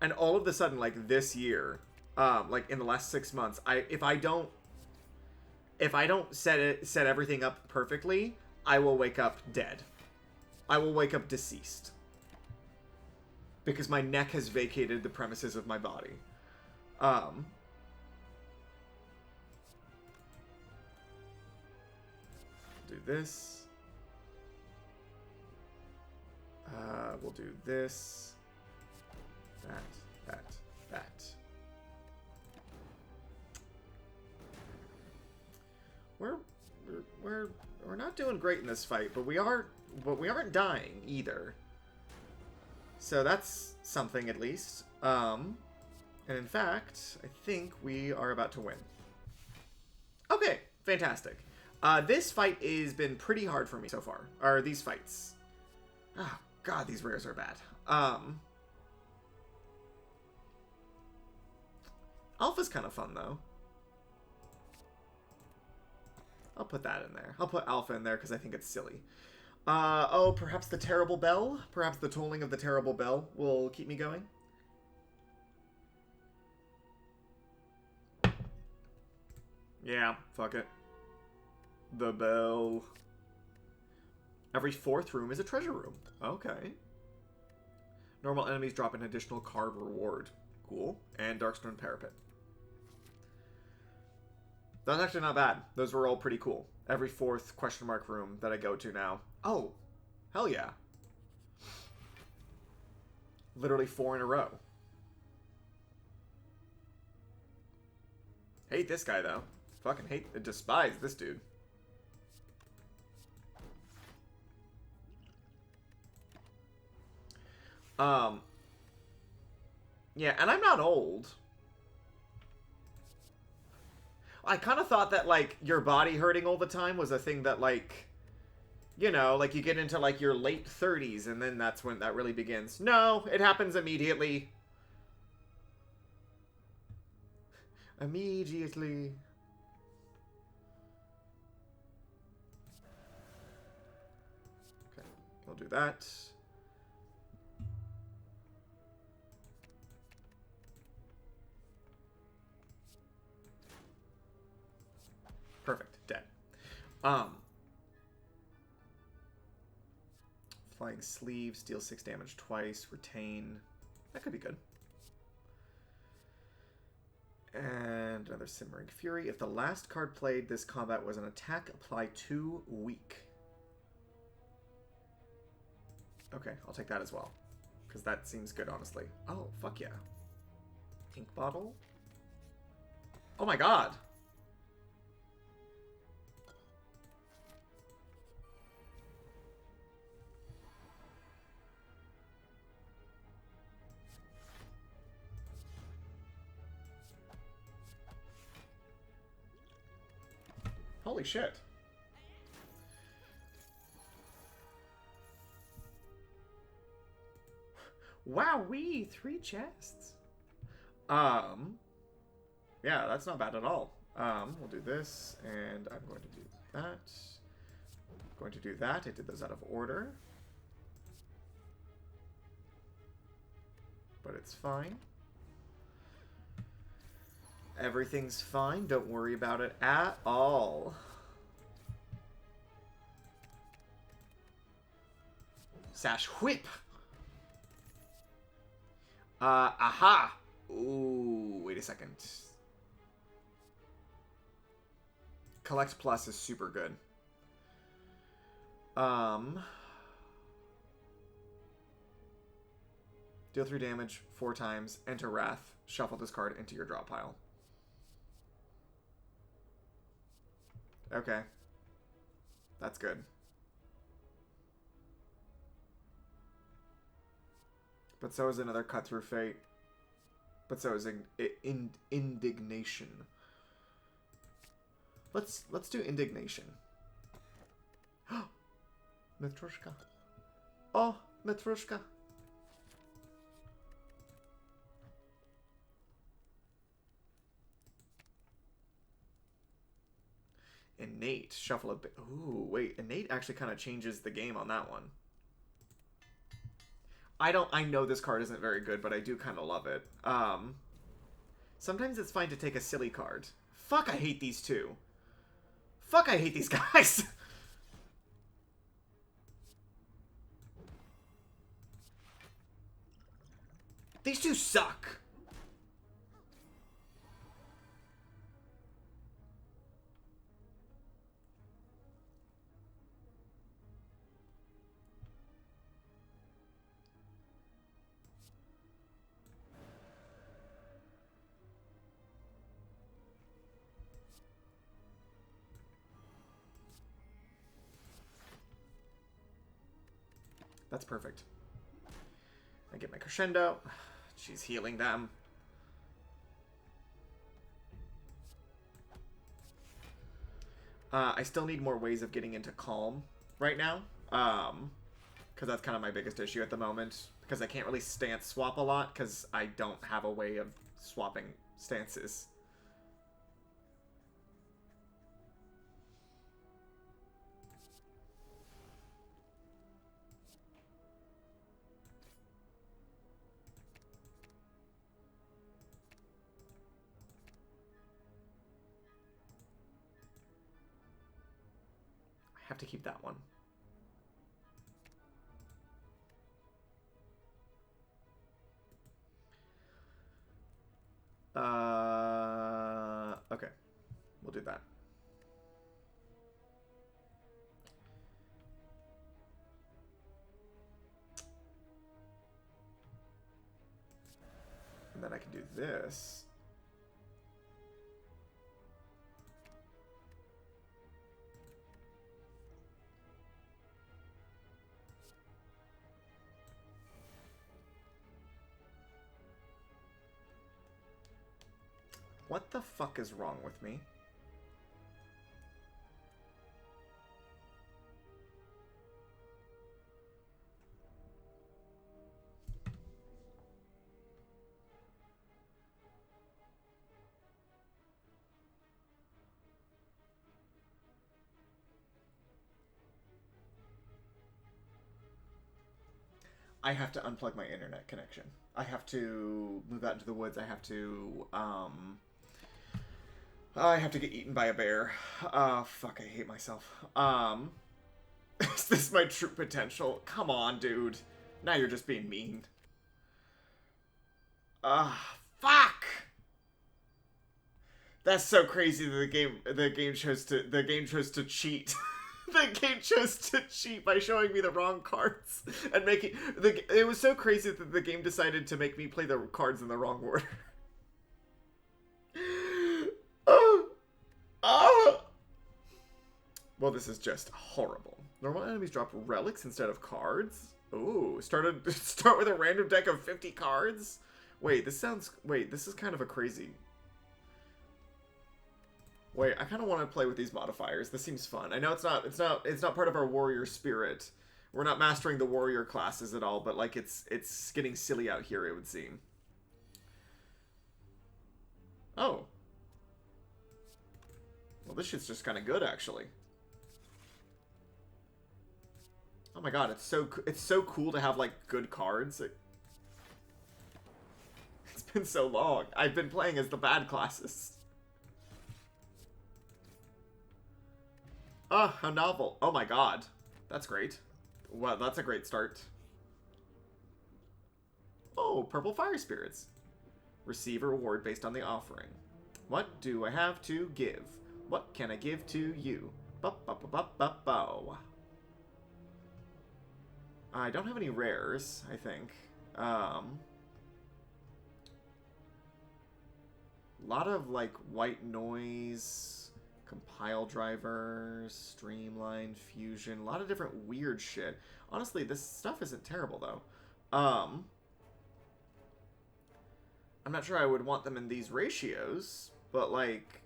And all of a sudden, like, this year, like, in the last 6 months, if I don't set everything up perfectly, I will wake up dead. I will wake up deceased. Because my neck has vacated the premises of my body. Do this. We'll do this. That. we're we're not doing great in this fight, but we aren't dying either. So that's something at least. And in fact, I think we are about to win. Okay, fantastic. This fight has been pretty hard for me so far. Or these fights. Oh, God, these rares are bad. Alpha's kind of fun, though. I'll put that in there. I'll put Alpha in there because I think it's silly. Oh, perhaps the Terrible Bell? Perhaps the tolling of the Terrible Bell will keep me going? Yeah, fuck it. The bell. Every fourth room is a treasure room. Okay. Normal enemies drop an additional card reward. Cool. And Darkstone Parapet. That's actually not bad. Those were all pretty cool. Every fourth question mark room that I go to now. Oh, hell yeah. Literally 4 in a row. Hate this guy, though. Fucking despise this dude. Yeah, and I'm not old. I kind of thought that, like, your body hurting all the time was a thing that, like, you know, like, you get into, like, your late 30s, and then that's when that really begins. No, it happens immediately. Immediately. Okay, I'll do that. Perfect. Dead. Flying Sleeves, deal 6 damage twice, retain. That could be good. And another Simmering Fury. If the last card played this combat was an attack, apply 2 weak. Okay, I'll take that as well. Because that seems good, honestly. Oh, fuck yeah. Ink Bottle? Oh my god! Holy shit. Wowee, 3 chests. Yeah, that's not bad at all. We'll do this, and I'm going to do that. I'm going to do that. I did those out of order. But it's fine. Everything's fine. Don't worry about it at all. Sash Whip. Aha. Ooh, wait a second. Collect Plus is super good. Deal 3 damage 4 times. Enter Wrath. Shuffle this card into your draw pile. Okay. That's good. But so is another Cut Through Fate. But so is Indignation. Let's do Indignation. Matrushka. Oh, Matrushka. Innate. Shuffle a bit. Ooh, wait. Innate actually kind of changes the game on that one. I know this card isn't very good, but I do kind of love it. Sometimes it's fine to take a silly card. Fuck, I hate these two. Fuck, I hate these guys. These two suck. That's perfect. I get my crescendo. She's healing them. I still need more ways of getting into calm right now. Because that's kind of my biggest issue at the moment. Because I can't really stance swap a lot because I don't have a way of swapping stances. I have to keep that one. Okay. We'll do that. And then I can do this. What the fuck is wrong with me? I have to unplug my internet connection. I have to move out into the woods. I have to get eaten by a bear. Fuck, I hate myself. Is this my true potential? Come on, dude. Now you're just being mean. Fuck! That's so crazy that the game chose to cheat. The game chose to cheat by showing me the wrong cards and making it was so crazy that the game decided to make me play the cards in the wrong order. Well, this is just horrible. Normal enemies drop relics instead of cards. Ooh, start with a random deck of 50 cards. Wait, this is kind of a crazy. Wait, I kind of want to play with these modifiers. This seems fun. I know it's not part of our warrior spirit. We're not mastering the warrior classes at all, but like it's getting silly out here, it would seem. Oh. Well, this shit's just kind of good, actually. Oh my god, it's so cool to have like good cards. It's been so long. I've been playing as the bad classes. Oh, how novel. Oh my god. That's great. Well, that's a great start. Oh, purple fire spirits. Receive a reward based on the offering. What do I have to give? What can I give to you? Ba-ba-ba-ba-ba-bow. I don't have any rares, I think. A lot of, like, white noise, compile drivers, streamline, fusion, a lot of different weird shit. Honestly, this stuff isn't terrible, though. I'm not sure I would want them in these ratios, but, like,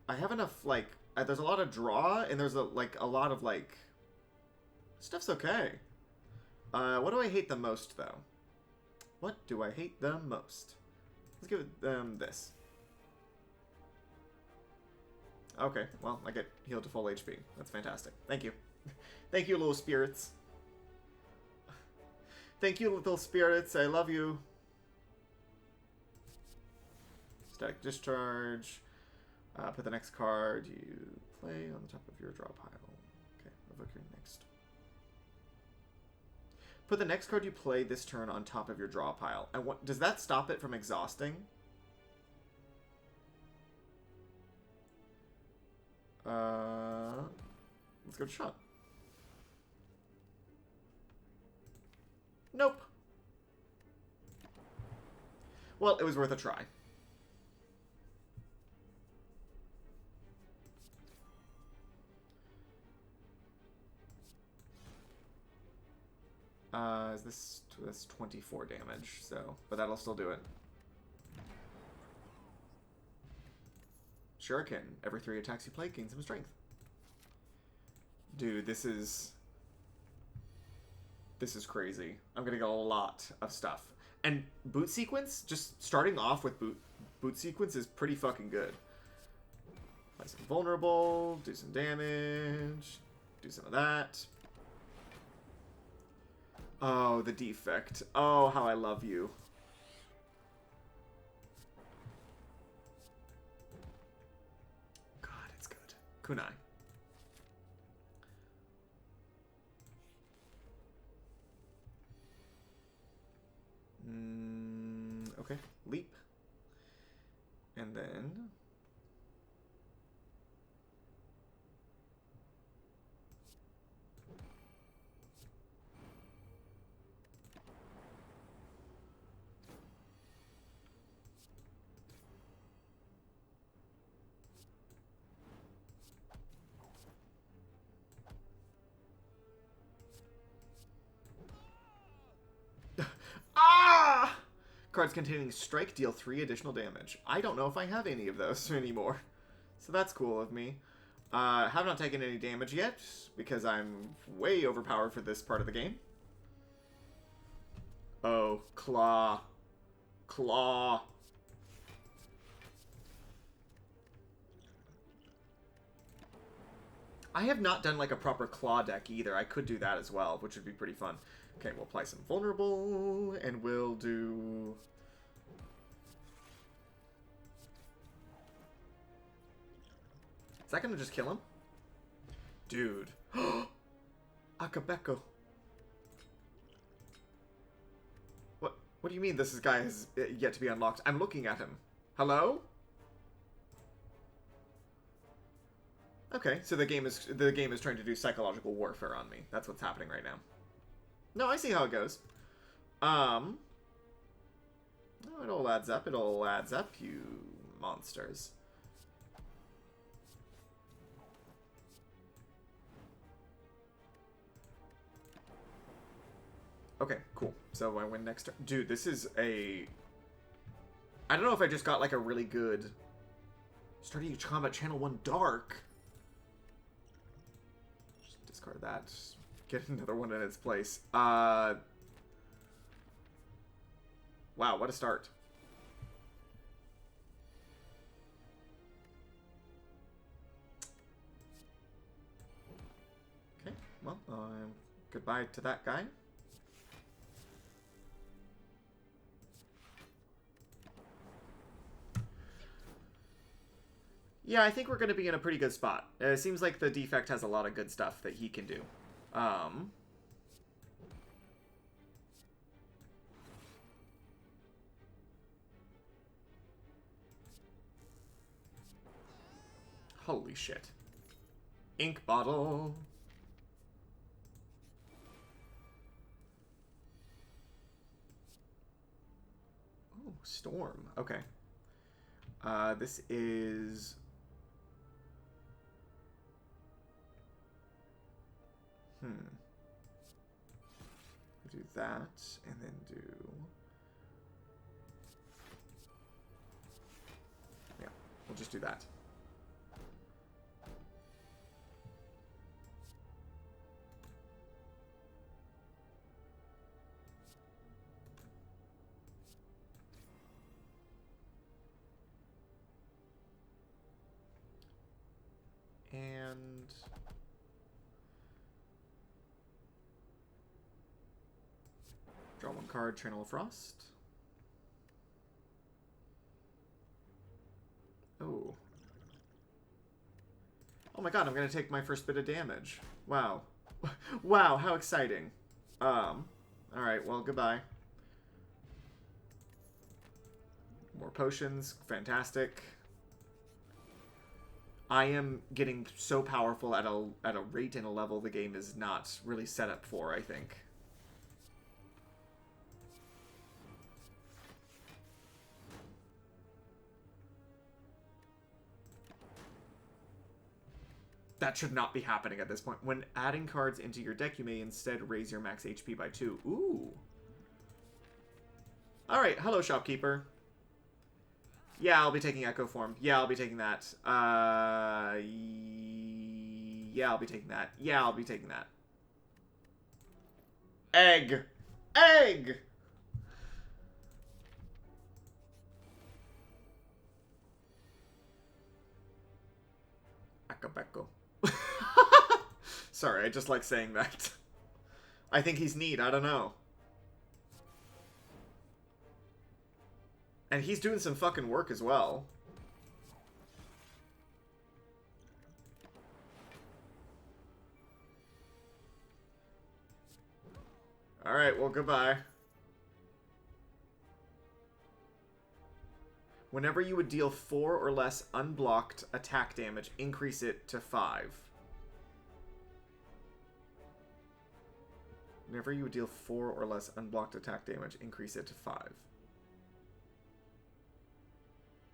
I have enough, like, there's a lot of draw, and there's, a lot of, like, stuff's okay. What do I hate the most, though? What do I hate the most? Let's give it, this. Okay, well, I get healed to full HP. That's fantastic. Thank you. Thank you, little spirits. Thank you, little spirits. I love you. Static discharge. Put the next card you play on the top of your draw pile. Okay, evoke your next. Put the next card you play this turn on top of your draw pile. And what does that stop it from exhausting? Let's go to shot. Nope. Well, it was worth a try. Is this... That's 24 damage, so... But that'll still do it. Shuriken. Every 3 attacks you play, gain some strength. Dude, this is crazy. I'm gonna get a lot of stuff. And boot sequence, just starting off with boot sequence is pretty fucking good. Play some vulnerable, do some damage, do some of that. Oh, the defect. Oh, how I love you. God, it's good. Kunai. Okay, leap. And then... Ah! Cards containing strike deal 3 additional damage. I don't know if I have any of those anymore. So that's cool of me. Have not taken any damage yet, because I'm way overpowered for this part of the game. Oh, Claw. Claw. I have not done like a proper Claw deck either. I could do that as well, which would be pretty fun. Okay, we'll apply some vulnerable, and we'll do... Is that gonna just kill him? Dude. Akabeko. What do you mean this guy has yet to be unlocked? I'm looking at him. Hello? Okay, so the game is trying to do psychological warfare on me. That's what's happening right now. No, I see how it goes. No, it all adds up. It all adds up, you monsters. Okay, cool. So I win next turn. Dude, this is a... I don't know if I just got like a really good... Starting each combat channel 1 dark. Just discard that. Just get another one in its place. Wow, what a start. Okay, well, goodbye to that guy. Yeah, I think we're going to be in a pretty good spot. It seems like the defect has a lot of good stuff that he can do. Holy shit. Ink bottle. Oh, storm. Okay. This is... Do that, and then do... Yeah, we'll just do that. And... Draw 1 card, Channel of Frost. Oh. Oh my god, I'm gonna take my first bit of damage. Wow. Wow, how exciting. Alright, well, goodbye. More potions, fantastic. I am getting so powerful at a rate and a level the game is not really set up for, I think. That should not be happening at this point. When adding cards into your deck, you may instead raise your max HP by 2. Ooh. Alright, hello, shopkeeper. Yeah, I'll be taking Echo Form. Yeah, I'll be taking that. Yeah, I'll be taking that. Yeah, I'll be taking that. Egg! Egg! Akabeko. Sorry, I just like saying that. I think he's neat, I don't know. And he's doing some fucking work as well. Alright, well, goodbye. Whenever you would deal 4 or less unblocked attack damage, increase it to 5. Whenever you would deal 4 or less unblocked attack damage, increase it to 5.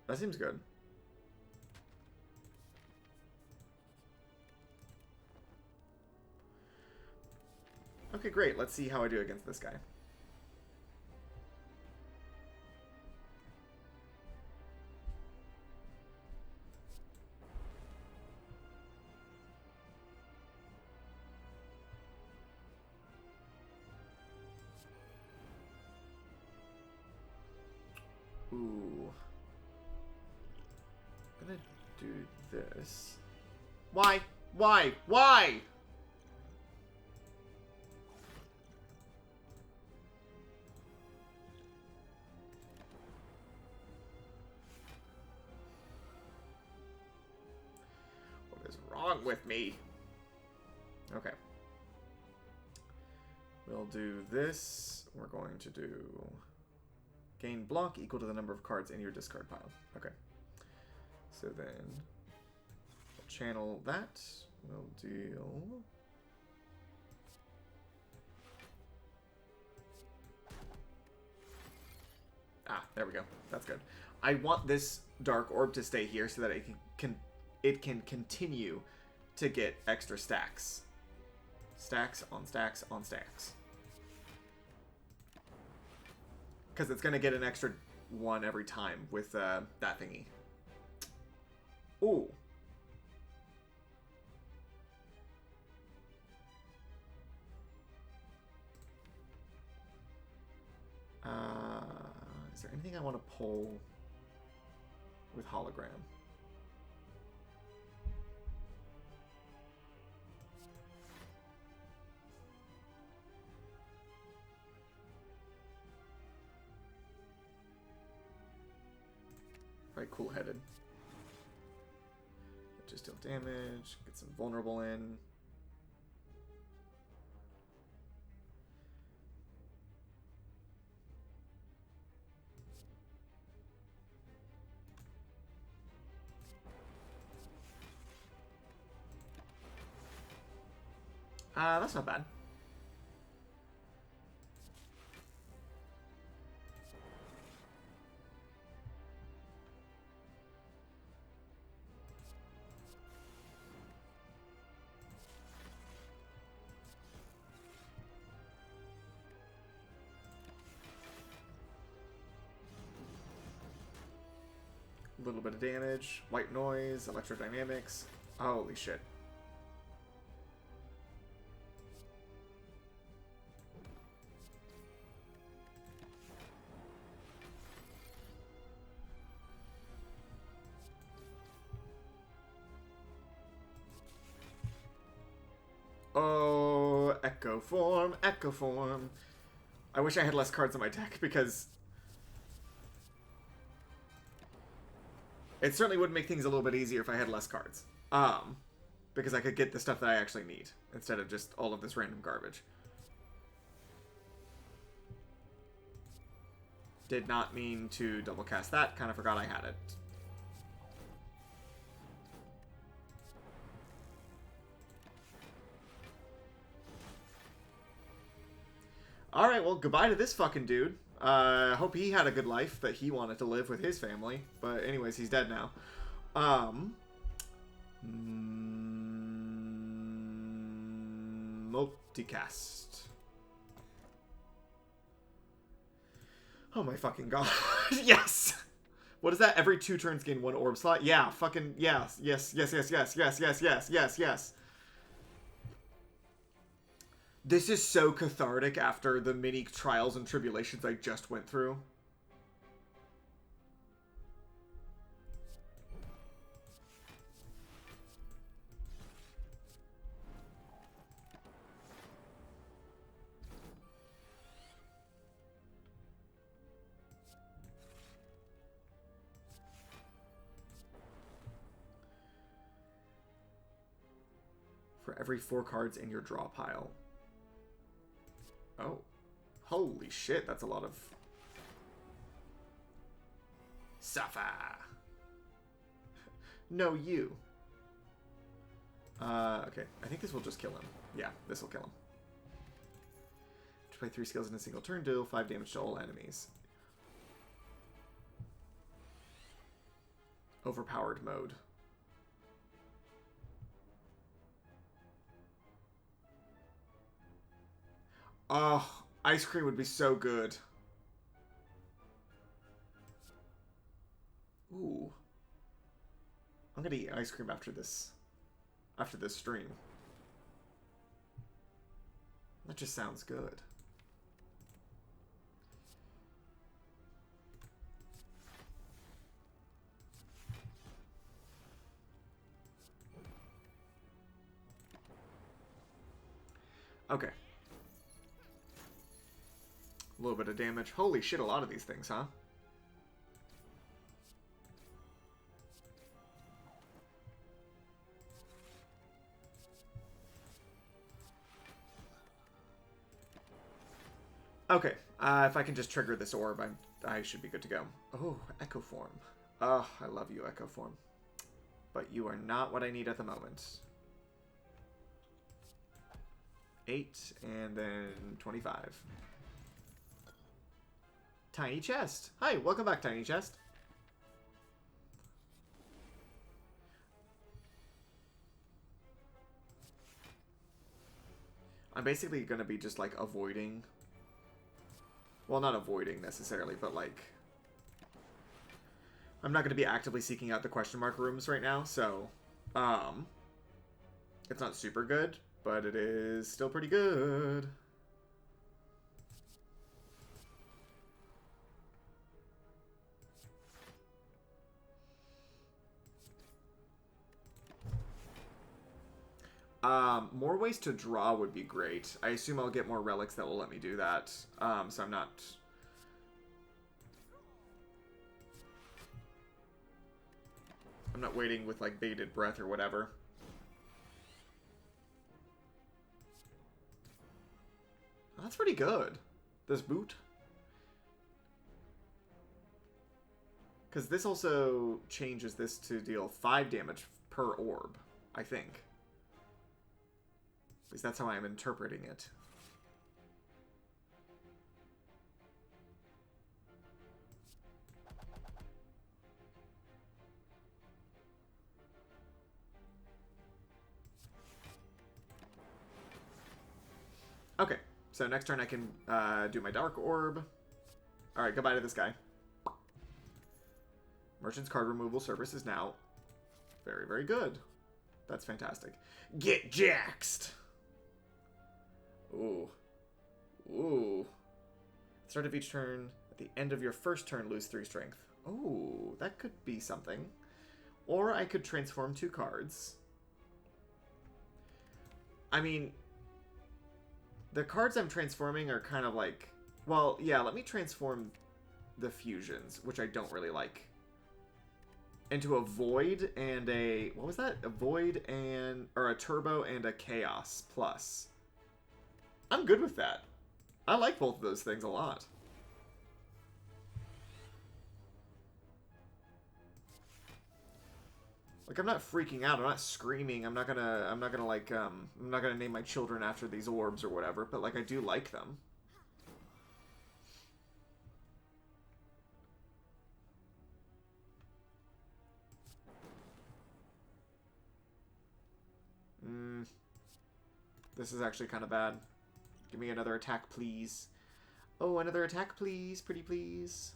That seems good. Okay, great. Let's see how I do against this guy. Ooh. I'm gonna do this. Why? Why? Why? What is wrong with me? Okay. We'll do this. We're going to do... gain block equal to the number of cards in your discard pile. Okay. So then, we'll channel that. We'll deal... Ah, there we go. That's good. I want this Dark Orb to stay here so that it can continue to get extra stacks. Stacks on stacks on stacks. Because it's going to get an extra one every time with that thingy. Ooh. Is there anything I want to pull with hologram? Right, cool-headed. Just deal damage, get some vulnerable in. That's not bad. A little bit of damage, white noise, electrodynamics. Holy shit. Oh, Echo Form, Echo Form. I wish I had less cards in my deck because it certainly would make things a little bit easier if I had less cards. Because I could get the stuff that I actually need instead of just all of this random garbage. Did not mean to double cast that. Kind of forgot I had it. Alright, well, goodbye to this fucking dude. Hope he had a good life that he wanted to live with his family. But anyways, he's dead now. Decast. Oh my fucking god. Yes! What is that? Every 2 turns gain 1 orb slot? Yeah, fucking yes. Yes, yes, yes, yes, yes, yes, yes, yes, yes. This is so cathartic after the many trials and tribulations I just went through. For every 4 cards in your draw pile. Oh. Holy shit, that's a lot of... Suffer! No, you. Okay. I think this will just kill him. Yeah, this will kill him. To play 3 skills in a single turn, deal 5 damage to all enemies. Overpowered mode. Oh, ice cream would be so good. Ooh. I'm gonna eat ice cream after this stream. That just sounds good. Okay. A little bit of damage. Holy shit, a lot of these things, huh? Okay, if I can just trigger this orb, I should be good to go. Oh, Echo Form. Oh, I love you, Echo Form. But you are not what I need at the moment. 8, and then 25. Tiny Chest. Hi, welcome back, Tiny Chest. I'm basically going to be just, like, avoiding... Well, not avoiding, necessarily, but, like... I'm not going to be actively seeking out the question mark rooms right now, so... It's not super good, but it is still pretty good. More ways to draw would be great. I assume I'll get more relics that will let me do that. So I'm not waiting with, like, bated breath or whatever. Oh, that's pretty good. This boot. Because this also changes this to deal 5 damage per orb, I think. At least that's how I'm interpreting it. Okay, so next turn I can do my Dark Orb. Alright, goodbye to this guy. Merchant's card removal service is now very, very good. That's fantastic. Get jaxed! Ooh. Ooh. Start of each turn. At the end of your first turn, lose 3 strength. Ooh, that could be something. Or I could transform 2 cards. I mean, the cards I'm transforming are kind of like... Well, yeah, let me transform the fusions, which I don't really like. Into a Void and a... What was that? A Void and... Or a Turbo and a Chaos Plus. I'm good with that. I like both of those things a lot. Like, I'm not freaking out. I'm not screaming. I'm not gonna like, I'm not gonna name my children after these orbs or whatever, but, like, I do like them. This is actually kind of bad. Give me another attack, please. Oh, another attack, please. Pretty please.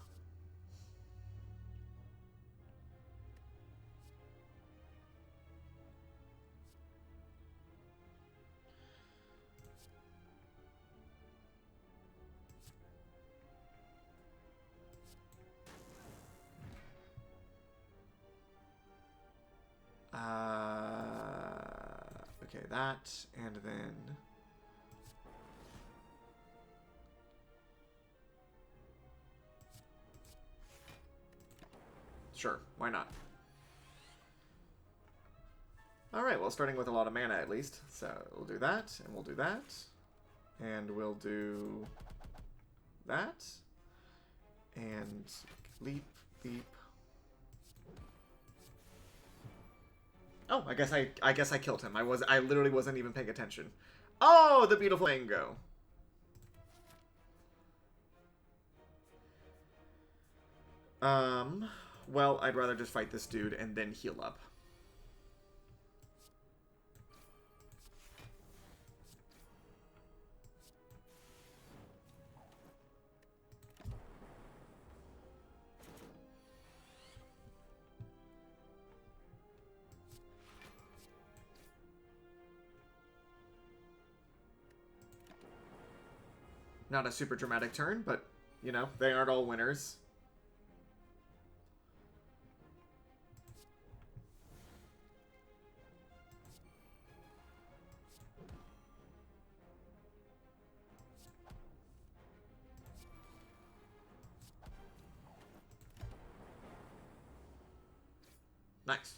Okay, that, and then... Sure, why not? Alright, well, starting with a lot of mana at least. So we'll do that, and we'll do that. And we'll do that. And leap, leap. Oh, I guess I killed him. I literally wasn't even paying attention. Oh, the beautiful mango. Well, I'd rather just fight this dude and then heal up. Not a super dramatic turn, but, you know, they aren't all winners. Nice.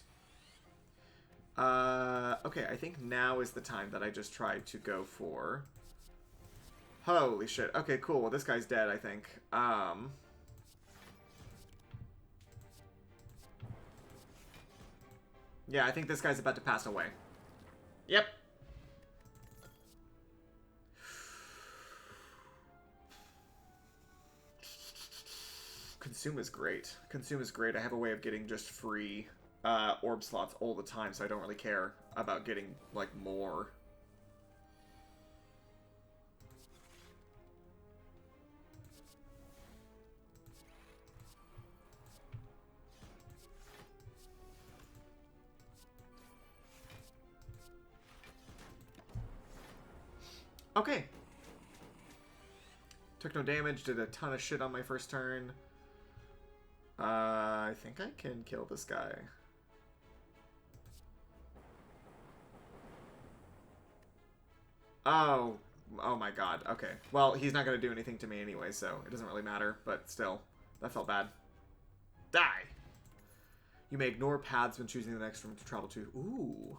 Okay, I think now is the time that I just tried to go for... Holy shit. Okay, cool. Well, this guy's dead, I think. Yeah, I think this guy's about to pass away. Yep. Consume is great. Consume is great. I have a way of getting just free orb slots all the time, so I don't really care about getting, like, more. Okay. Took no damage, did a ton of shit on my first turn. I think I can kill this guy. Oh. Oh my god. Okay. Well, he's not going to do anything to me anyway, so it doesn't really matter. But still, that felt bad. Die! You may ignore paths when choosing the next room to travel to. Ooh.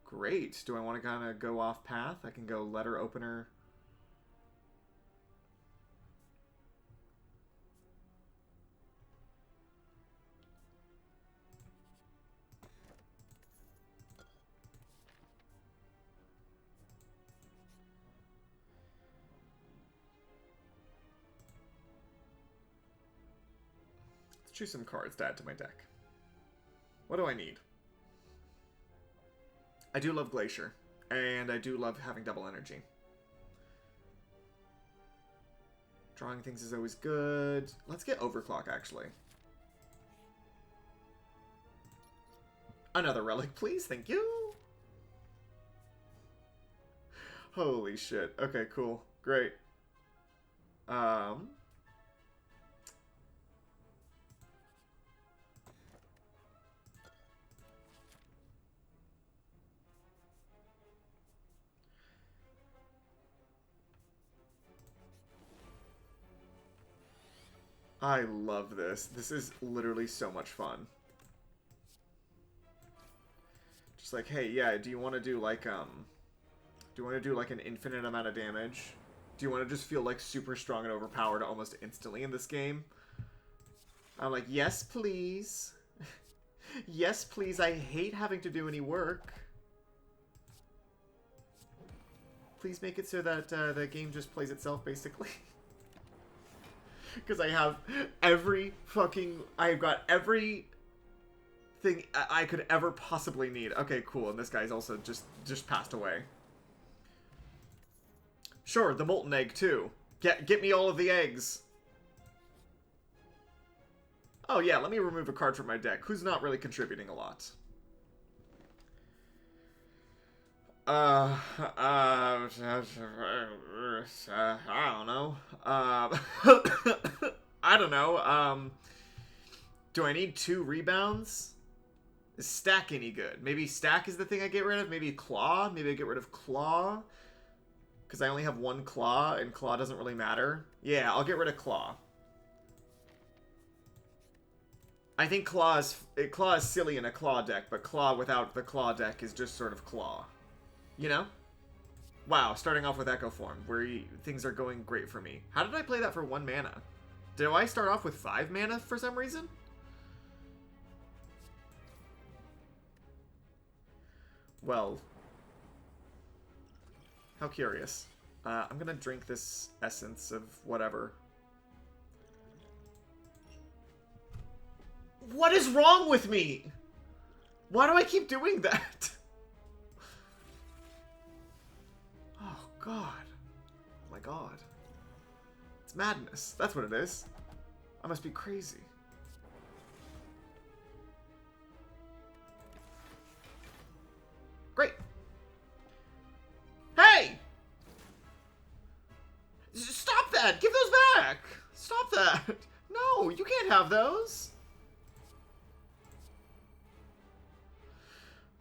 Great. Do I want to kind of go off path? I can go letter opener. Let's choose some cards to add to my deck. What do I need? I do love Glacier, and I do love having double energy. Drawing things is always good. Let's get Overclock, actually. Another relic, please. Thank you. Holy shit. Okay, cool. Great. I love this. This is literally so much fun. Just like, hey, yeah, do you want to do like, do you want to do like an infinite amount of damage? Do you want to just feel like super strong and overpowered almost instantly in this game? I'm like, yes, please. Yes, please. I hate having to do any work. Please make it so that the game just plays itself, basically. Because I have every fucking... I've got every thing I could ever possibly need. Okay, cool. And this guy's also just passed away. Sure, the molten egg too. Get me all of the eggs. Oh yeah, let me remove a card from my deck. Who's not really contributing a lot? I don't know. I don't know. Do I need 2 rebounds? Is Stack any good? Maybe Stack is the thing I get rid of? Maybe Claw? Maybe I get rid of Claw? Because I only have 1 Claw, and Claw doesn't really matter. Yeah, I'll get rid of Claw. I think Claw is silly in a Claw deck, but Claw without the Claw deck is just sort of Claw. You know? Wow, starting off with Echo Form, where things are going great for me. How did I play that for 1 mana? Did I start off with 5 mana for some reason? Well, how curious. I'm gonna drink this essence of whatever. What is wrong with me? Why do I keep doing that? Oh, God. Oh, my God. It's madness. That's what it is. I must be crazy. Great. Hey! Stop that! Give those back! Stop that! No, you can't have those!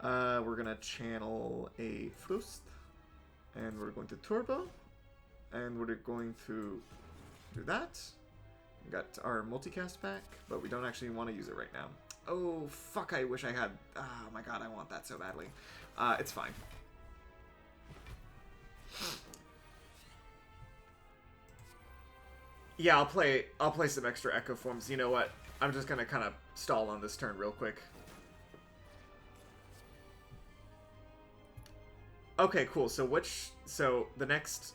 We're gonna channel a Frust, and we're going to Turbo, and we're going to do that. We got our multicast back, but we don't actually want to use it right now. Oh, fuck, I wish I had... Oh my god, I want that so badly. It's fine. Yeah, I'll play some extra Echo Forms. You know what? I'm just gonna kind of stall on this turn real quick. Okay, cool. So the next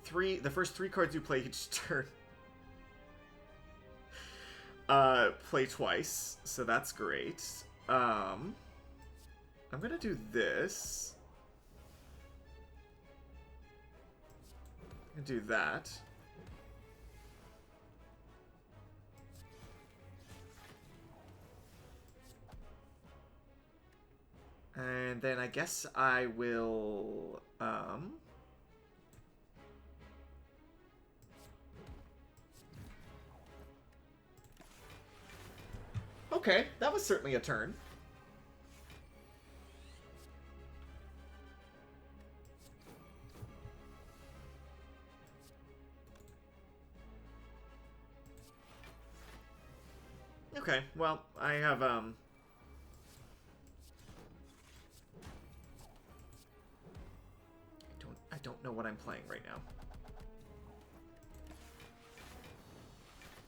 3, the first 3 cards you play each turn, play twice. So that's great. I'm gonna do this. I'm gonna do that. And then I guess I will, okay, that was certainly a turn. Okay, well, I have, I don't know what I'm playing right now.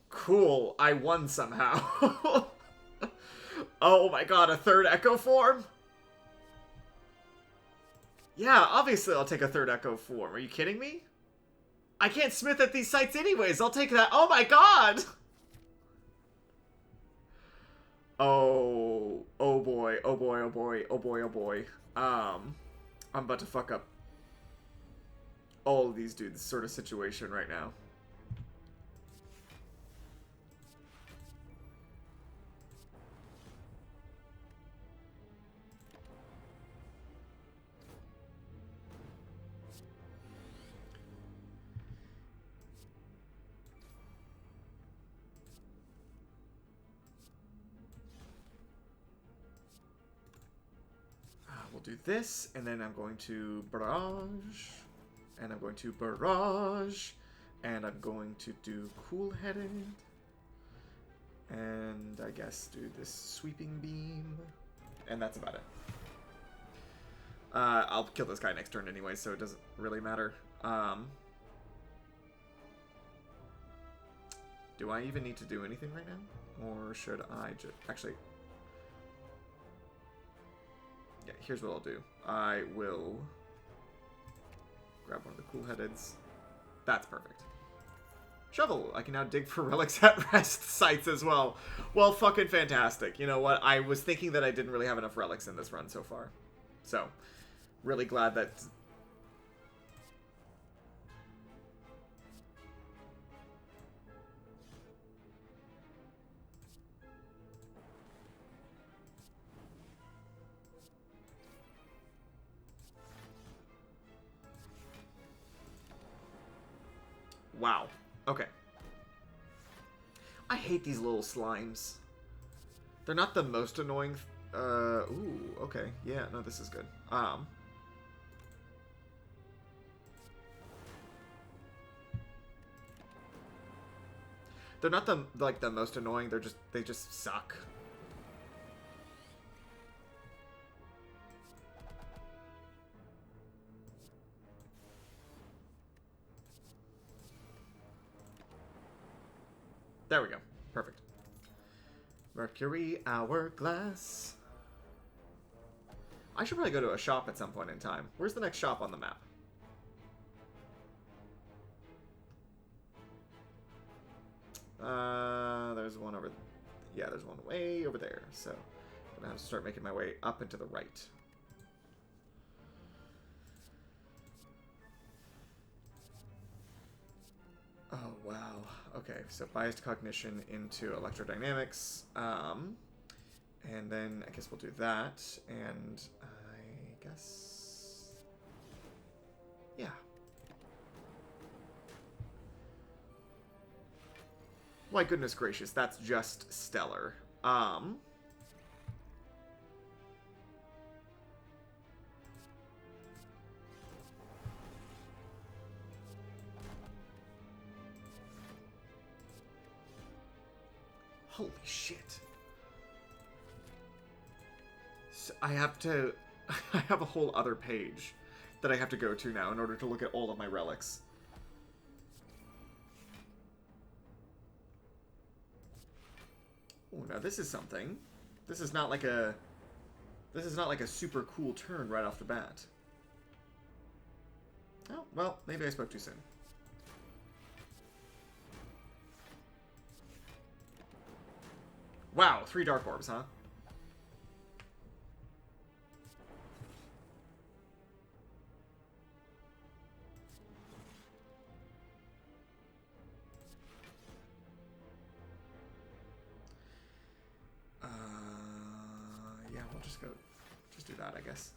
Cool, I won somehow. Oh my god, a 3rd Echo Form? Yeah, obviously I'll take a 3rd Echo Form. Are you kidding me? I can't smith at these sites anyways. I'll take that. Oh my god! Oh boy, oh boy, oh boy, oh boy, oh boy. I'm about to fuck up all of these dudes' sort of situation right now. We'll do this, and then I'm going to barrage, and I'm going to barrage, and I'm going to do cool-headed, and I guess do this sweeping beam, and that's about it. I'll kill this guy next turn anyway, so it doesn't really matter. Do I even need to do anything right now? Or should I just... Actually... Yeah, here's what I'll do. I will grab one of the cool-headeds. That's perfect. Shovel. I can now dig for relics at rest sites as well. Well, fucking fantastic. You know what? I was thinking that I didn't really have enough relics in this run so far. So, really glad that... Wow. Okay. I hate these little slimes. They're not the most annoying... ooh, okay. Yeah, no, this is good. They're not the most annoying, they just suck. There we go. Perfect. Mercury Hourglass. I should probably go to a shop at some point in time. Where's the next shop on the map? There's one over... Yeah, there's one way over there. So, I'm gonna have to start making my way up and to the right. Oh, wow. Okay, so biased cognition into electrodynamics. And then I guess we'll do that. And I guess... Yeah. My goodness gracious, that's just stellar. Holy shit. So I have to... I have a whole other page that I have to go to now in order to look at all of my relics. Oh, now this is something. This is not like a... This is not like a super cool turn right off the bat. Oh, well, maybe I spoke too soon. Wow, 3 Dark Orbs, huh? Yeah, we'll just go... Just do that, I guess.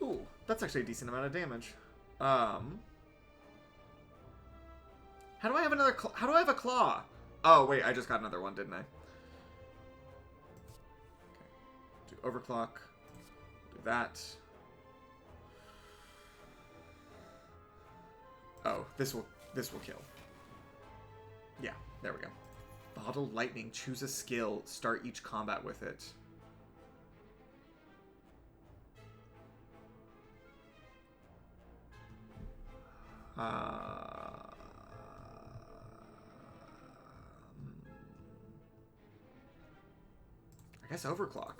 Ooh, that's actually a decent amount of damage. How do I have another how do I have a claw? Oh, wait, I just got another one, didn't I? Okay. Do overclock. Do that. Oh, this will kill. Yeah, there we go. Bottle Lightning. Choose a skill. Start each combat with it. I guess overclock.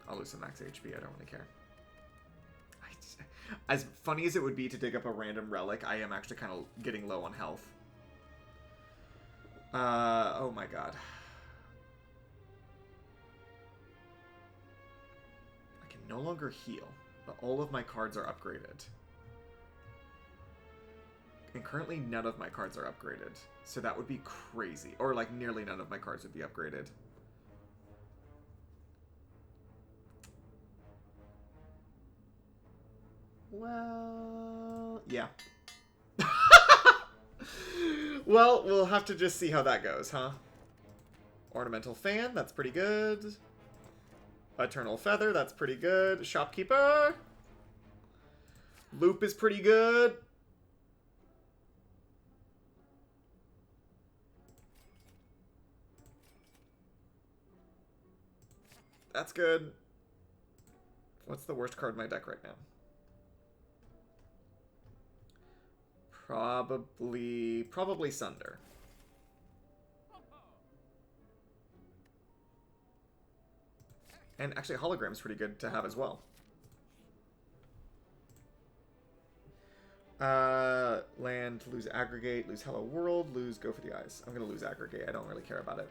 I'll lose some max HP. I don't really care. As funny as it would be to dig up a random relic, I am actually kind of getting low on health. Oh my god. I can no longer heal, but all of my cards are upgraded. And currently none of my cards are upgraded. So that would be crazy. Or like nearly none of my cards would be upgraded. Well, yeah. Well, we'll have to just see how that goes, huh? Ornamental Fan, that's pretty good. Eternal Feather, that's pretty good. Shopkeeper. Loop is pretty good. That's good. What's the worst card in my deck right now? Probably Sunder. And actually, Hologram's pretty good to have as well. Land, lose Aggregate, lose Hello World, lose Go for the Eyes. I'm gonna lose Aggregate. I don't really care about it.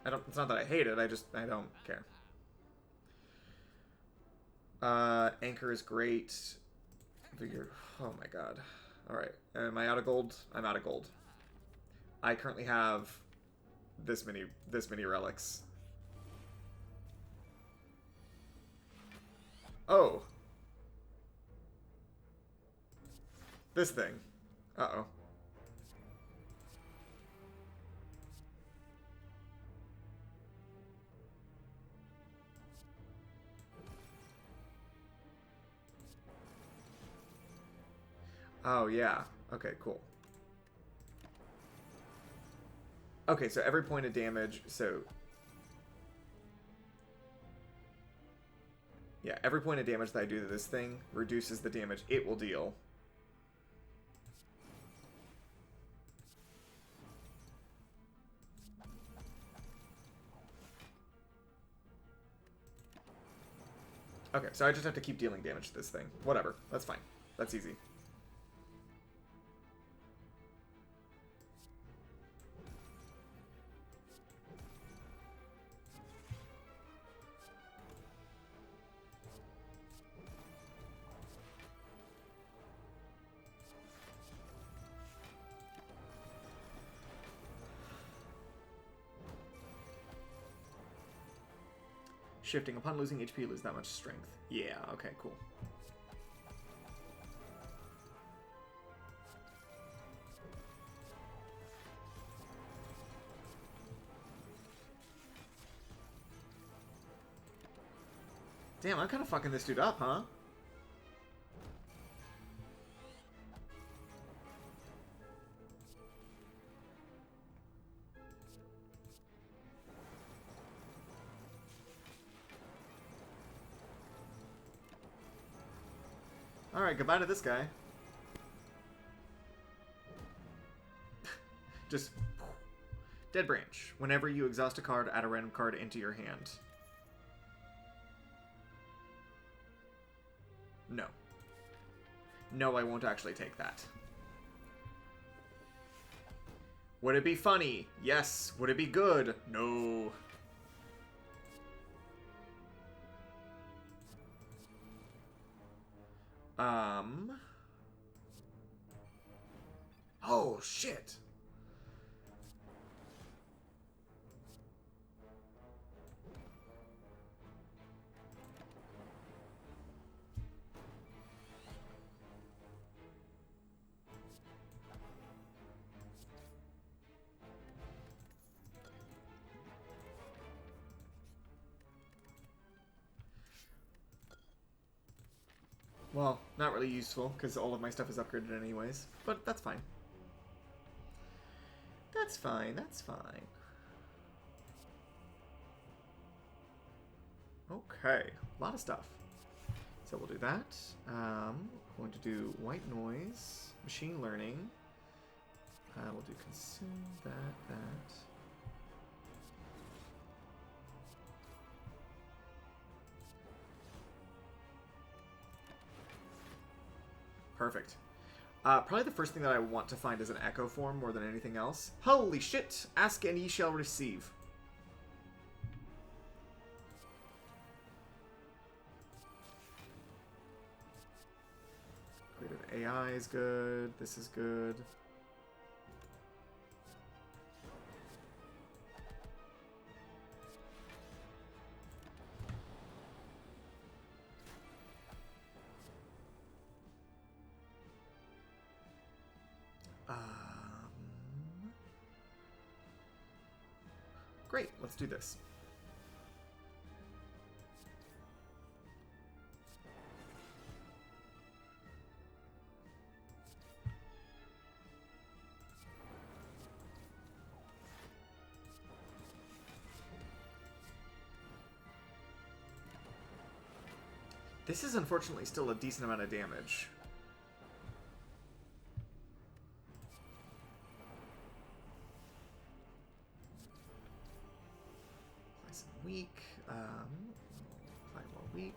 It's not that I hate it, I don't care. Anchor is great. Figure, oh my god. Alright, am I out of gold? I'm out of gold. I currently have this many relics. Oh. This thing. Uh-oh. Oh, yeah. Okay, cool. Okay, so every point of damage, so... Yeah, every point of damage that I do to this thing reduces the damage it will deal. Okay, so I just have to keep dealing damage to this thing. Whatever, that's fine. That's easy. Shifting. Upon losing HP, lose that much strength. Yeah, okay, cool. Damn, I'm kind of fucking this dude up, huh? Alright, goodbye to this guy. Just... Dead Branch. Whenever you exhaust a card, add a random card into your hand. No. No, I won't actually take that. Would it be funny? Yes. Would it be good? No. Oh, shit. Well, not really useful, because all of my stuff is upgraded anyways. But that's fine. That's fine, that's fine. Okay, a lot of stuff. So we'll do that. Going to do white noise, machine learning. We'll do consume, that. Perfect. Probably the first thing that I want to find is an echo form more than anything else. Holy shit! Ask and ye shall receive. Creative AI is good. This is good. Great, let's do this. This is unfortunately still a decent amount of damage. Apply some weak. Apply more weak.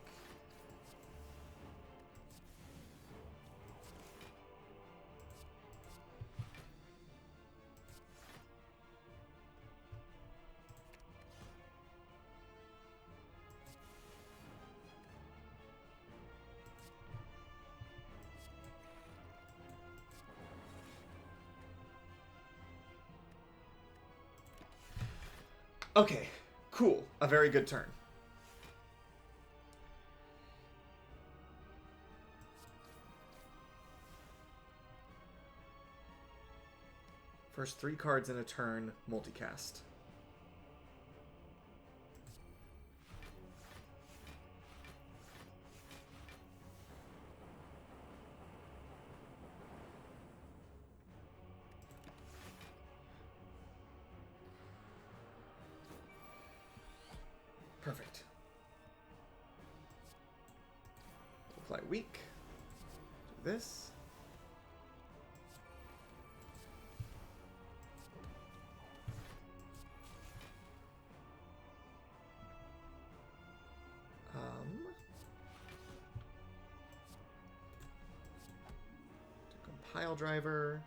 Okay, cool. A very good turn. First 3 cards in a turn, multicast. Perfect. Apply weak. Do this. Compile driver.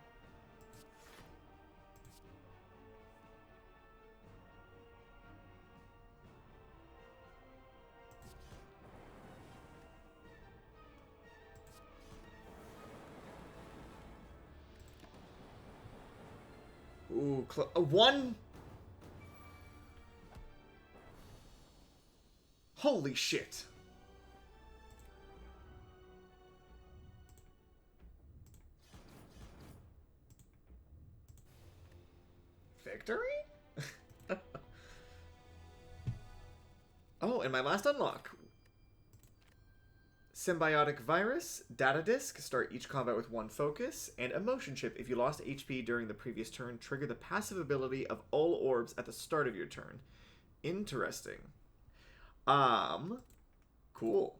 Ooh, one. Holy shit. Victory? Oh, and my last unlock. Symbiotic Virus, Data Disc, start each combat with 1 focus, and Emotion Chip. If you lost HP during the previous turn, trigger the passive ability of all orbs at the start of your turn. Interesting. Cool.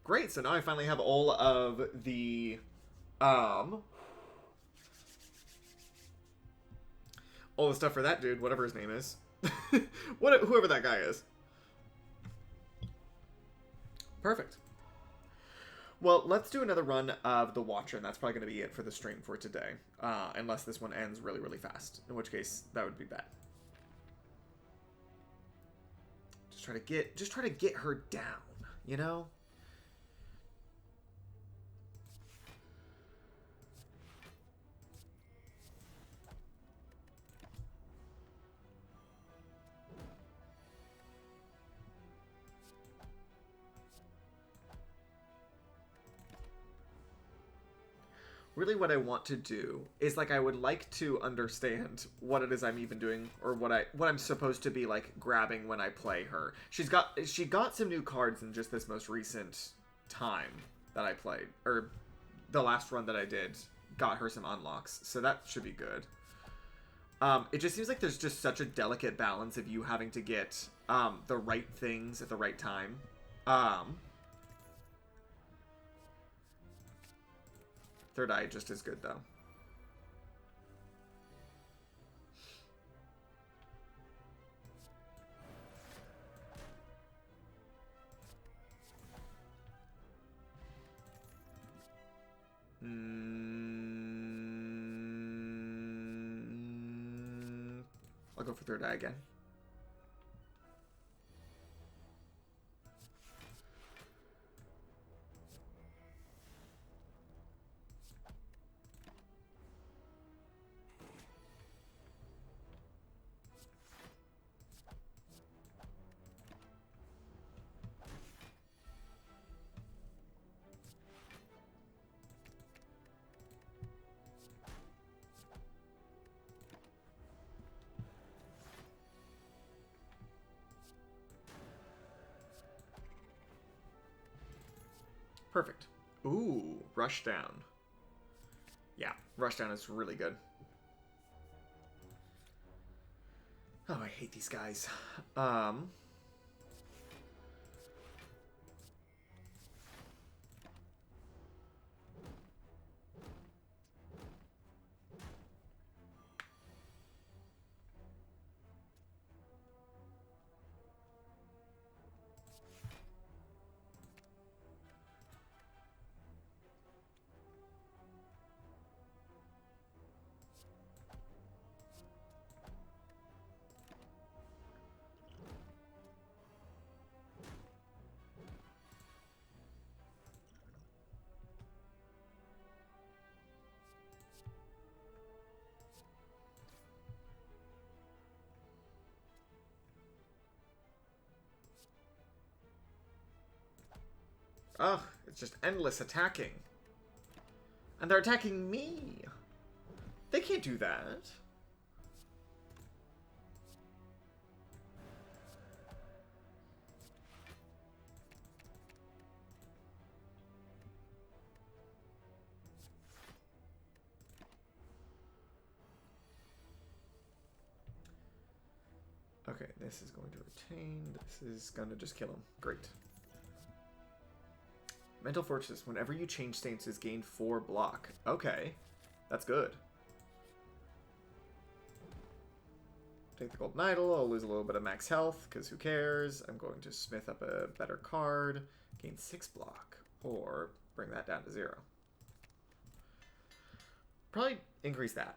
Great, so now I finally have all of the, all the stuff for that dude, whatever his name is. Whoever that guy is. Perfect. Well, let's do another run of the Watcher, and that's probably going to be it for the stream for today. Unless this one ends really, really fast. In which case, that would be bad. Just try to get her down, you know? Really what I want to do is, like, I would like to understand what it is I'm even doing, or what I'm supposed to be, like, grabbing when I play her. She got some new cards in just this most recent time that I played, or the last run that I did got her some unlocks, so that should be good. It just seems like there's just such a delicate balance of you having to get the right things at the right time. Third Eye just as good, though. I'll go for Third Eye again. Perfect. Ooh, Rushdown. Yeah, Rushdown is really good. Oh, I hate these guys. Ugh, it's just endless attacking. And they're attacking me. They can't do that. Okay, this is going to retain. This is going to just kill him. Great. Mental Fortress. Whenever you change stances, gain 4 block. Okay. That's good. Take the Golden Idol. I'll lose a little bit of max health, because who cares? I'm going to smith up a better card. Gain 6 block. Or bring that down to 0. Probably increase that.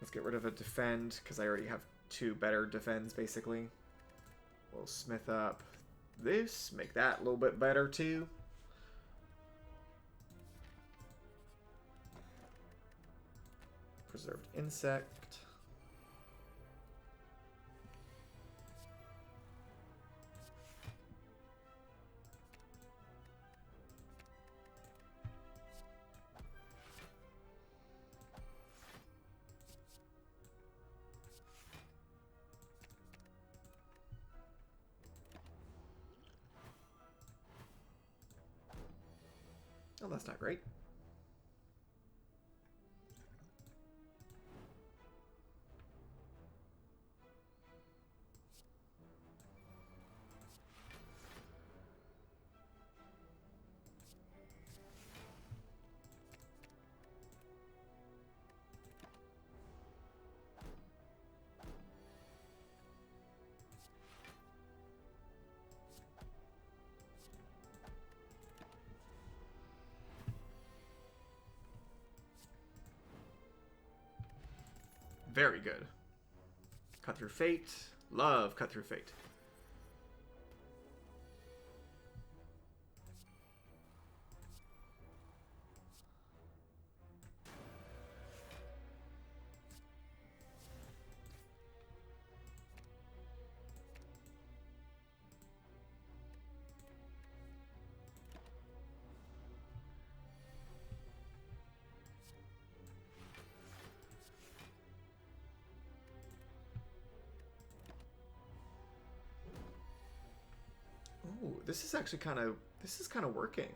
Let's get rid of a defend, because I already have 2 better defends, basically. We'll smith up this, make that a little bit better, too. Preserved insect. Oh, that's not great. Very good. Cut Through Fate. Love Cut Through Fate. Ooh, this is actually kind of working.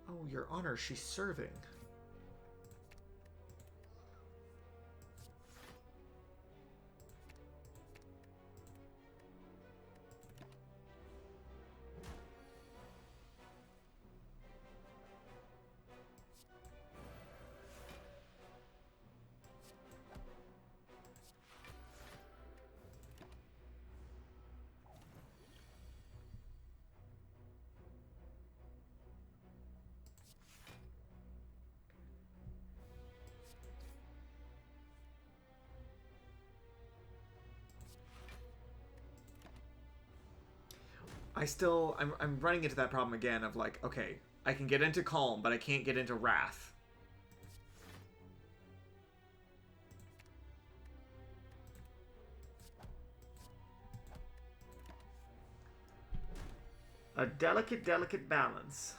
Oh, Your Honor, she's serving. I'm running into that problem again of like, okay, I can get into Calm, but I can't get into Wrath. A delicate, delicate balance.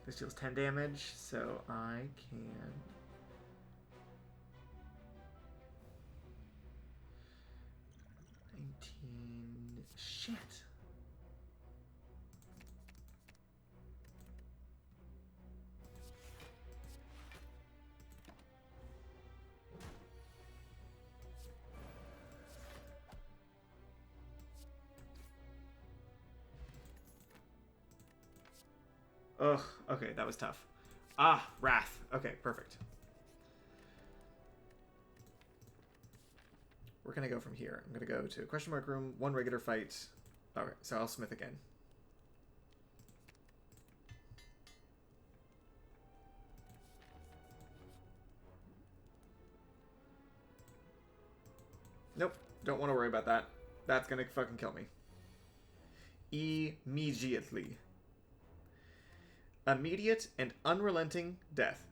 This deals 10 damage, so I can... Shit. Ugh, okay, that was tough. Ah, Wrath. Okay, perfect. Where can I go from here? I'm going to go to question mark room, one regular fight. Okay, so I'll smith again. Nope, don't want to worry about that. That's going to fucking kill me. Immediately. Immediate and unrelenting death.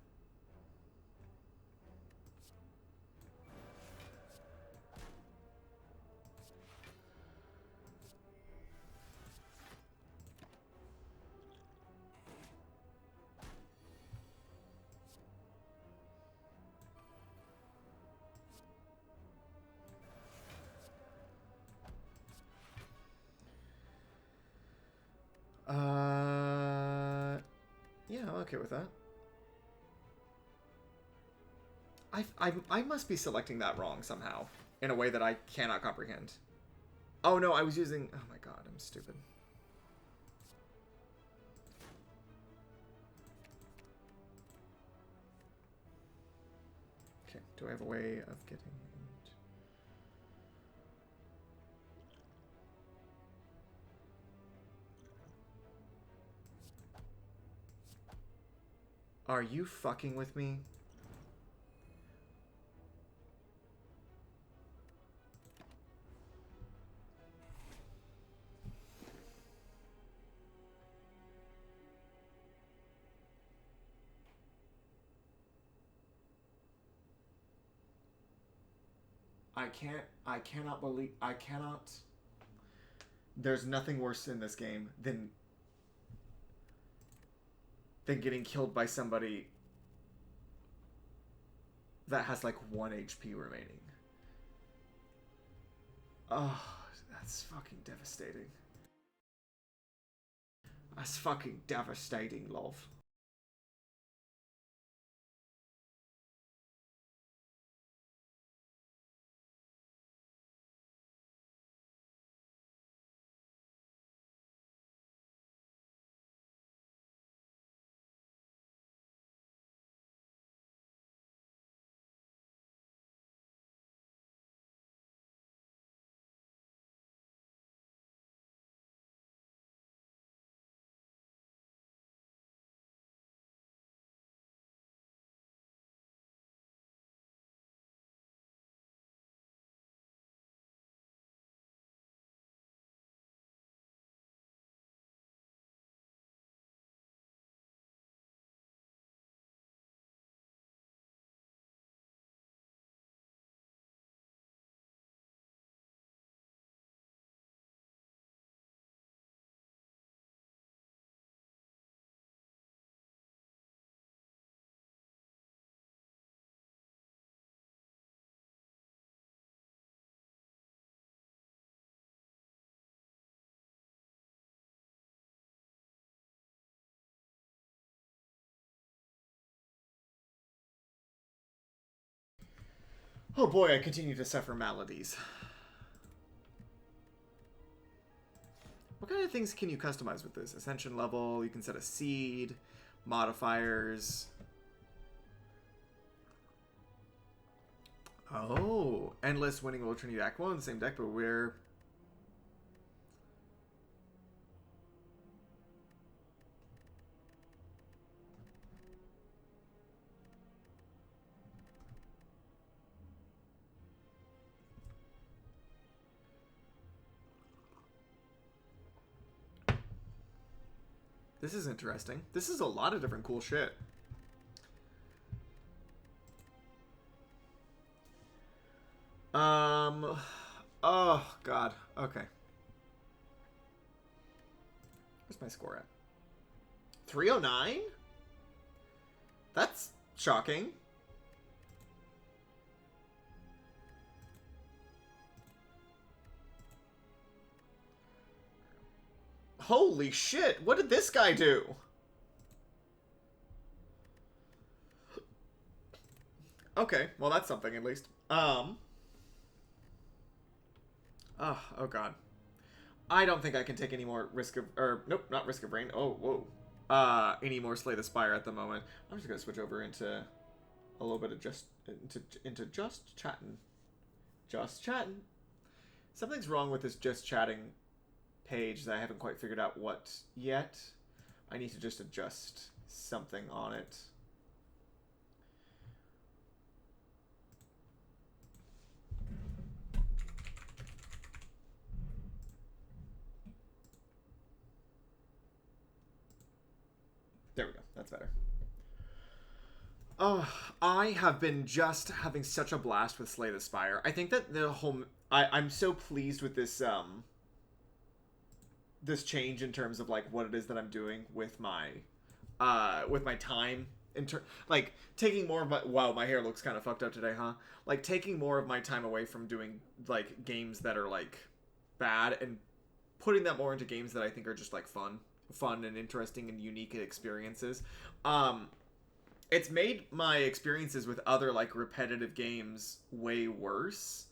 Yeah, I'm okay with that. I must be selecting that wrong somehow, in a way that I cannot comprehend. Oh no, I was using... Oh my god, I'm stupid. Okay, do I have a way of getting... Are you fucking with me? I cannot believe, I cannot. There's nothing worse in this game than getting killed by somebody that has like 1 HP remaining. Oh, that's fucking devastating. That's fucking devastating, love. Oh boy, I continue to suffer maladies. What kind of things can you customize with this? Ascension level, you can set a seed, modifiers. Oh, endless winning will Trinity Act 1, same deck, but we're... This is interesting. This is a lot of different cool shit. Oh, God. Okay. Where's my score at? 309? That's shocking. Holy shit, what did this guy do? Okay, well that's something at least. Oh god. I don't think I can take any more risk of, or nope, not risk of brain. Oh, whoa. Any more Slay the Spire at the moment. I'm just gonna switch over into a little bit of into just chatting. Just chatting. Something's wrong with this just chatting page that I haven't quite figured out what yet. I need to just adjust something on it. There we go. That's better. Oh, I have been just having such a blast with Slay the Spire. I think that the whole... I'm so pleased with this, this change in terms of, like, what it is that I'm doing with my time. Like, taking more of my... Wow, my hair looks kind of fucked up today, huh? Like, taking more of my time away from doing, like, games that are, like, bad and putting that more into games that I think are just, like, fun and interesting and unique experiences. It's made my experiences with other like repetitive games way worse,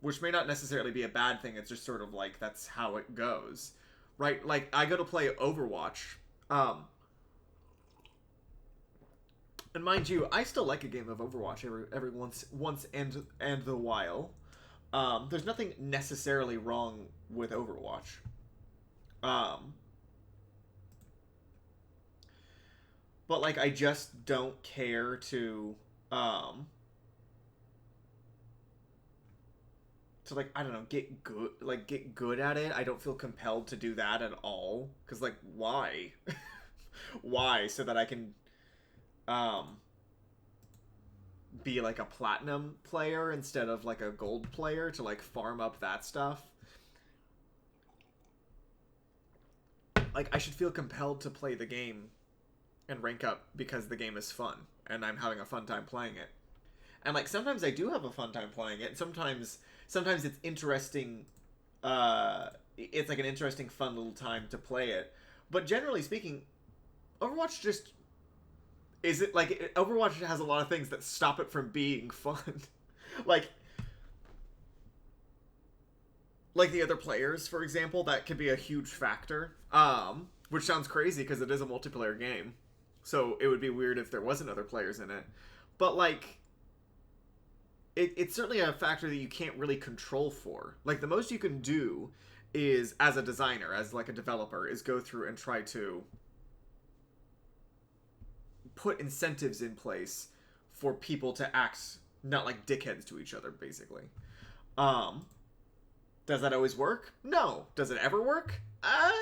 which may not necessarily be a bad thing. It's just sort of like that's how it goes, right? Like I go to play Overwatch, and mind you, I still like a game of Overwatch every once and the while. There's nothing necessarily wrong with Overwatch. But like I just don't care to like I don't know get good at it. I don't feel compelled to do that at all cuz like why? Why so that I can be like a platinum player instead of like a gold player to like farm up that stuff? Like I should feel compelled to play the game and rank up because the game is fun and I'm having a fun time playing it. And like sometimes I do have a fun time playing it. Sometimes it's interesting. It's like an interesting, fun little time to play it. But generally speaking, Overwatch just is it like Overwatch has a lot of things that stop it from being fun. like the other players, for example, that could be a huge factor. Which sounds crazy because it is a multiplayer game. So it would be weird if there wasn't other players in it. But, like, it's certainly a factor that you can't really control for. Like, the most you can do is, as a designer, as, like, a developer, is go through and try to put incentives in place for people to act not like dickheads to each other, basically. Does that always work? No. Does it ever work? Eh?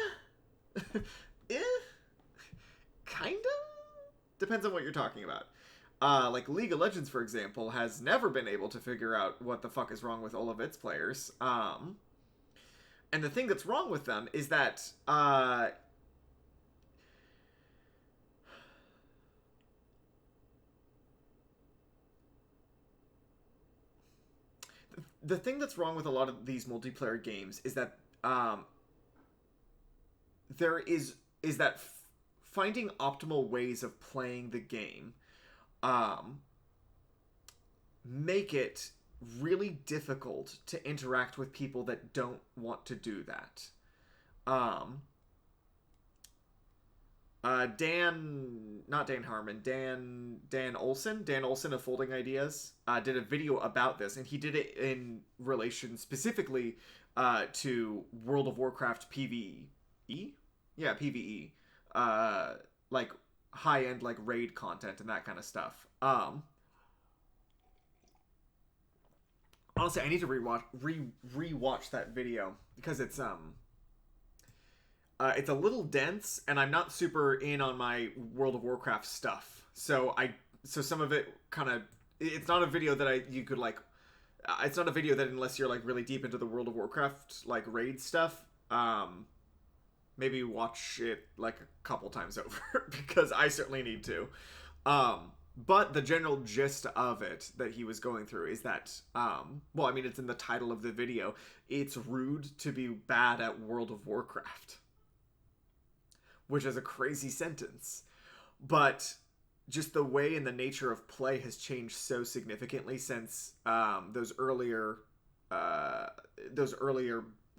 Kind of? Depends on what you're talking about. Like League of Legends, for example, has never been able to figure out what the fuck is wrong with all of its players. And the thing that's wrong with them is that the thing that's wrong with a lot of these multiplayer games is that there is that finding optimal ways of playing the game make it really difficult to interact with people that don't want to do that. Not Dan Harmon, Dan Olsen of Folding Ideas, did a video about this, and he did it in relation specifically to World of Warcraft PvE. Yeah, PvE. Like high-end like raid content and that kind of stuff. Honestly, I need to rewatch that video because it's a little dense, and I'm not super in on my World of Warcraft stuff. So some of it kind of, it's not a video that you could like, it's not a video that unless you're like really deep into the World of Warcraft like raid stuff, maybe watch it like a couple times over because I certainly need to. But the general gist of it that he was going through is that, well, I mean, it's in the title of the video. It's rude to be bad at World of Warcraft, which is a crazy sentence. But just the way and the nature of play has changed so significantly since those earlier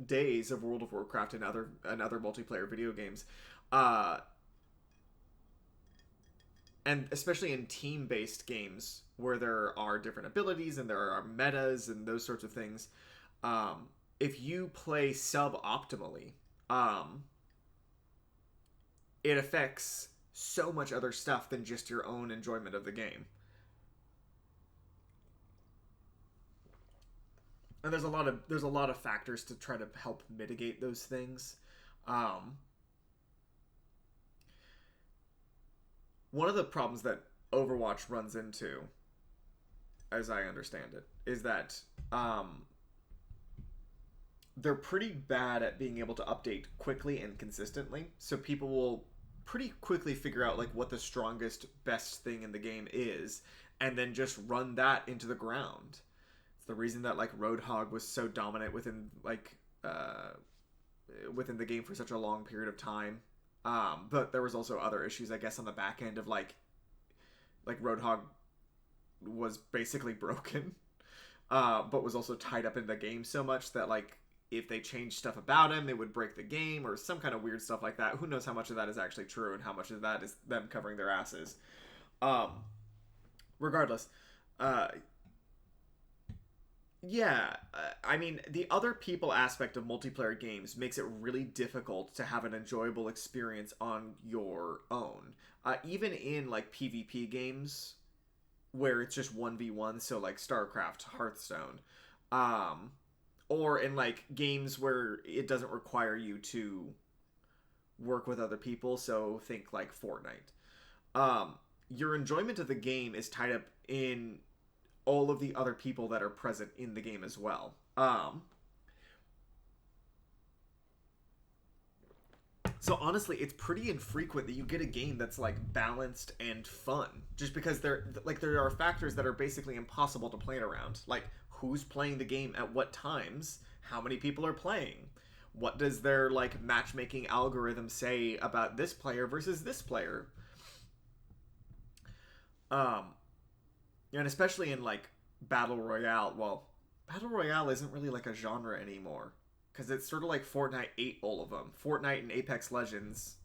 days of World of Warcraft and other multiplayer video games, and especially in team-based games where there are different abilities and there are metas and those sorts of things. If you play suboptimally, it affects so much other stuff than just your own enjoyment of the game. And there's a lot of factors to try to help mitigate those things. One of the problems that Overwatch runs into, as I understand it, is that they're pretty bad at being able to update quickly and consistently. So people will pretty quickly figure out like what the strongest, best thing in the game is, and then just run that into the ground. The reason that like Roadhog was so dominant within the game for such a long period of time, but there was also other issues, I guess, on the back end of like Roadhog was basically broken, but was also tied up in the game so much that like if they changed stuff about him, they would break the game or some kind of weird stuff like that. Who knows how much of that is actually true and how much of that is them covering their asses. Regardless. I mean, the other people aspect of multiplayer games makes it really difficult to have an enjoyable experience on your own. Even in, like, PvP games, where it's just 1v1, so, like, StarCraft, Hearthstone, or in, like, games where it doesn't require you to work with other people, so think, like, Fortnite. Your enjoyment of the game is tied up in all of the other people that are present in the game as well. So honestly, it's pretty infrequent that you get a game that's like balanced and fun, just because there are factors that are basically impossible to plan around, like who's playing the game at what times, how many people are playing, what does their like matchmaking algorithm say about this player versus this player. And especially in, like, Battle Royale, well, Battle Royale isn't really, like, a genre anymore. Because it's sort of like Fortnite ate all of them. Fortnite and Apex Legends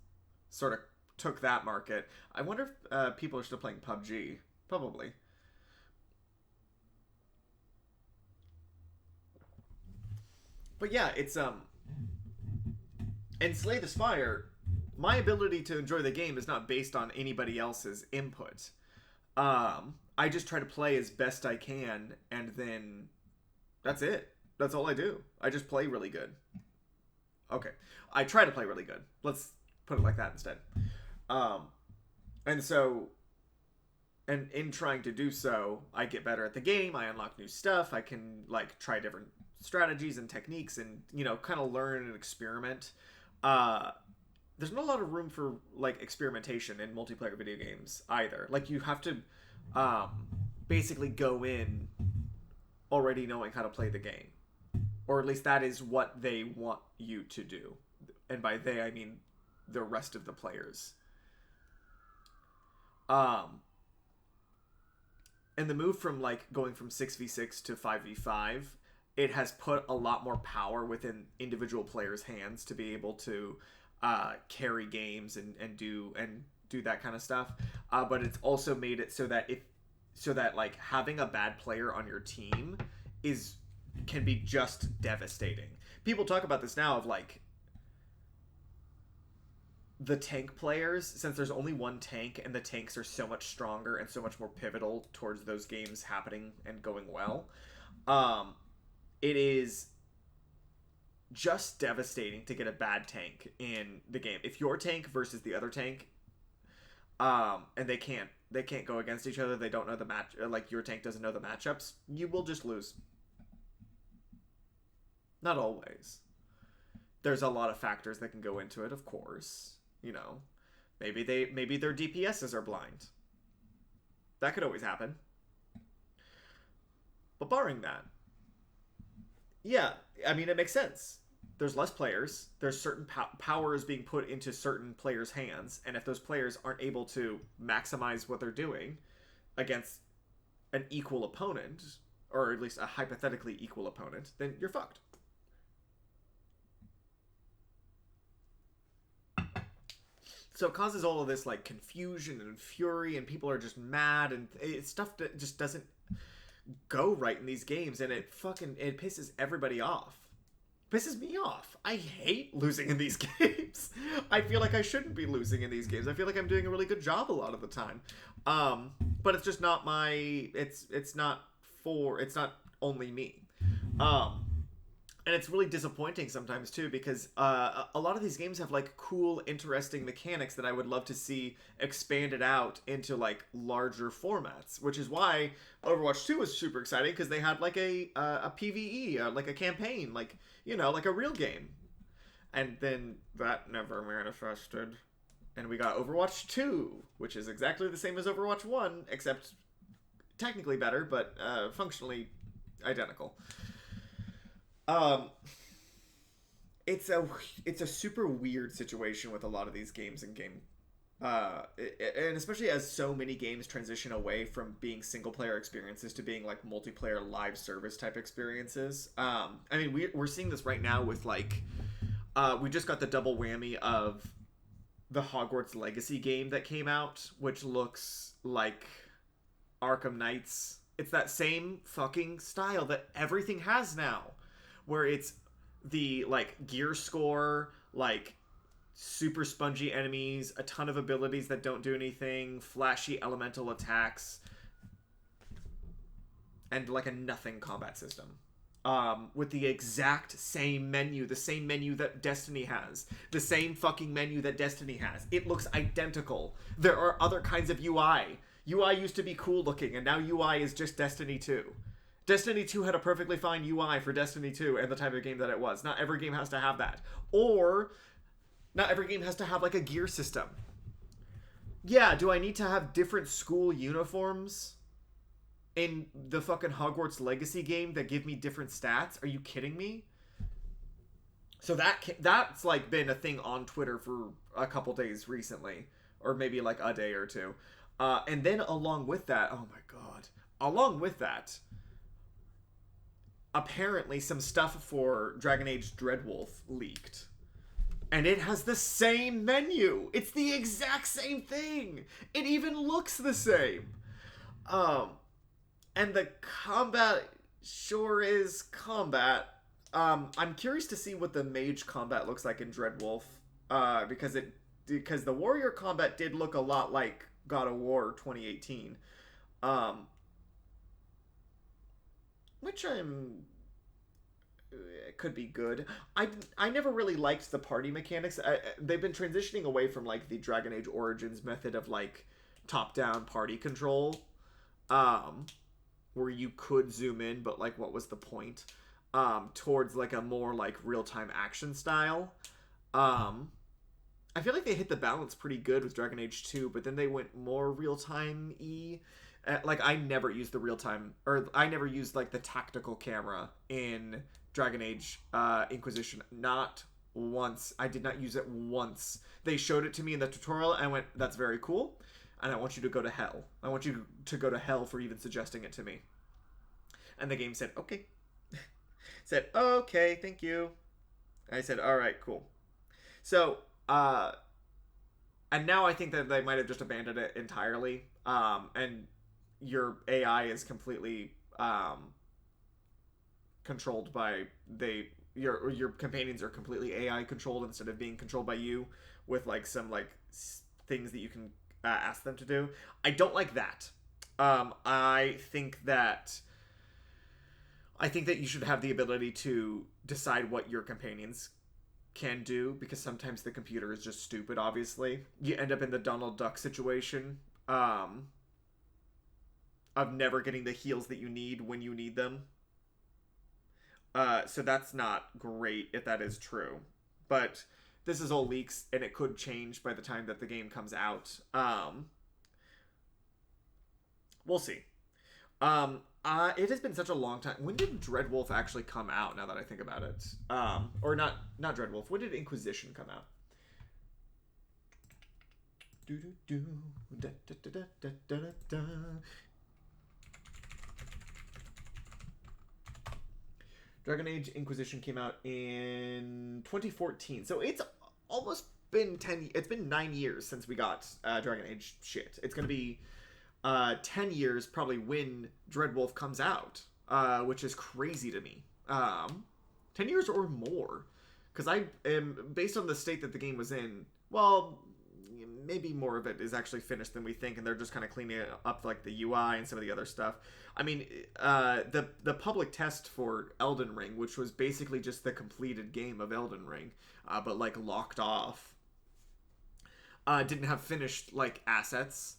sort of took that market. I wonder if people are still playing PUBG. Probably. But yeah, it's, and Slay the Spire, my ability to enjoy the game is not based on anybody else's input. I just try to play as best I can, and then that's it. That's all I do. I just play really good. Okay. I try to play really good. Let's put it like that instead. And so, and in trying to do so, I get better at the game, I unlock new stuff, I can, like, try different strategies and techniques and, you know, kind of learn and experiment. There's not a lot of room for, like, experimentation in multiplayer video games either. Like, you have to basically go in already knowing how to play the game, or at least that is what they want you to do, and by they I mean the rest of the players. And the move from like going from 6v6 to 5v5, it has put a lot more power within individual players' hands to be able to carry games and do that kind of stuff. But it's also made it so that like having a bad player on your team can be just devastating. People talk about this now of like the tank players, since there's only one tank and the tanks are so much stronger and so much more pivotal towards those games happening and going well. It is just devastating to get a bad tank in the game. If your tank versus the other tank, and they can't go against each other, they don't know the match, like your tank doesn't know the matchups, you will just lose. Not always. There's a lot of factors that can go into it, of course. You know, maybe their DPSs are blind. That could always happen. But barring that, yeah, I mean, it makes sense. There's less players. There's certain powers being put into certain players' hands, and if those players aren't able to maximize what they're doing against an equal opponent, or at least a hypothetically equal opponent, then you're fucked. So it causes all of this like confusion and fury, and people are just mad, and it's stuff that just doesn't go right in these games, and it pisses everybody off. Pisses me off. I hate losing in these games. I feel like I shouldn't be losing in these games. I feel like I'm doing a really good job a lot of the time. But it's just not my. It's not only me. And it's really disappointing sometimes too, because a lot of these games have like cool, interesting mechanics that I would love to see expanded out into like larger formats. Which is why Overwatch 2 was super exciting, because they had like a PvE, like a campaign, like, you know, like a real game. And then that never manifested, and we got Overwatch 2, which is exactly the same as Overwatch 1, except technically better, but functionally identical. It's a super weird situation with a lot of these games and especially as so many games transition away from being single player experiences to being like multiplayer live service type experiences. I mean, we're seeing this right now with like, we just got the double whammy of the Hogwarts Legacy game that came out, which looks like Arkham Knights. It's that same fucking style that everything has now, where it's the like gear score, like super spongy enemies, a ton of abilities that don't do anything, flashy elemental attacks, and like a nothing combat system. With the exact same menu, the same menu that Destiny has, the same fucking menu that Destiny has. It looks identical. There are other kinds of UI. UI used to be cool looking, and now UI is just Destiny 2. Destiny 2 had a perfectly fine UI for Destiny 2 and the type of game that it was. Not every game has to have that. Or, not every game has to have, like, a gear system. Yeah, do I need to have different school uniforms in the fucking Hogwarts Legacy game that give me different stats? Are you kidding me? So that's, like, been a thing on Twitter for a couple days recently. Or maybe, like, a day or two. And then along with that, oh my god. Along with that, apparently some stuff for Dragon Age Dreadwolf leaked. And it has the same menu. It's the exact same thing. It even looks the same. And the combat sure is combat. I'm curious to see what the mage combat looks like in Dreadwolf. Because the warrior combat did look a lot like God of War 2018. Which it could be good. I never really liked the party mechanics. They've been transitioning away from like the Dragon Age Origins method of like top-down party control, where you could zoom in, but like what was the point? Towards like a more like real-time action style. I feel like they hit the balance pretty good with Dragon Age 2, but then they went more real-time-y. Like, I never used the real-time, or I never used, like, the tactical camera in Dragon Age Inquisition. Not once. I did not use it once. They showed it to me in the tutorial, and I went, that's very cool, and I want you to go to hell. I want you to go to hell for even suggesting it to me. And the game said, okay. Said, okay, thank you. And I said, alright, cool. So, and now I think that they might have just abandoned it entirely, and your AI is completely controlled by your companions are completely AI controlled instead of being controlled by you with like some like things that you can ask them to do. I don't like that. I think that you should have the ability to decide what your companions can do, because sometimes the computer is just stupid. Obviously, you end up in the Donald Duck situation. Of never getting the heals that you need when you need them. So that's not great if that is true. but this is all leaks, and it could change by the time that the game comes out. We'll see. It has been such a long time. When did Dreadwolf actually come out? Now that I think about it, or not Dreadwolf. When did Inquisition come out? Do do do da da da da da da da. Dragon Age Inquisition came out in 2014, so it's almost been 10. It's been 9 years since we got Dragon Age shit. It's gonna be 10 years probably when Dreadwolf comes out, which is crazy to me. 10 years or more, because I am, based on the state that the game was in, well, maybe more of it is actually finished than we think, and they're just kind of cleaning up like the UI and some of the other stuff. I mean, the public test for Elden Ring, which was basically just the completed game of Elden Ring, but like locked off, didn't have finished like assets.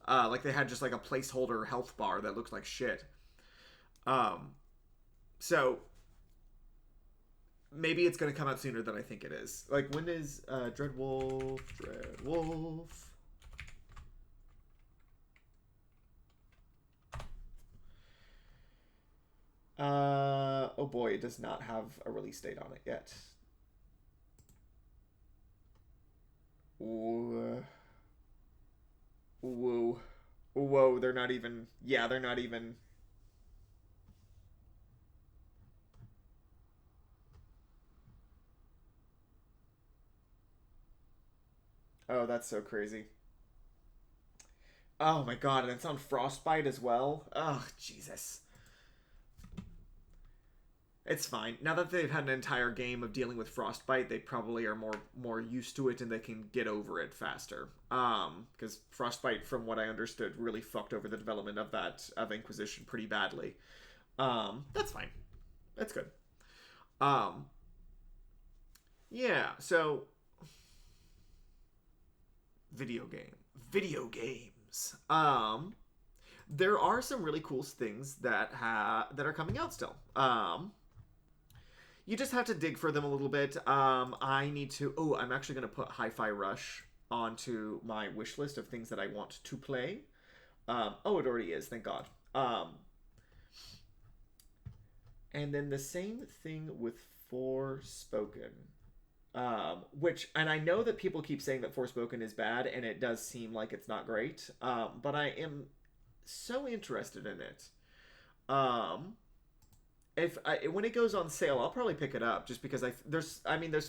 Like they had just like a placeholder health bar that looked like shit. So maybe it's gonna come out sooner than I think it is. Like, when is Dreadwolf? Oh boy, it does not have a release date on it yet. Whoa. Whoa, they're not even... Yeah, they're not even... Oh, that's so crazy. Oh my god, and it's on Frostbite as well? Oh, Jesus. It's fine. Now that they've had an entire game of dealing with Frostbite, they probably are more used to it and they can get over it faster. Because Frostbite, from what I understood, really fucked over the development of Inquisition pretty badly. That's fine. That's good. Yeah, so video games. There are some really cool things that are coming out still. You just have to dig for them a little bit. I need to... Oh, I'm actually going to put Hi-Fi Rush onto my wish list of things that I want to play. Oh, it already is. Thank God. And then the same thing with Forspoken. Which, and I know that people keep saying that Forspoken is bad, and it does seem like it's not great. But I am so interested in it. When it goes on sale, I'll probably pick it up just because there's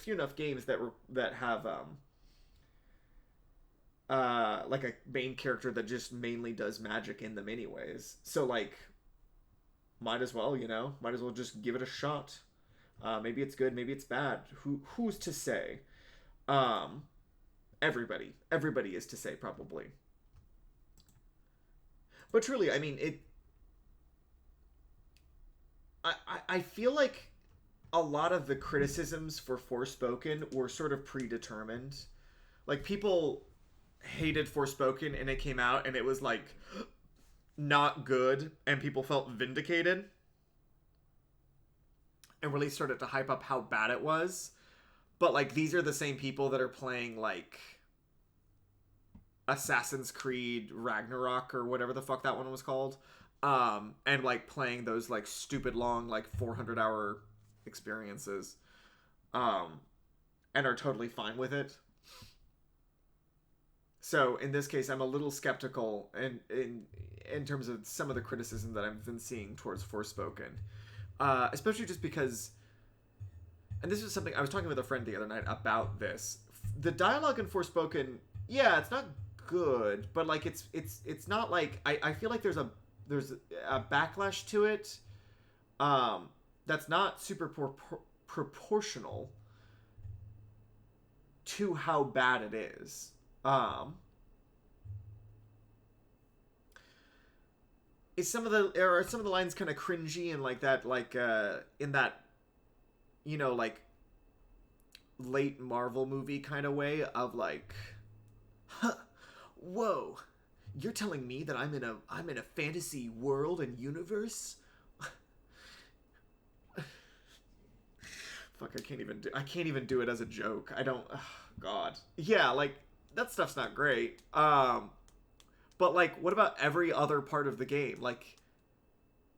few enough games that have like a main character that just mainly does magic in them anyways. So like, might as well just give it a shot. Maybe it's good, maybe it's bad. Who's to say? Everybody is to say probably. But truly, I mean it. I feel like a lot of the criticisms for Forspoken were sort of predetermined. Like, people hated Forspoken and it came out and it was like not good and people felt vindicated and really started to hype up how bad it was. But like, these are the same people that are playing like Assassin's Creed Ragnarok or whatever the fuck that one was called. And like playing those like stupid long like 400-hour experiences, and are totally fine with it. So in this case, I'm a little skeptical in terms of some of the criticism that I've been seeing towards Forspoken, especially just because, and this is something I was talking with a friend the other night about this. The dialogue in Forspoken, yeah, it's not good, but like it's not like I feel like there's a backlash to it that's not super proportional to how bad it is. Is some of the lines kind of cringy and like that, like in that, like late Marvel movie kind of way of like, huh, whoa, you're telling me that I'm in a fantasy world and universe? fuck, I can't even do it as a joke. I don't, ugh, God. Yeah, like, that stuff's not great. But, like, what about every other part of the game? Like,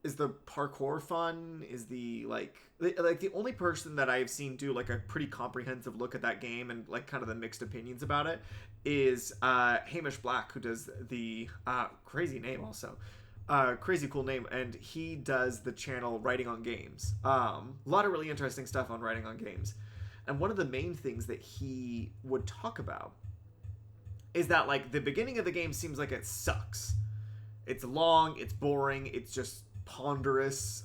is the parkour fun? Is the, like, the only person that I've seen do, like, a pretty comprehensive look at that game and, like, kind of the mixed opinions about it is Hamish Black, who does the, crazy name also. Crazy cool name, and he does the channel Writing on Games. A lot of really interesting stuff on Writing on Games. And one of the main things that he would talk about is that, like, the beginning of the game seems like it sucks. It's long, it's boring, it's just ponderous,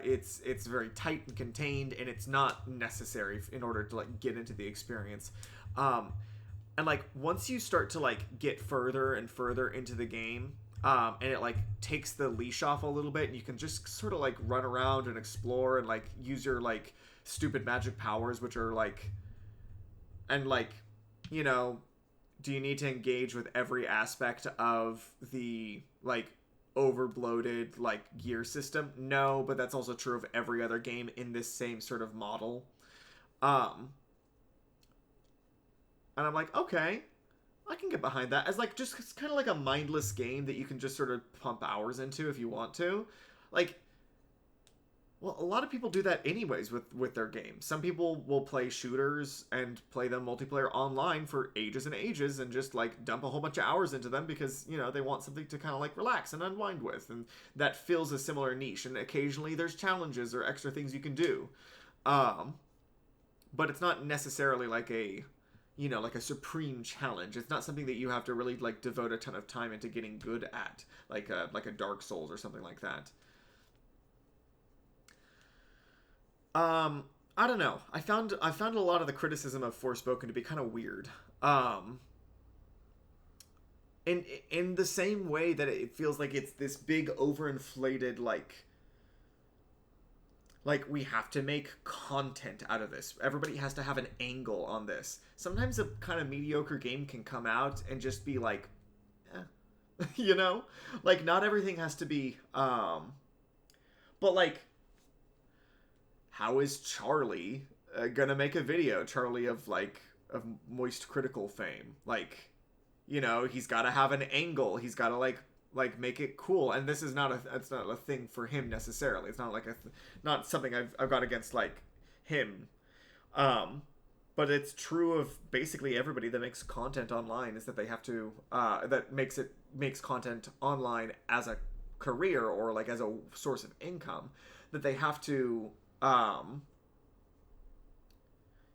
it's very tight and contained, and it's not necessary in order to, like, get into the experience. And, like, once you start to, like, get further and further into the game, and it, like, takes the leash off a little bit, and you can just sort of, like, run around and explore and, like, use your, like, stupid magic powers, which are, like, and, like, you know, do you need to engage with every aspect of the, like, overbloated, like, gear system? No, but that's also true of every other game in this same sort of model. And I'm like, okay, I can get behind that as, like, just it's kind of like a mindless game that you can just sort of pump hours into if you want to. Like, well, a lot of people do that anyways with their games. Some people will play shooters and play them multiplayer online for ages and ages and just, like, dump a whole bunch of hours into them because, you know, they want something to kind of, like, relax and unwind with. And that fills a similar niche. And occasionally there's challenges or extra things you can do. But it's not necessarily like a, you know, like a supreme challenge. It's not something that you have to really, like, devote a ton of time into getting good at, like a Dark Souls or something like that. I don't know. I found a lot of the criticism of Forspoken to be kind of weird. In the same way that it feels like it's this big overinflated, like we have to make content out of this. Everybody has to have an angle on this. Sometimes a kind of mediocre game can come out and just be like, eh. You know? Like, not everything has to be but, like, how is Charlie gonna make a video? Charlie of, like, of Moist Critical fame. Like, you know, he's gotta have an angle. He's gotta, like make it cool. And this is not it's not a thing for him necessarily. It's not like not something I've got against, like, him. But it's true of basically everybody that makes content online is that they have to, that makes content online as a career or, like, as a source of income, that they have to,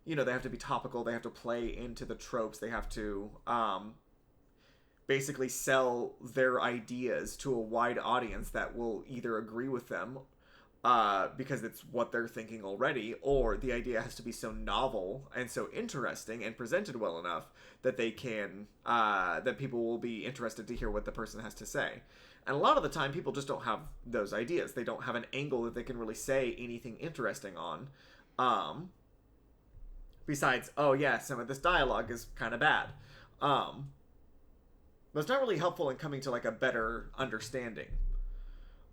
you know, they have to be topical, they have to play into the tropes, they have to basically sell their ideas to a wide audience that will either agree with them because it's what they're thinking already, or the idea has to be so novel and so interesting and presented well enough that they can that people will be interested to hear what the person has to say. And a lot of the time, people just don't have those ideas. They don't have an angle that they can really say anything interesting on. Besides, oh yeah, some of this dialogue is kind of bad. But it's not really helpful in coming to, like, a better understanding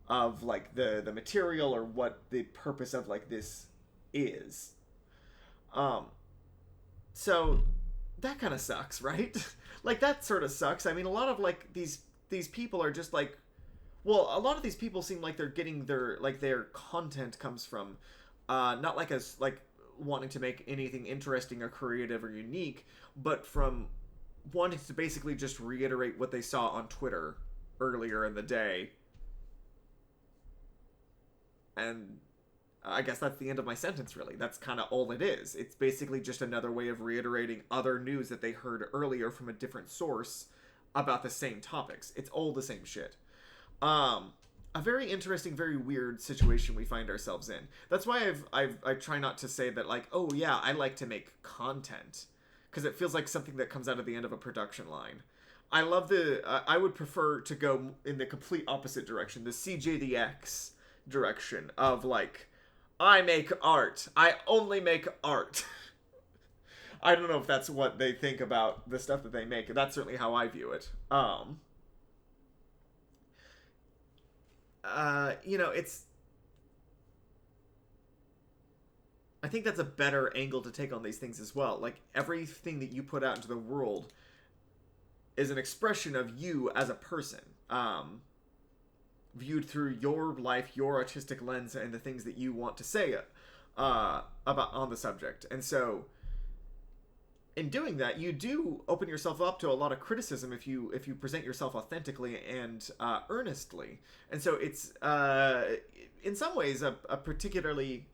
of, like, the material or what the purpose of, like, this is. So that kind of sucks, right? Like, that sort of sucks. I mean, a lot of, like, these people are just, like, well, a lot of these people seem like they're getting their content comes from not like as, like, wanting to make anything interesting or creative or unique, but from wanting to basically just reiterate what they saw on Twitter earlier in the day. And I guess that's the end of my sentence, really. That's kind of all it is. It's basically just another way of reiterating other news that they heard earlier from a different source about the same topics. It's all the same shit. A very interesting, very weird situation we find ourselves in. That's why I try not to say that, like, oh yeah, I like to make content, because it feels like something that comes out of the end of a production line. I love I would prefer to go in the complete opposite direction, the CJDX direction of, like, I make art. I only make art. I don't know if that's what they think about the stuff that they make. That's certainly how I view it. You know, it's I think that's a better angle to take on these things as well. Like, everything that you put out into the world is an expression of you as a person, viewed through your life, your artistic lens, and the things that you want to say about on the subject. And so, in doing that, you do open yourself up to a lot of criticism if you present yourself authentically and earnestly. And so it's in some ways a particularly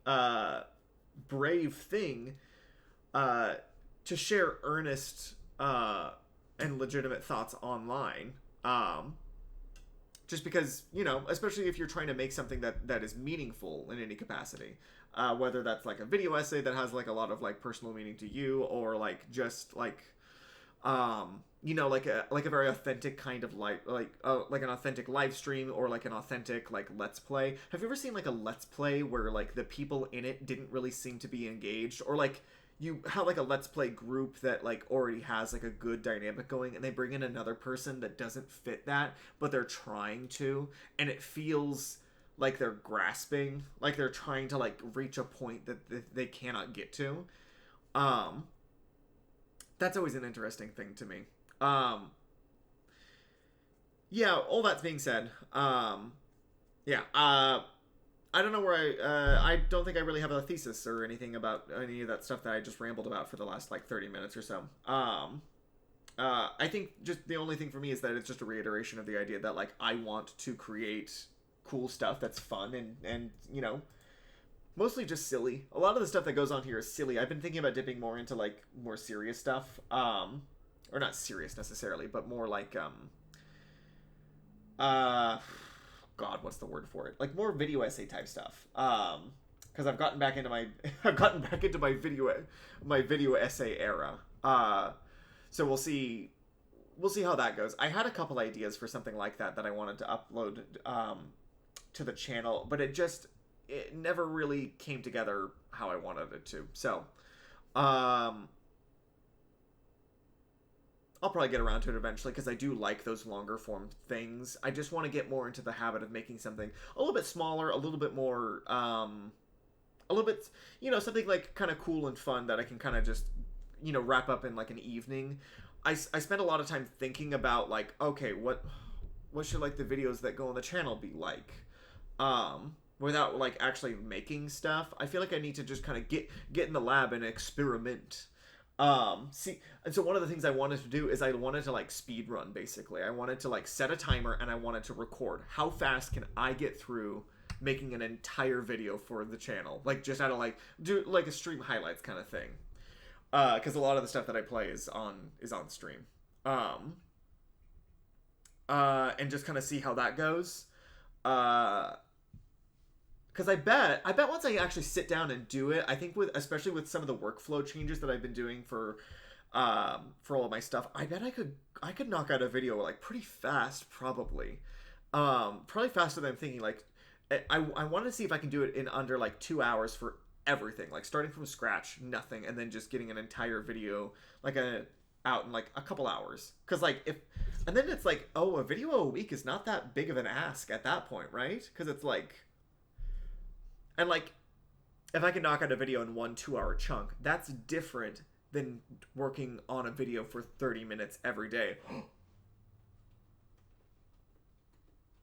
brave thing to share earnest and legitimate thoughts online. Just because, especially if you're trying to make something that is meaningful in any capacity. Whether that's like a video essay that has like a lot of like personal meaning to you, or like just like like a very authentic kind of like an authentic live stream, or like an authentic like let's play. Have you ever seen like a let's play where like the people in it didn't really seem to be engaged, or like you have like a let's play group that like already has like a good dynamic going, and they bring in another person that doesn't fit that, but they're trying to, and it feels like they're grasping, like they're trying to like reach a point that they cannot get to. That's always an interesting thing to me. Yeah, all that being said, yeah, I don't know where I don't think I really have a thesis or anything about any of that stuff that I just rambled about for the last like 30 minutes or so. I think just the only thing for me is that it's just a reiteration of the idea that like I want to create cool stuff that's fun and mostly just silly. A lot of the stuff that goes on here is silly. I've been thinking about dipping more into like more serious stuff, or not serious necessarily, but more like God, what's the word for it? Like more video essay type stuff. Because I've gotten back into my my video essay era. So we'll see how that goes. I had a couple ideas for something like that I wanted to upload to the channel, but it never really came together how I wanted it to. So I'll probably get around to it eventually, because I do like those longer form things. I just want to get more into the habit of making something a little bit smaller, a little bit more a little bit, something like kind of cool and fun that I can kind of just wrap up in like an evening. I spend a lot of time thinking about like, okay, what should like the videos that go on the channel be like, without like actually making stuff. I feel like I need to just kind of get in the lab and experiment. And so one of the things I wanted to do is I wanted to like speed run, basically. I wanted to like set a timer, and I wanted to record how fast can I get through making an entire video for the channel, like just out of like do like a stream highlights kind of thing, because a lot of the stuff that I play is on stream, and just kind of see how that goes. Because I bet once I actually sit down and do it, I think especially with some of the workflow changes that I've been doing for all of my stuff, I bet I could knock out a video like pretty fast, probably faster than I'm thinking. Like I want to see if I can do it in under like 2 hours for everything, like starting from scratch, nothing, and then just getting an entire video out in like a couple hours. Because and then it's like, oh, a video a week is not that big of an ask at that point, right? Because it's like. And like, if I can knock out a video in 1 2-hour chunk, that's different than working on a video for 30 minutes every day.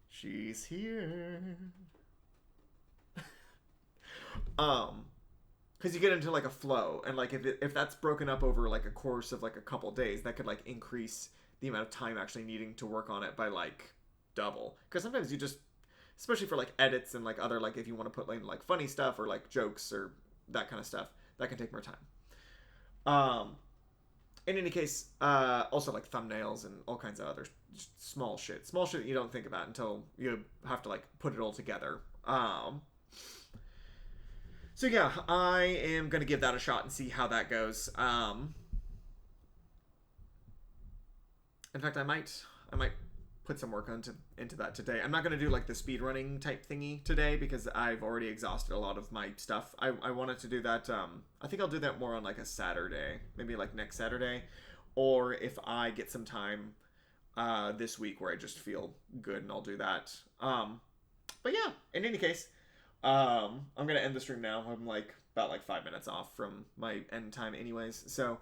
She's here. Because you get into like a flow, and like if that's broken up over like a course of like a couple days, that could like increase the amount of time actually needing to work on it by like double. Because sometimes you just, especially for like edits and like other, like if you want to put like funny stuff or like jokes or that kind of stuff, that can take more time. In any case, also like thumbnails and all kinds of other small shit that you don't think about until you have to like put it all together. So yeah, I am gonna give that a shot and see how that goes. In fact, I might put some work into that today. I'm not going to do like the speedrunning type thingy today, because I've already exhausted a lot of my stuff. I wanted to do that. I think I'll do that more on like a Saturday, maybe like next Saturday, or if I get some time this week where I just feel good, and I'll do that. But yeah, in any case, I'm going to end the stream now. I'm like about like 5 minutes off from my end time anyways. So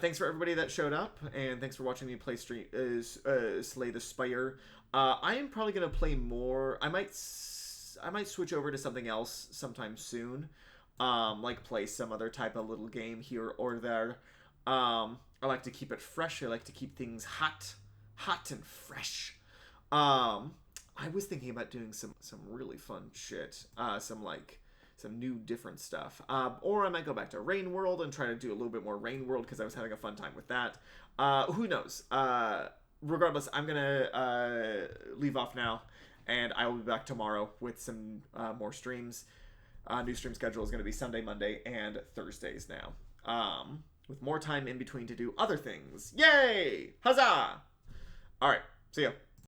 thanks for everybody that showed up, and thanks for watching me play Slay the Spire. I am probably gonna play more. I might switch over to something else sometime soon. Like play some other type of little game here or there. I like to keep it fresh. I like to keep things hot and fresh. I was thinking about doing some really fun shit. Some new different stuff. Or I might go back to Rain World and try to do a little bit more Rain World because I was having a fun time with that. Who knows? Regardless, I'm gonna leave off now, and I will be back tomorrow with some more streams. New stream schedule is going to be Sunday, Monday, and Thursdays now. With more time in between to do other things. Yay! Huzzah! Alright, see ya.